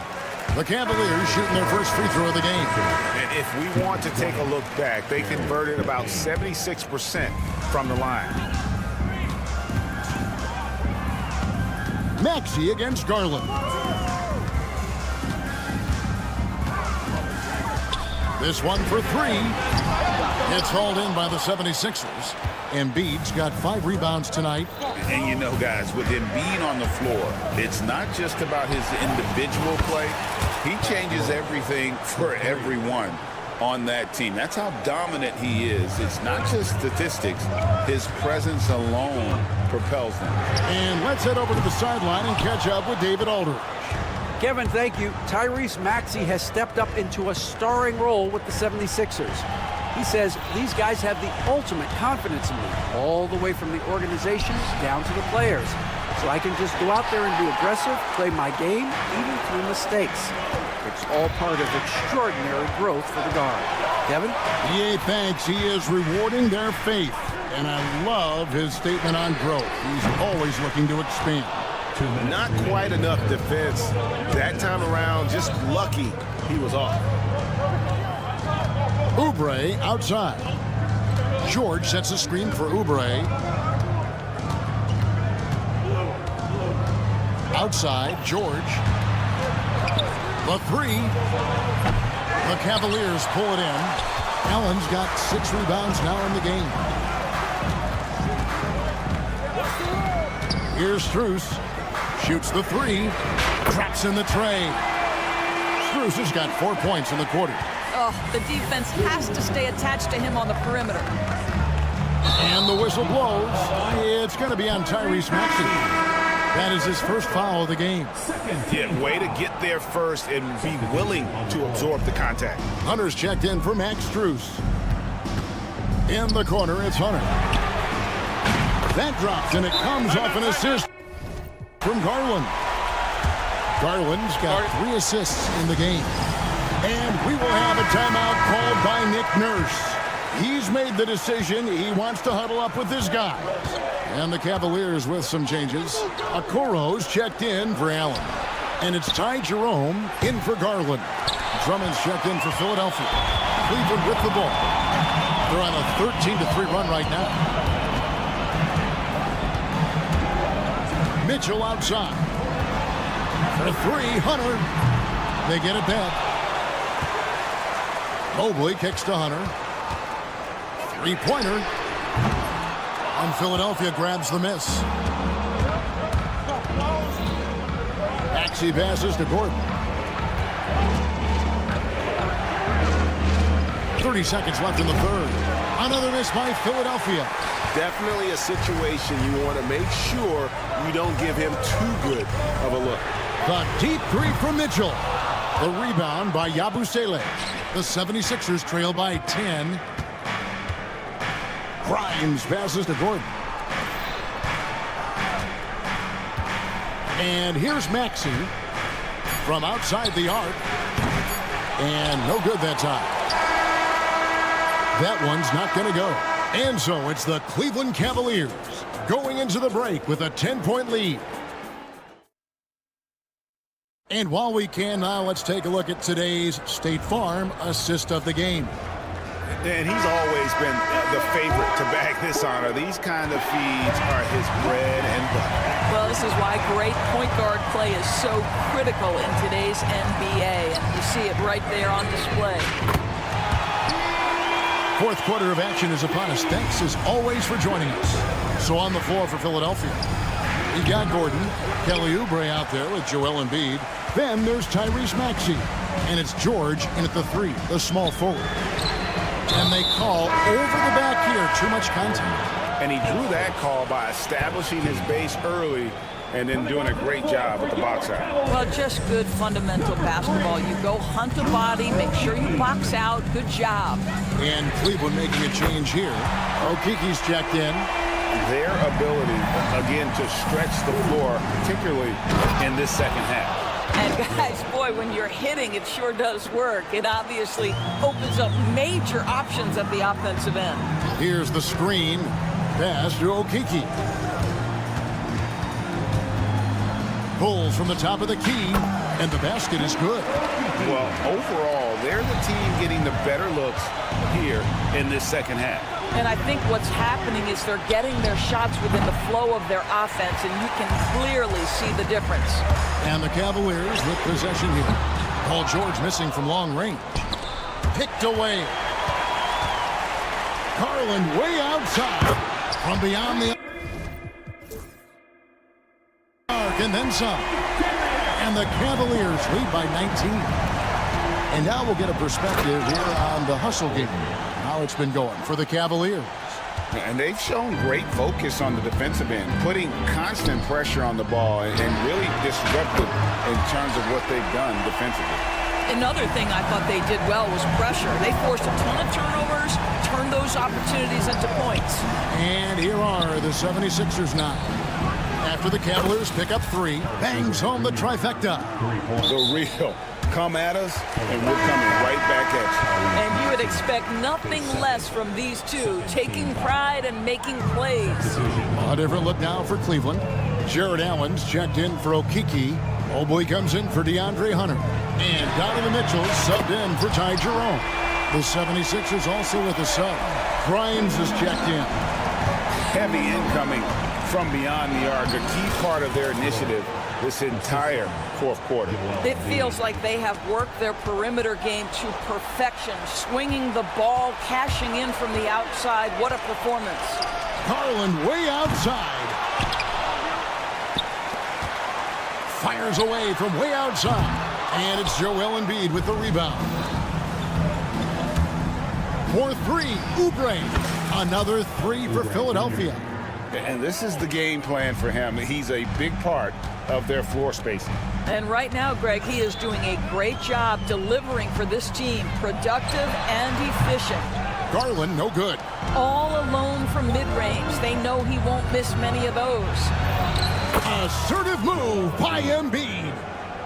The Cavaliers shooting their first free throw of the game. And if we want to take a look back, they converted about 76% from the line. Maxey against Garland. This one for 3. It's hauled in by the 76ers. Embiid's got 5 rebounds tonight. And you know, guys, with Embiid on the floor, it's not just about his individual play. He changes everything for everyone on that team. That's how dominant he is. It's not just statistics. His presence alone propels them. And let's head over to the sideline and catch up with David Aldridge. Kevin, thank you. Tyrese Maxey has stepped up into a starring role with the 76ers. He says these guys have the ultimate confidence in me, all the way from the organization down to the players. So I can just go out there and be aggressive, play my game, even through mistakes. It's all part of extraordinary growth for the guard. Kevin? EA thanks. He is rewarding their faith. And I love his statement on growth. He's always looking to expand. Not quite enough defense. That time around, just lucky he was off. Oubre outside. George sets a screen for Oubre. Outside, George. The 3. The Cavaliers pull it in. Allen's got 6 rebounds now in the game. Here's Strus. Shoots the 3. Traps in the tray. Strus has got 4 points in the quarter. Oh, the defense has to stay attached to him on the perimeter. And the whistle blows. It's going to be on Tyrese Maxey. That is his first foul of the game. Yeah, way to get there first and be willing to absorb the contact. Hunter's checked in for Max Strus. In the corner, it's Hunter. That drops, and it comes off an assist from Garland. Garland's got 3 assists in the game. And we will have a timeout called by Nick Nurse. He's made the decision. He wants to huddle up with his guys. And the Cavaliers with some changes. Okoro's checked in for Allen. And it's Ty Jerome in for Garland. Drummond's checked in for Philadelphia. Cleveland with the ball. They're on a 13-3 run right now. Mitchell outside. For 3, Hunter. They get it back. Mobley kicks to Hunter. 3-pointer. And Philadelphia grabs the miss. Maxey passes to Gordon. 30 seconds left in the third. Another miss by Philadelphia. Definitely a situation you want to make sure you don't give him too good of a look. The deep 3 from Mitchell. The rebound by Yabusele. The 76ers trail by 10. Grimes passes to Gordon. And here's Maxey from outside the arc. And no good that time. That one's not going to go. And so it's the Cleveland Cavaliers going into the break with a 10-point lead. And while we can now, let's take a look at today's State Farm assist of the game. And he's always been the favorite to bag this honor. These kind of feeds are his bread and butter. Well, this is why great point guard play is so critical in today's NBA. And you see it right there on display. Fourth quarter of action is upon us. Thanks as always for joining us. So on the floor for Philadelphia, we got Gordon, Kelly Oubre out there with Joel Embiid. Then there's Tyrese Maxey. And it's George in at the 3, the small forward. And they call over the back here. Too much contact. And he drew that call by establishing his base early and then doing a great job with the box out. Well, just good fundamental basketball. You go hunt a body, make sure you box out. Good job. And Cleveland making a change here. Okiki's checked in. Their ability, again, to stretch the floor, particularly in this second half. And guys, boy, when you're hitting, it sure does work. It obviously opens up major options at the offensive end. Here's the screen. Pass to Okiki. Pulls from the top of the key, and the basket is good. Well, overall, they're the team getting the better looks here in this second half. And I think what's happening is they're getting their shots within the flow of their offense, and you can clearly see the difference. And the Cavaliers with possession here. Paul George missing from long range. Picked away. Garland way outside. from beyond the arc and then some. And the Cavaliers lead by 19. And now we'll get a perspective here on the hustle game, how it's been going for the Cavaliers. And they've shown great focus on the defensive end, putting constant pressure on the ball and really disruptive in terms of what they've done defensively. Another thing I thought they did well was pressure. They forced a ton of turnovers, turned those opportunities into points. And here are the 76ers now. After the Cavaliers pick up 3, bangs home the trifecta. The real. Come at us, and we're coming right back at you. And you would expect nothing less from these two, taking pride and making plays. A different look now for Cleveland. Jared Allen's checked in for Okeke. Mobley comes in for DeAndre Hunter. And Donovan Mitchell subbed in for Ty Jerome. The 76ers also with a sub. Grimes is checked in. Heavy incoming from beyond the arc, a key part of their initiative this entire fourth quarter. It feels like they have worked their perimeter game to perfection, swinging the ball, cashing in from the outside. What a performance. Garland way outside. Fires away from way outside. And it's Joel Embiid with the rebound. For 3, Oubre. Another 3 for Philadelphia. And this is the game plan for him. He's a big part of their floor spacing. And right now, Greg, he is doing a great job delivering for this team, productive and efficient. Garland, no good. All alone from mid-range. They know he won't miss many of those. Assertive move by Embiid.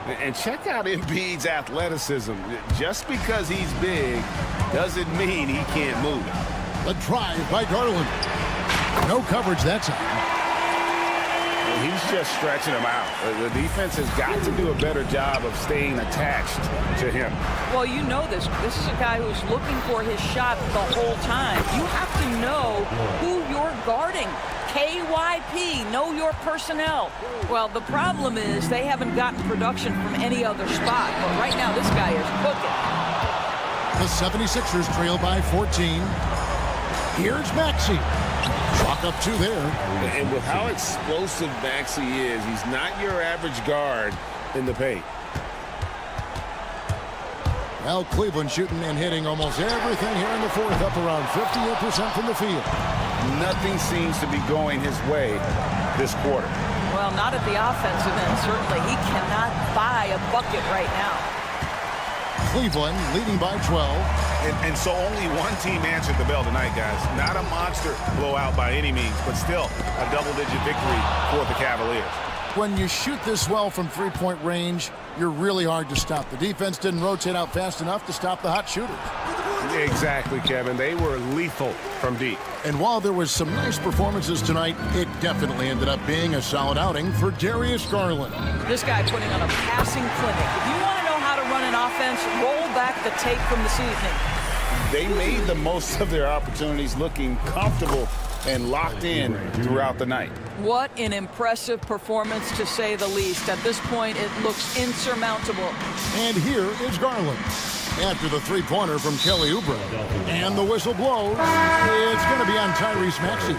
And check out Embiid's athleticism. Just because he's big doesn't mean he can't move it. The drive by Garland. No coverage that time. He's just stretching him out. The defense has got to do a better job of staying attached to him. Well, you know this. This is a guy who's looking for his shot the whole time. You have to know who you're guarding. KYP, know your personnel. Well, the problem is they haven't gotten production from any other spot. But right now, this guy is cooking. The 76ers trail by 14. Here's Maxey. Chalk up 2 there. And with how explosive Maxey is, he's not your average guard in the paint. Well, Cleveland shooting and hitting almost everything here in the fourth, up around 58% from the field. Nothing seems to be going his way this quarter. Well, not at the offensive end, certainly. He cannot buy a bucket right now. Cleveland leading by 12. And so only one team answered the bell tonight, guys. Not a monster blowout by any means, but still a double-digit victory for the Cavaliers. When you shoot this well from three-point range, you're really hard to stop. The defense didn't rotate out fast enough to stop the hot shooters. Exactly, Kevin. They were lethal from deep. And while there was some nice performances tonight, it definitely ended up being a solid outing for Darius Garland. This guy putting on a passing clinic. If you want to know how to run an offense, roll back the tape from this evening. They made the most of their opportunities, looking comfortable and locked in throughout the night. What an impressive performance, to say the least. At this point, it looks insurmountable. And here is Garland. After the three-pointer from Kelly Oubre. And the whistle blows. It's going to be on Tyrese Maxey.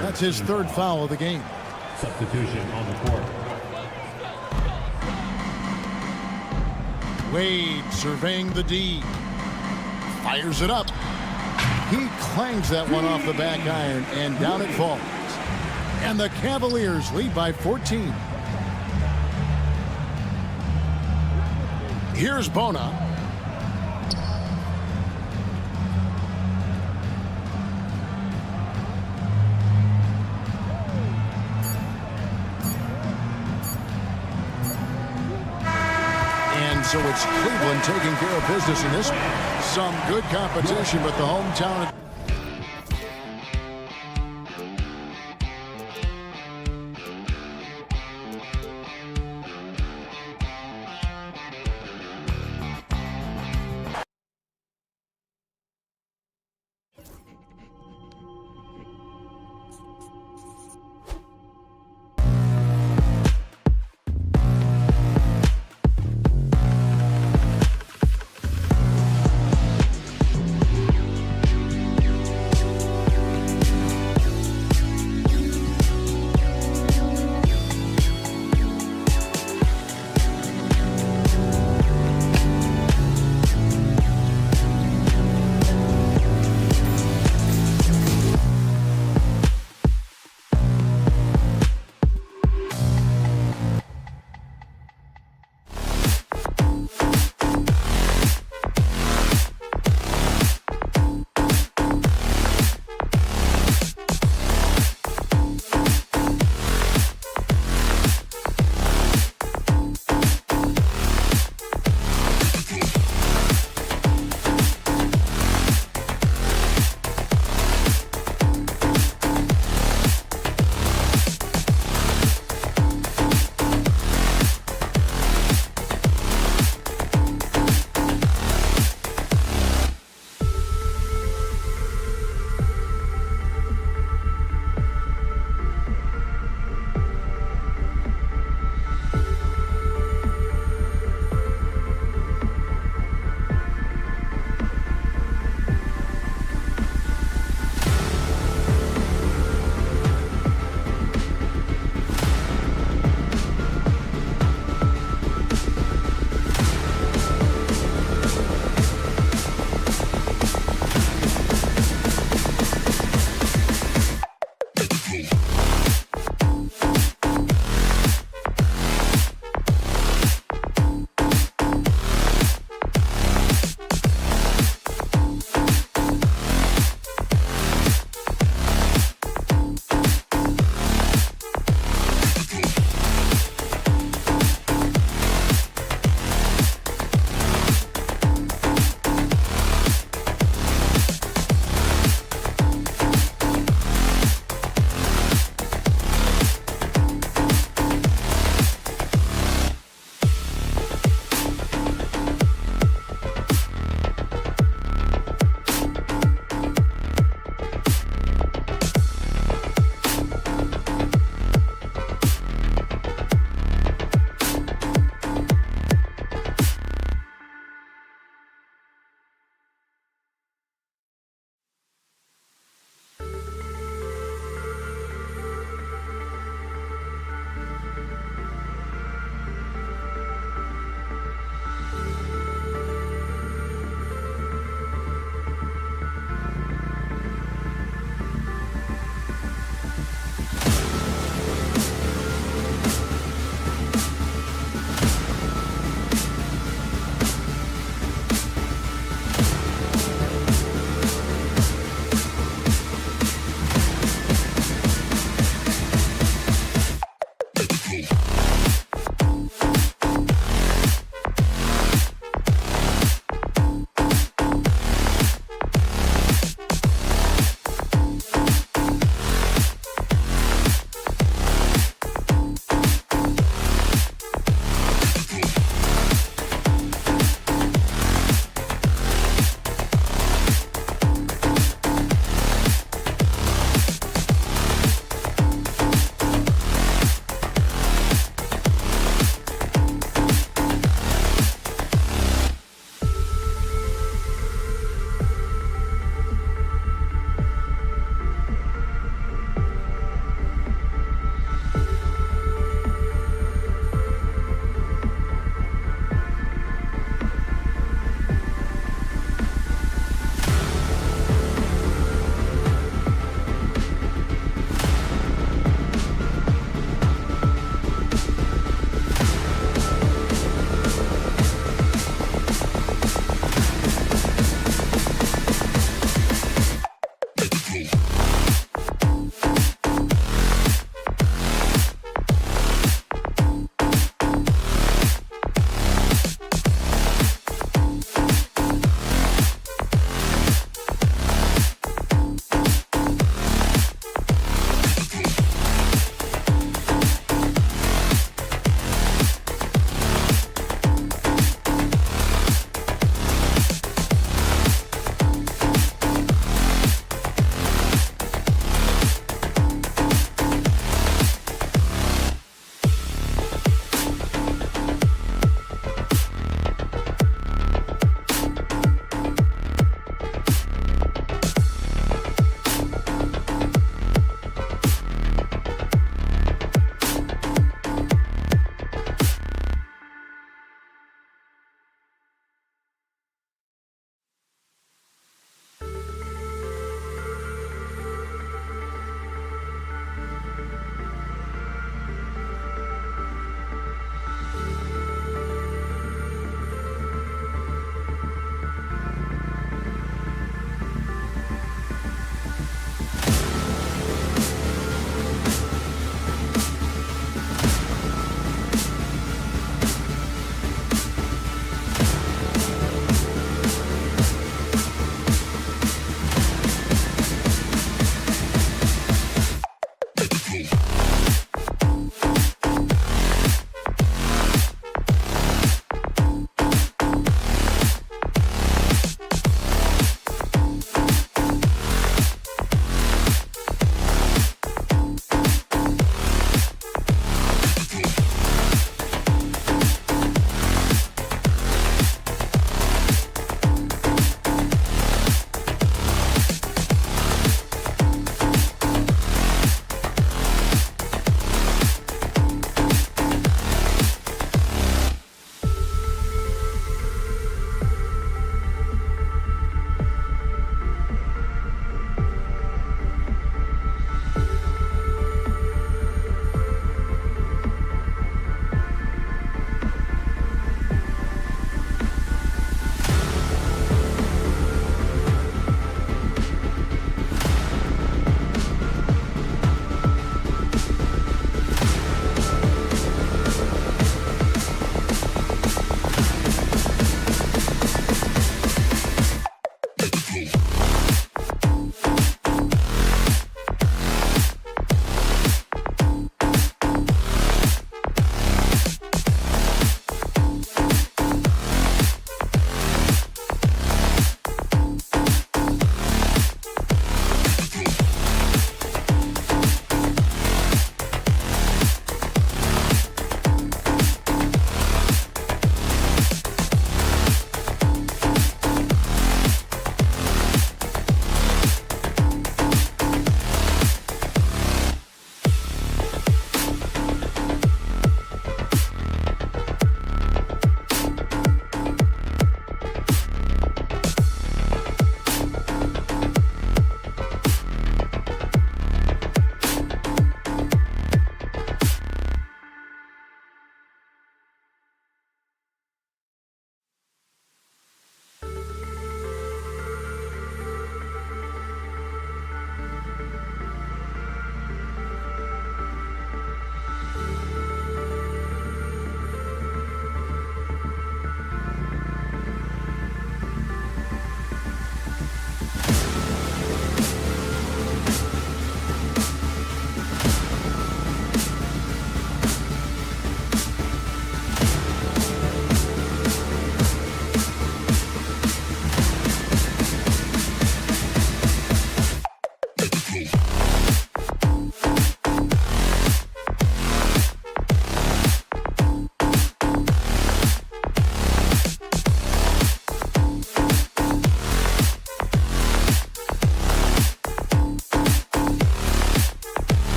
That's his 3rd foul of the game. Substitution on the court. Wade surveying the D. Fires it up. He clangs that one off the back iron, and down it falls. And the Cavaliers lead by 14. Here's Bona. And so it's Cleveland taking care of business in this one. Some good competition, but the hometown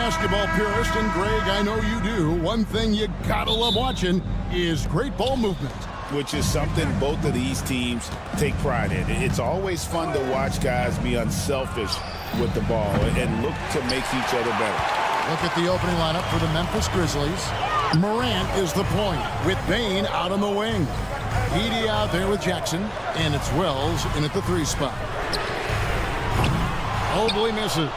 basketball purist, and Greg, I know you do, one thing you gotta love watching is great ball movement. Which is something both of these teams take pride in. It's always fun to watch guys be unselfish with the ball and look to make each other better. Look at the opening lineup for the Memphis Grizzlies. Morant is the point, with Bain out on the wing. Edey out there with Jackson, and it's Wells in at the 3 spot. Mobley misses.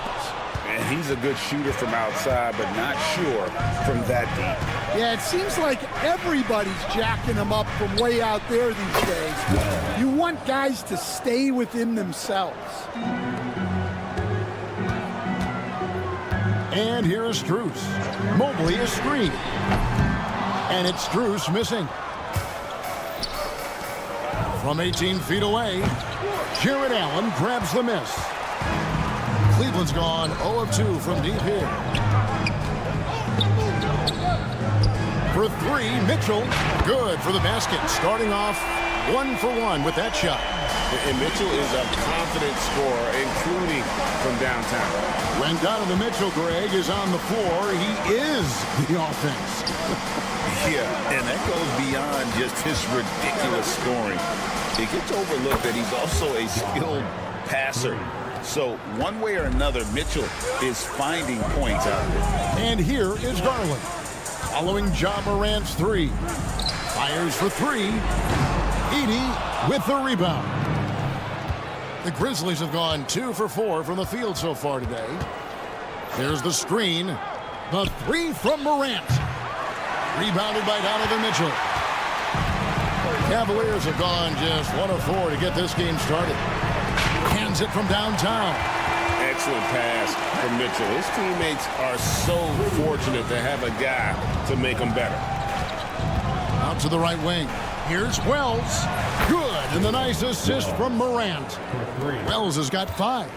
And he's a good shooter from outside, but not sure from that deep. Yeah, it seems like everybody's jacking him up from way out there these days. You want guys to stay within themselves. And here is Strus. Mobley is screened. And it's Strus missing. From 18 feet away, Jared Allen grabs the miss. Cleveland's gone 0 of 2 from deep here. For 3, Mitchell. Good for the basket. Starting off 1 for 1 with that shot. And Mitchell is a confident scorer, including from downtown. When Donovan Mitchell, Greg, is on the floor, he is the offense. Yeah, and that goes beyond just his ridiculous scoring. It gets overlooked that he's also a skilled passer. So one way or another, Mitchell is finding points out of it. And here is Garland. Following Ja Morant's 3. Fires for 3. Edey with the rebound. The Grizzlies have gone 2 for 4 from the field so far today. There's the screen. The 3 from Morant. Rebounded by Donovan Mitchell. Cavaliers have gone just 1 of 4 to get this game started. Hands it from downtown. Excellent pass from Mitchell. His teammates are so fortunate to have a guy to make them better. Out to the right wing. Here's Wells. Good. And the nice assist from Morant. Wells has got 5.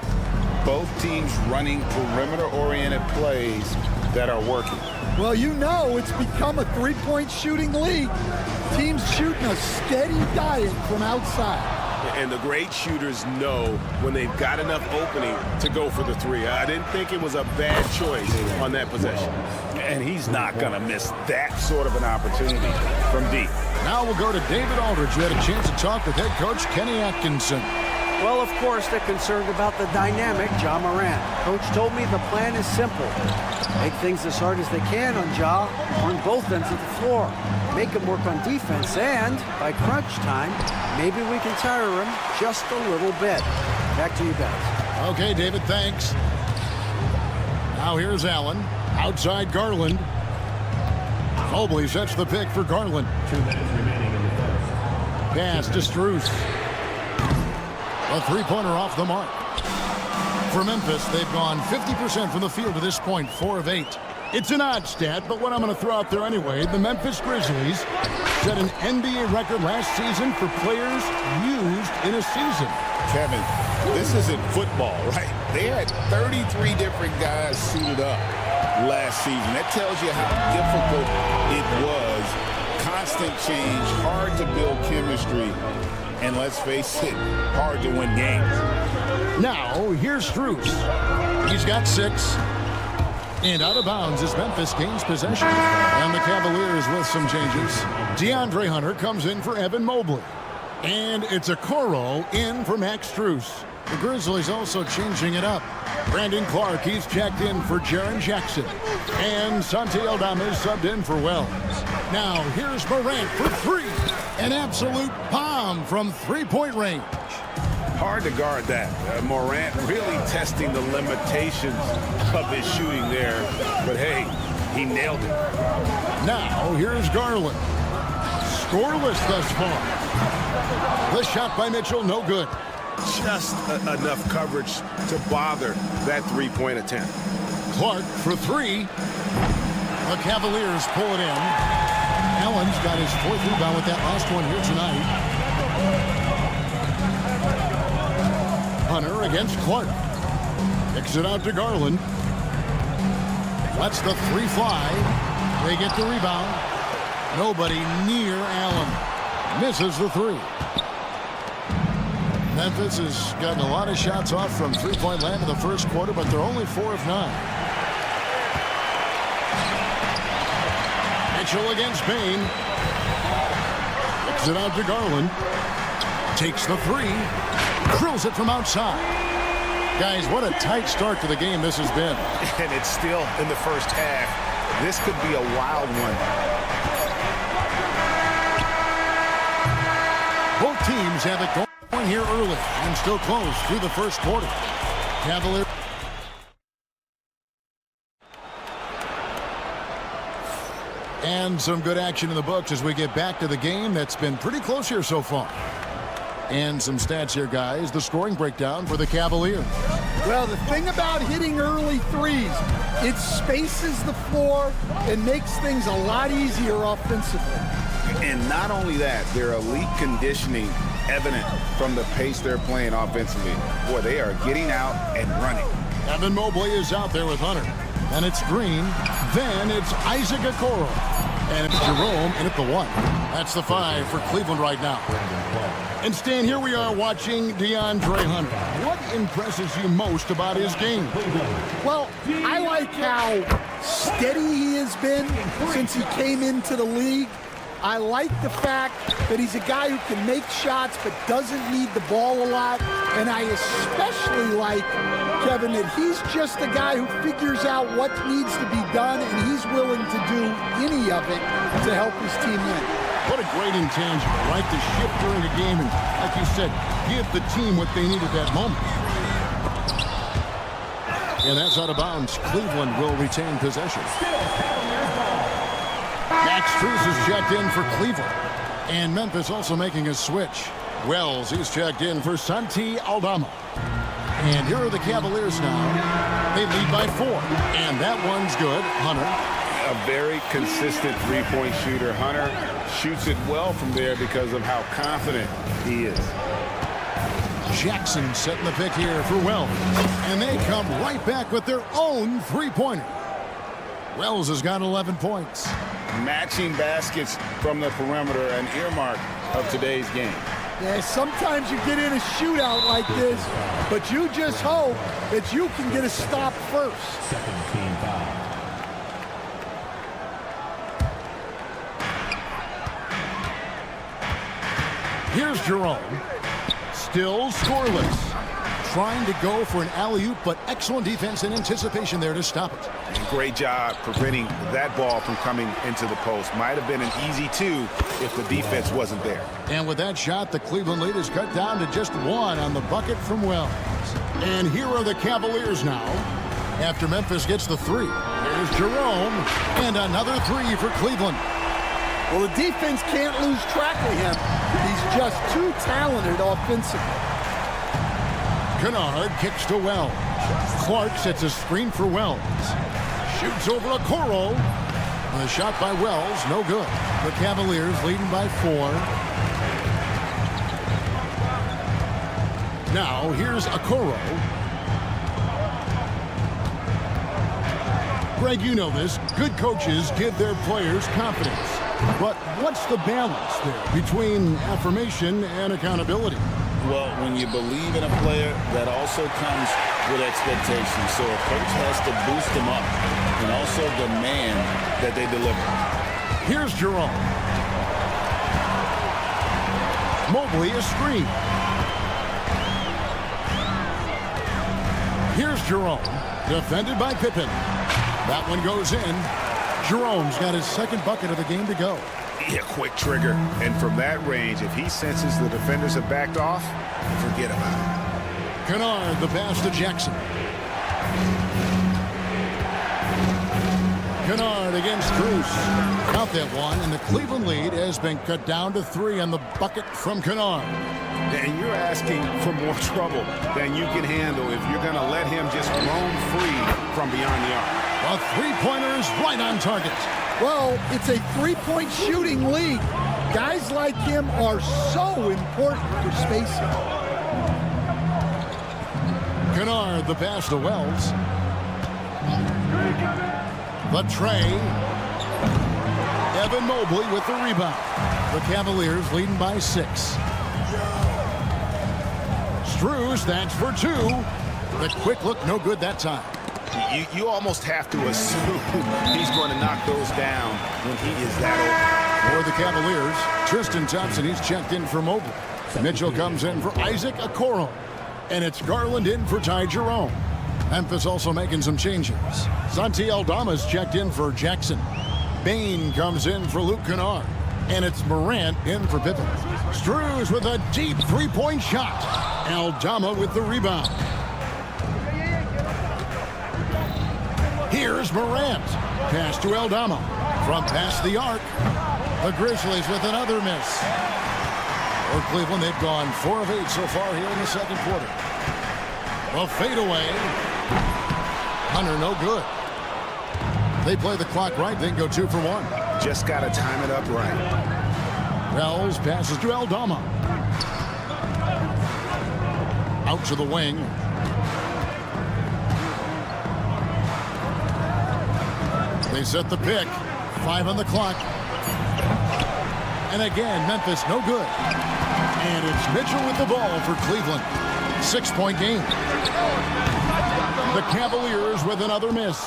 Both teams running perimeter-oriented plays that are working. Well, you know it's become a three-point shooting league. Teams shooting a steady diet from outside. And the great shooters know when they've got enough opening to go for the 3. I didn't think it was a bad choice on that possession. And he's not going to miss that sort of an opportunity from deep. Now we'll go to David Aldridge, who had a chance to talk with head coach Kenny Atkinson. Well, of course, they're concerned about the dynamic Ja Morant. Coach told me the plan is simple. Make things as hard as they can on Ja on both ends of the floor. Make him work on defense, and by crunch time, maybe we can tire him just a little bit. Back to you guys. Okay, David, thanks. Now here's Allen. Outside Garland. Mobley sets the pick for Garland. 2 minutes remaining in the first. Pass to Strus. A 3-pointer off the mark. For Memphis, they've gone 50% from the field to this point, 4 of 8. It's an odd stat, but what I'm going to throw out there anyway, the Memphis Grizzlies set an NBA record last season for players used in a season. Kevin, this isn't football, right? They had 33 different guys suited up last season. That tells you how difficult it was. Constant change, hard to build chemistry, and let's face it, hard to win games. Now, here's Strus. He's got 6. And out of bounds as Memphis gains possession. And the Cavaliers with some changes. DeAndre Hunter comes in for Evan Mobley. And it's a Okoro in for Max Strus. The Grizzlies also changing it up. Brandon Clark, he's checked in for Jaren Jackson. And Santi Aldama is subbed in for Wells. Now, here's Morant for 3. An absolute bomb from 3-point range. Hard to guard that. Morant really testing the limitations of his shooting there. But hey, he nailed it. Now, here's Garland. Scoreless thus far. The shot by Mitchell, no good. Just enough coverage to bother that 3-point attempt. Clark for 3. The Cavaliers pull it in. Allen's got his 4th rebound with that last one here tonight. Hunter against Clark. Kicks it out to Garland. Lets the 3 fly. They get the rebound. Nobody near Allen. Misses the 3. Memphis has gotten a lot of shots off from 3-point land in the first quarter, but they're only 4 of 9. Mitchell against Bain. Kicks it out to Garland. Takes the three. Drills it from outside. Guys, what a tight start to the game this has been. And it's still in the first half. This could be a wild one. Both teams have it going here early and still close through the first quarter. Cavaliers. And some good action in the books as we get back to the game that's been pretty close here so far. And some stats here, guys. The scoring breakdown for the Cavaliers. Well, the thing about hitting early threes, it spaces the floor and makes things a lot easier offensively. And not only that, their elite conditioning evident from the pace they're playing offensively. Boy, they are getting out and running. Evan Mobley is out there with Hunter. Then it's Green. Then it's Isaac Okoro. And it's Jerome in at the 1. That's the 5 for Cleveland right now. And Stan, here we are watching DeAndre Hunter. What impresses you most about his game? Well, I like how steady he has been since he came into the league. I like the fact that he's a guy who can make shots but doesn't need the ball a lot. And I especially like, Kevin, that he's just a guy who figures out what needs to be done, and he's willing to do any of it to help his team win. What a great intangible, right? To shift during a game and, like you said, give the team what they need at that moment. And that's out of bounds. Cleveland will retain possession. Max Strus is checked in for Cleveland. And Memphis also making a switch. Wells, he's checked in for Santi Aldama. And here are the Cavaliers now. They lead by 4. And that one's good. Hunter. A very consistent three-point shooter. Hunter shoots it well from there because of how confident he is. Jackson setting the pick here for Wells. And they come right back with their own three-pointer. Wells has got 11 points. Matching baskets from the perimeter, an earmark of today's game. Yeah, sometimes you get in a shootout like this, but you just hope that you can get a stop first. Second team foul. Here's Jerome. Still scoreless. Trying to go for an alley-oop, but excellent defense and anticipation there to stop it. Great job preventing that ball from coming into the post. Might have been an easy 2 if the defense wasn't there. And with that shot, the Cleveland lead is cut down to just 1 on the bucket from Wells. And here are the Cavaliers now. After Memphis gets the 3. Here's Jerome. And another 3 for Cleveland. Well, the defense can't lose track of him. He's just too talented offensively. Kennard kicks to Wells. Clark sets a screen for Wells. Shoots over Okoro. The shot by Wells, no good. The Cavaliers leading by 4. Now here's Okoro. Greg, you know this. Good coaches give their players confidence. But what's the balance there between affirmation and accountability? Well, when you believe in a player, that also comes with expectations. So a coach has to boost them up and also demand that they deliver. Here's Jerome. Mobley a screen. Here's Jerome. Defended by Pippen. That one goes in. Jerome's got his second bucket of the game to go. Yeah, quick trigger. And from that range, if he senses the defenders have backed off, forget about it. Kennard, the pass to Jackson. Kennard against Strus. Count that one, and the Cleveland lead has been cut down to 3 on the bucket from Kennard. And you're asking for more trouble than you can handle if you're going to let him just roam free from beyond the arc. A three-pointer's right on target. Well, it's a three-point shooting league. Guys like him are so important for spacing. Kennard, the pass to Wells. The tray. Evan Mobley with the rebound. The Cavaliers leading by 6. Strus, that's for 2. The quick look, no good that time. You almost have to assume he's going to knock those down when he is that For the Cavaliers, Tristan Thompson, he's checked in for Mobley. Mitchell comes in for Isaac Okoro. And it's Garland in for Ty Jerome. Memphis also making some changes. Santi Aldama's checked in for Jackson. Bain comes in for Luke Kennard. And it's Morant in for Pippen. Struz with a deep three-point shot. Aldama with the rebound. Here's Morant. Pass to Aldama. From past the arc. The Grizzlies with another miss. For Cleveland, they've gone 4 of 8 so far here in the second quarter. A fadeaway. Hunter, no good. They play the clock right, they can go 2 for 1. Just got to time it up right. Wells passes to Aldama. Out to the wing. They set the pick. 5 on the clock. And again, Memphis no good. And it's Mitchell with the ball for Cleveland. 6-point game. The Cavaliers with another miss.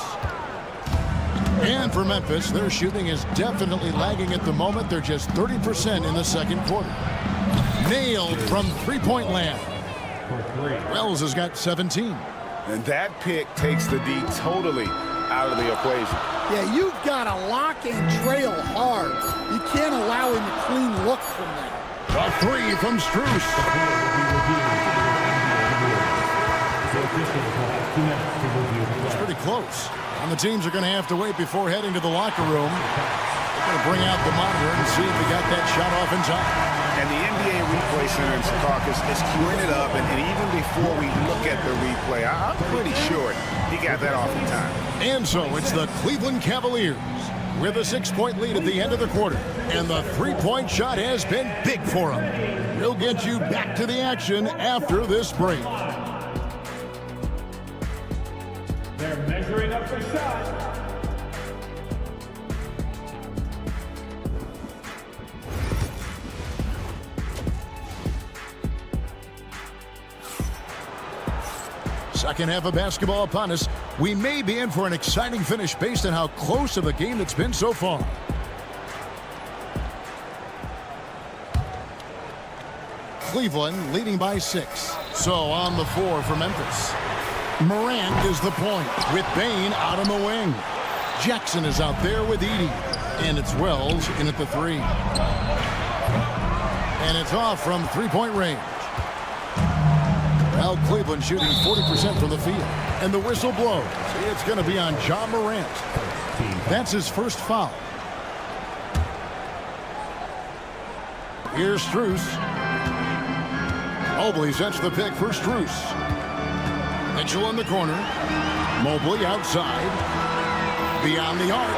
And for Memphis, their shooting is definitely lagging at the moment. They're just 30% in the second quarter. Nailed from three-point land. Wells has got 17. And that pick takes the D totally out of the equation. Yeah, you've got to lock and trail hard. You can't allow him a clean look from there. A 3 from Struz. It's pretty close. And the teams are going to have to wait before heading to the locker room. They're going to bring out the monitor and see if he got that shot off in time. And the NBA Replay Center in Secaucus is queuing it up. And even before we look at the replay, I'm pretty sure he got that off in time. And so it's the Cleveland Cavaliers with a 6-point lead at the end of the quarter. And the three-point shot has been big for him. We'll get you back to the action after this break. They're measuring up for shot. Second half of basketball upon us. We may be in for an exciting finish based on how close of a game it's been so far. Cleveland leading by 6. So on the floor for Memphis. Morant is the point with Bain out on the wing. Jackson is out there with Edey. And it's Wells in at the 3. And it's off from three-point range. Well, Cleveland shooting 40% from the field. And the whistle blows. It's going to be on Ja Morant. That's his first foul. Here's Struz. Mobley sets the pick for Struz. Mitchell in the corner. Mobley outside. Beyond the arc.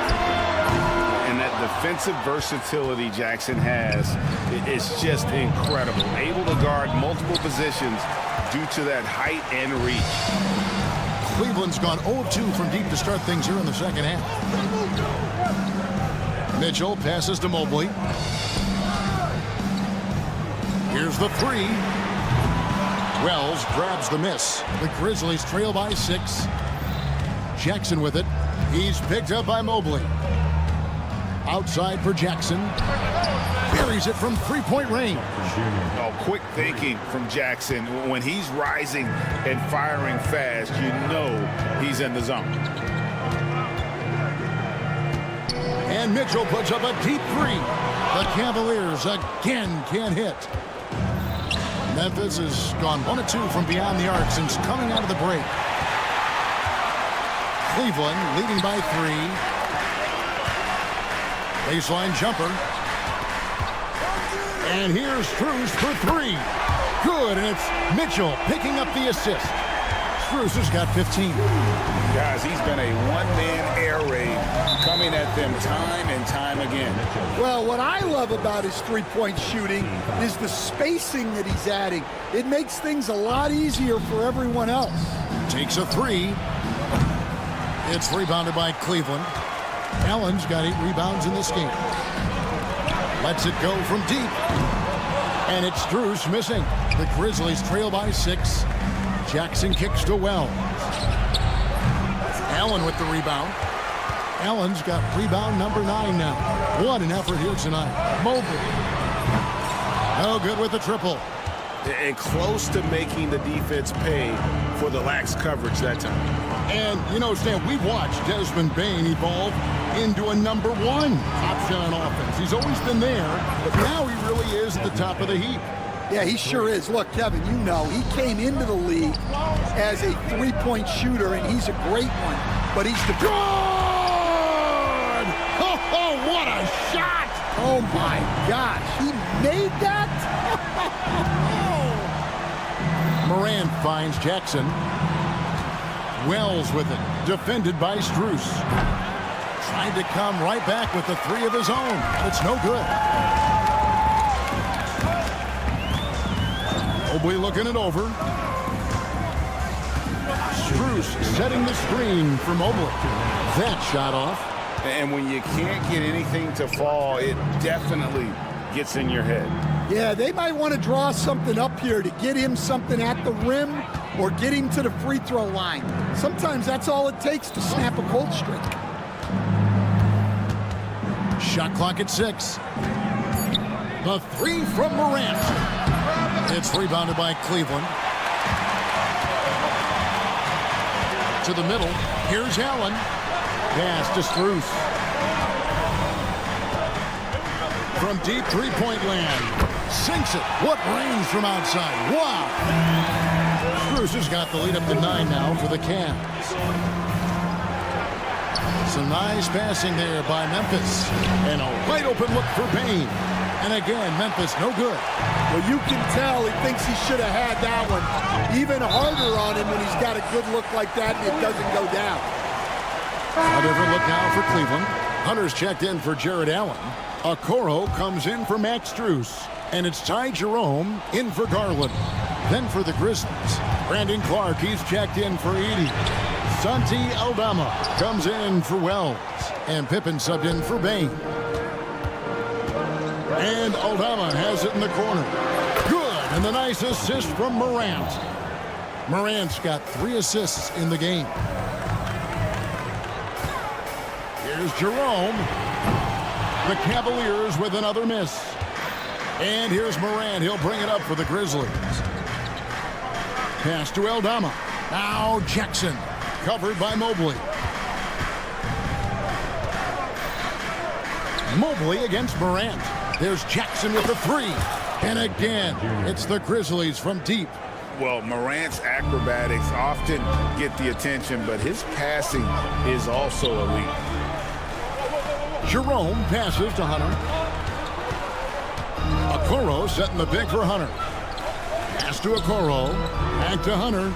And that defensive versatility Jackson has is just incredible. Able to guard multiple positions due to that height and reach. Cleveland's gone 0-2 from deep to start things here in the second half. Mitchell passes to Mobley. Here's the 3. Wells grabs the miss. The Grizzlies trail by 6. Jackson with it. He's picked up by Mobley. Outside for Jackson. Buries it from three-point range. Oh, quick thinking from Jackson. When he's rising and firing fast, you know he's in the zone. And Mitchell puts up a deep 3. The Cavaliers again can't hit. Memphis has gone 1 of 2 from beyond the arc since coming out of the break. Cleveland leading by 3. Baseline jumper. And here's Struz for 3. Good, and it's Mitchell picking up the assist. Struz has got 15. Guys, he's been a one-man air raid coming at them time and time again. Well, what I love about his three-point shooting is the spacing that he's adding. It makes things a lot easier for everyone else. Takes a 3. It's rebounded by Cleveland. Allen's got 8 rebounds in this game. Lets it go from deep. And it's Struz missing. The Grizzlies trail by 6. Jackson kicks to Wells. Allen with the rebound. Allen's got rebound number 9 now. What an effort here tonight. Mobley. No good with the triple. And close to making the defense pay for the lax coverage that time. And, you know, Stan, we've watched Desmond Bane evolve into a number 1 option on offense. He's always been there, but now he really is at the top of the heap. Yeah, he sure is. Look, Kevin, you know, he came into the league as a three-point shooter, and he's a great one. But he's the... Good! Oh, what a shot! Oh, my gosh. He made that? Morant finds Jackson. Wells with it. Defended by Strus. Trying to come right back with the 3 of his own. It's no good. Mobley looking it over. Strus setting the screen for Mobley. That shot off. And when you can't get anything to fall, it definitely gets in your head. Yeah, they might want to draw something up here to get him something at the rim or get him to the free throw line. Sometimes that's all it takes to snap a cold streak. Shot clock at 6. The 3 from Morant. It's rebounded by Cleveland. To the middle. Here's Allen. Pass to Strus. From deep three-point land. Sinks it. What range from outside. Wow. Strus has got the lead up to 9 now for the Cavs. Some nice passing there by Memphis. And a wide open look for Bane. And again, Memphis no good. Well, you can tell he thinks he should have had that one. Even harder on him when he's got a good look like that and it doesn't go down. A different look now for Cleveland. Hunter's checked in for Jared Allen. Okoro comes in for Max Strus. And it's Ty Jerome in for Garland. Then for the Grizzlies, Brandon Clark, he's checked in for Edey. Santi Aldama comes in for Wells. And Pippen subbed in for Bane. And Aldama has it in the corner. Good, and the nice assist from Morant. Morant's got 3 assists in the game. Here's Jerome. The Cavaliers with another miss. And here's Morant. He'll bring it up for the Grizzlies. Pass to Aldama. Now Jackson. Covered by Mobley. Mobley against Morant. There's Jackson with the 3. And again, it's the Grizzlies from deep. Well, Morant's acrobatics often get the attention, but his passing is also elite. Jerome passes to Hunter. Okoro setting the big for Hunter. Pass to Okoro. Back to Hunter.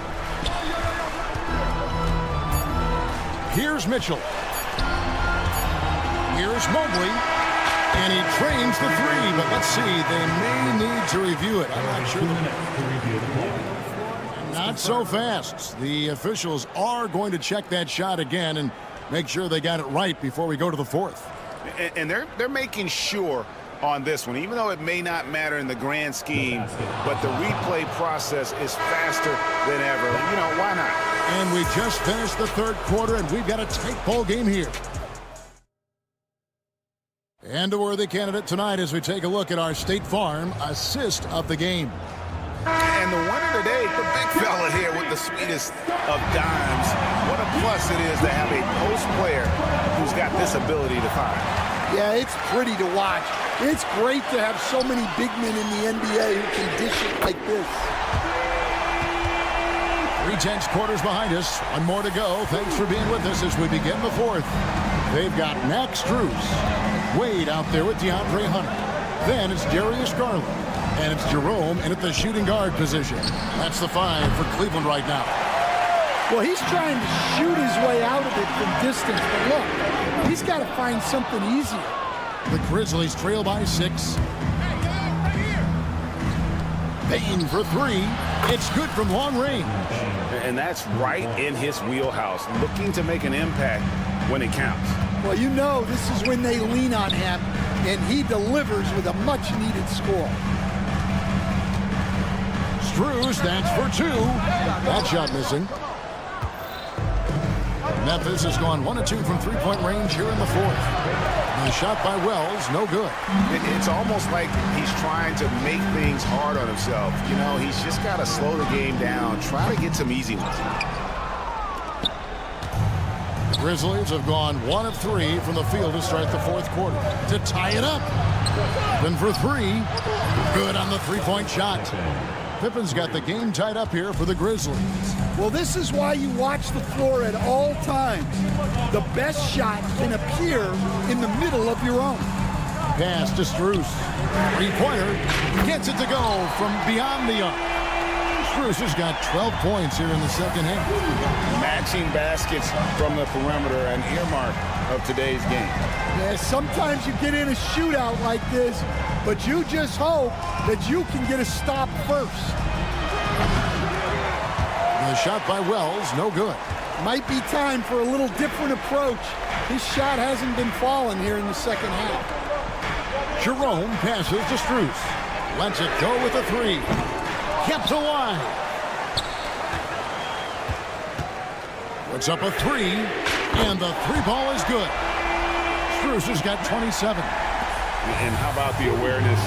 Here's Mitchell. Here's Mobley. And he trains the 3, but let's see. They may need to review it. I'm not sure. Not so fast. The officials are going to check that shot again and make sure they got it right before we go to the 4th. And they're making sure on this one, even though it may not matter in the grand scheme, but the replay process is faster than ever. You know, why not? And we just finished the 3rd quarter, and we've got a tight ball game here. And a worthy candidate tonight as we take a look at our State Farm assist of the game. And the winner today, the big fella here with the sweetest of dimes. What a plus it is to have a post player who's got this ability to find. Yeah, it's pretty to watch. It's great to have so many big men in the NBA who can dish it like this. 3 tenths quarters behind us. 1 more to go. Thanks for being with us as we begin the 4th. They've got Max Strus. Wade out there with DeAndre Hunter. Then it's Darius Garland. And it's Jerome in at the shooting guard position. That's the 5 for Cleveland right now. Well, he's trying to shoot his way out of it from distance. But look, he's got to find something easier. The Grizzlies trail by 6. Bane for 3. It's good from long range. And that's right in his wheelhouse, looking to make an impact when it counts. Well, you know this is when they lean on him, and he delivers with a much-needed score. Strus, that's for 2. That shot missing. Memphis has gone 1 of 2 from three-point range here in the fourth. The shot by Wells, no good. It's almost like he's trying to make things hard on himself. You know, he's just got to slow the game down, try to get some easy ones. The Grizzlies have gone 1 of 3 from the field to start the fourth quarter. To tie it up. Then for 3. Good on the three-point shot. Pippen's got the game tied up here for the Grizzlies. Well, this is why you watch the floor at all times. The best shot can appear in the middle of your own. Pass to Strus. Three-pointer. Gets it to go from beyond the arc. Strus has got 12 points here in the second half. Matching baskets from the perimeter, an earmark of today's game. Yeah, sometimes you get in a shootout like this, but you just hope that you can get a stop first. The shot by Wells, no good. Might be time for a little different approach. His shot hasn't been falling here in the second half. Jerome passes to Strus. Lets it go with a 3. Kept to line. Puts up a 3, and the 3-ball is good. Strus has got 27. And how about the awareness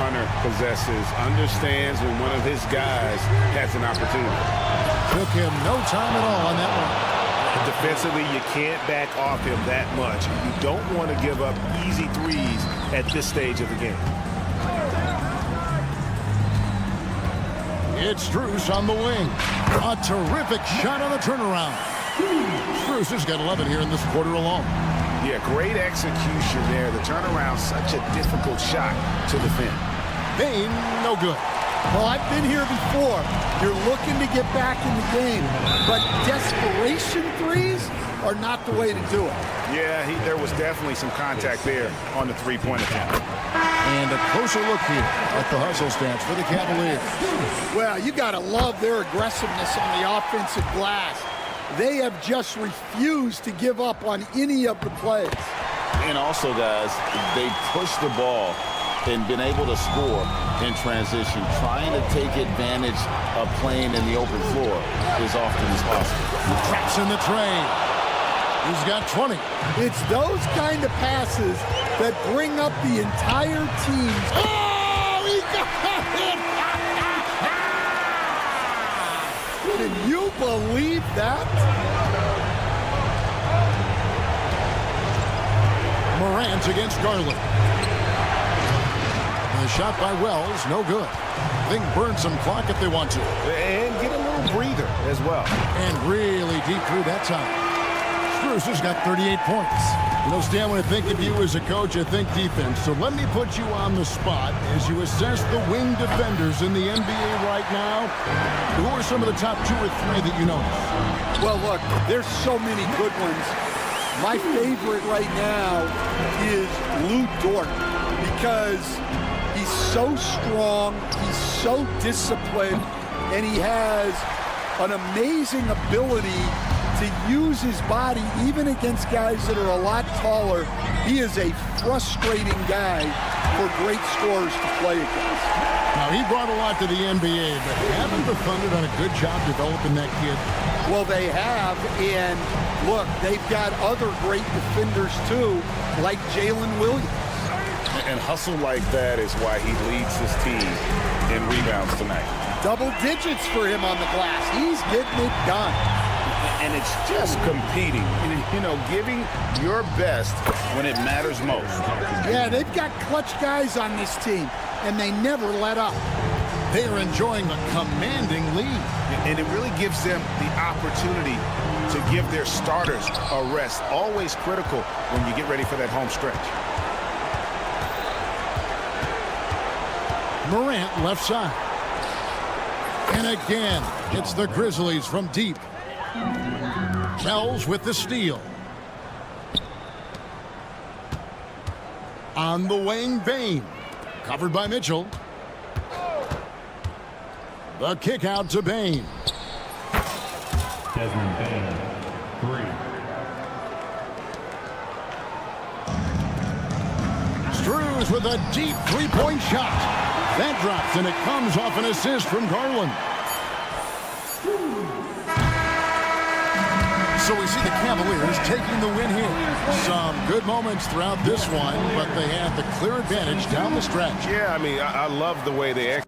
Hunter possesses, understands when one of his guys has an opportunity. Took him no time at all on that one. Defensively, you can't back off him that much. You don't want to give up easy threes at this stage of the game. It's Strus on the wing. A terrific shot on the turnaround. Strus has got 11 here in this quarter alone. Yeah, great execution there. The turnaround, such a difficult shot to defend. Bain, no good. Well, I've been here before. You're looking to get back in the game, but desperation threes are not the way to do it. Yeah, there was definitely some contact there on the three-point attempt. And a closer look here at the hustle stats for the Cavaliers. Well, you got to love their aggressiveness on the offensive glass. They have just refused to give up on any of the plays. And also, guys, they pushed the ball and been able to score in transition, trying to take advantage of playing in the open floor as often as possible. Traps in the tray. He's got 20. It's those kind of passes that bring up the entire team. Oh, he got it! Can you believe that? Morant against Garland. The shot by Wells, no good. Think burn some clock if they want to. And get a little breather as well. And really deep through that time. Strus has got 38 points. You know, Stan, when I think of you as a coach, I think defense. So let me put you on the spot as you assess the wing defenders in the NBA right now. Who are some of the top 2 or 3 that you notice? Well, look, there's so many good ones. My favorite right now is Lou Dort because he's so strong, he's so disciplined, and he has an amazing ability to use his body even against guys that are a lot taller. He is a frustrating guy for great scorers to play against. Now, he brought a lot to the NBA, but haven't the Thunder done a good job developing that kid? Well, they have, and look, they've got other great defenders too, like Jalen Williams. And hustle like that is why he leads his team in rebounds tonight. Double digits for him on the glass. He's getting it done. And it's just competing, you know, giving your best when it matters most. Yeah, they've got clutch guys on this team, and they never let up. They are enjoying a commanding lead. And it really gives them the opportunity to give their starters a rest. Always critical when you get ready for that home stretch. Morant left side. And again, it's the Grizzlies from deep. Wells with the steal. On the wing, Bain. Covered by Mitchell. The kick out to Bain. Desmond Bain, 3. Strus with a deep three-point shot. That drops, and it comes off an assist from Garland. So we see the Cavaliers taking the win here. Some good moments throughout this one, but they had the clear advantage down the stretch. Yeah, I mean, I love the way they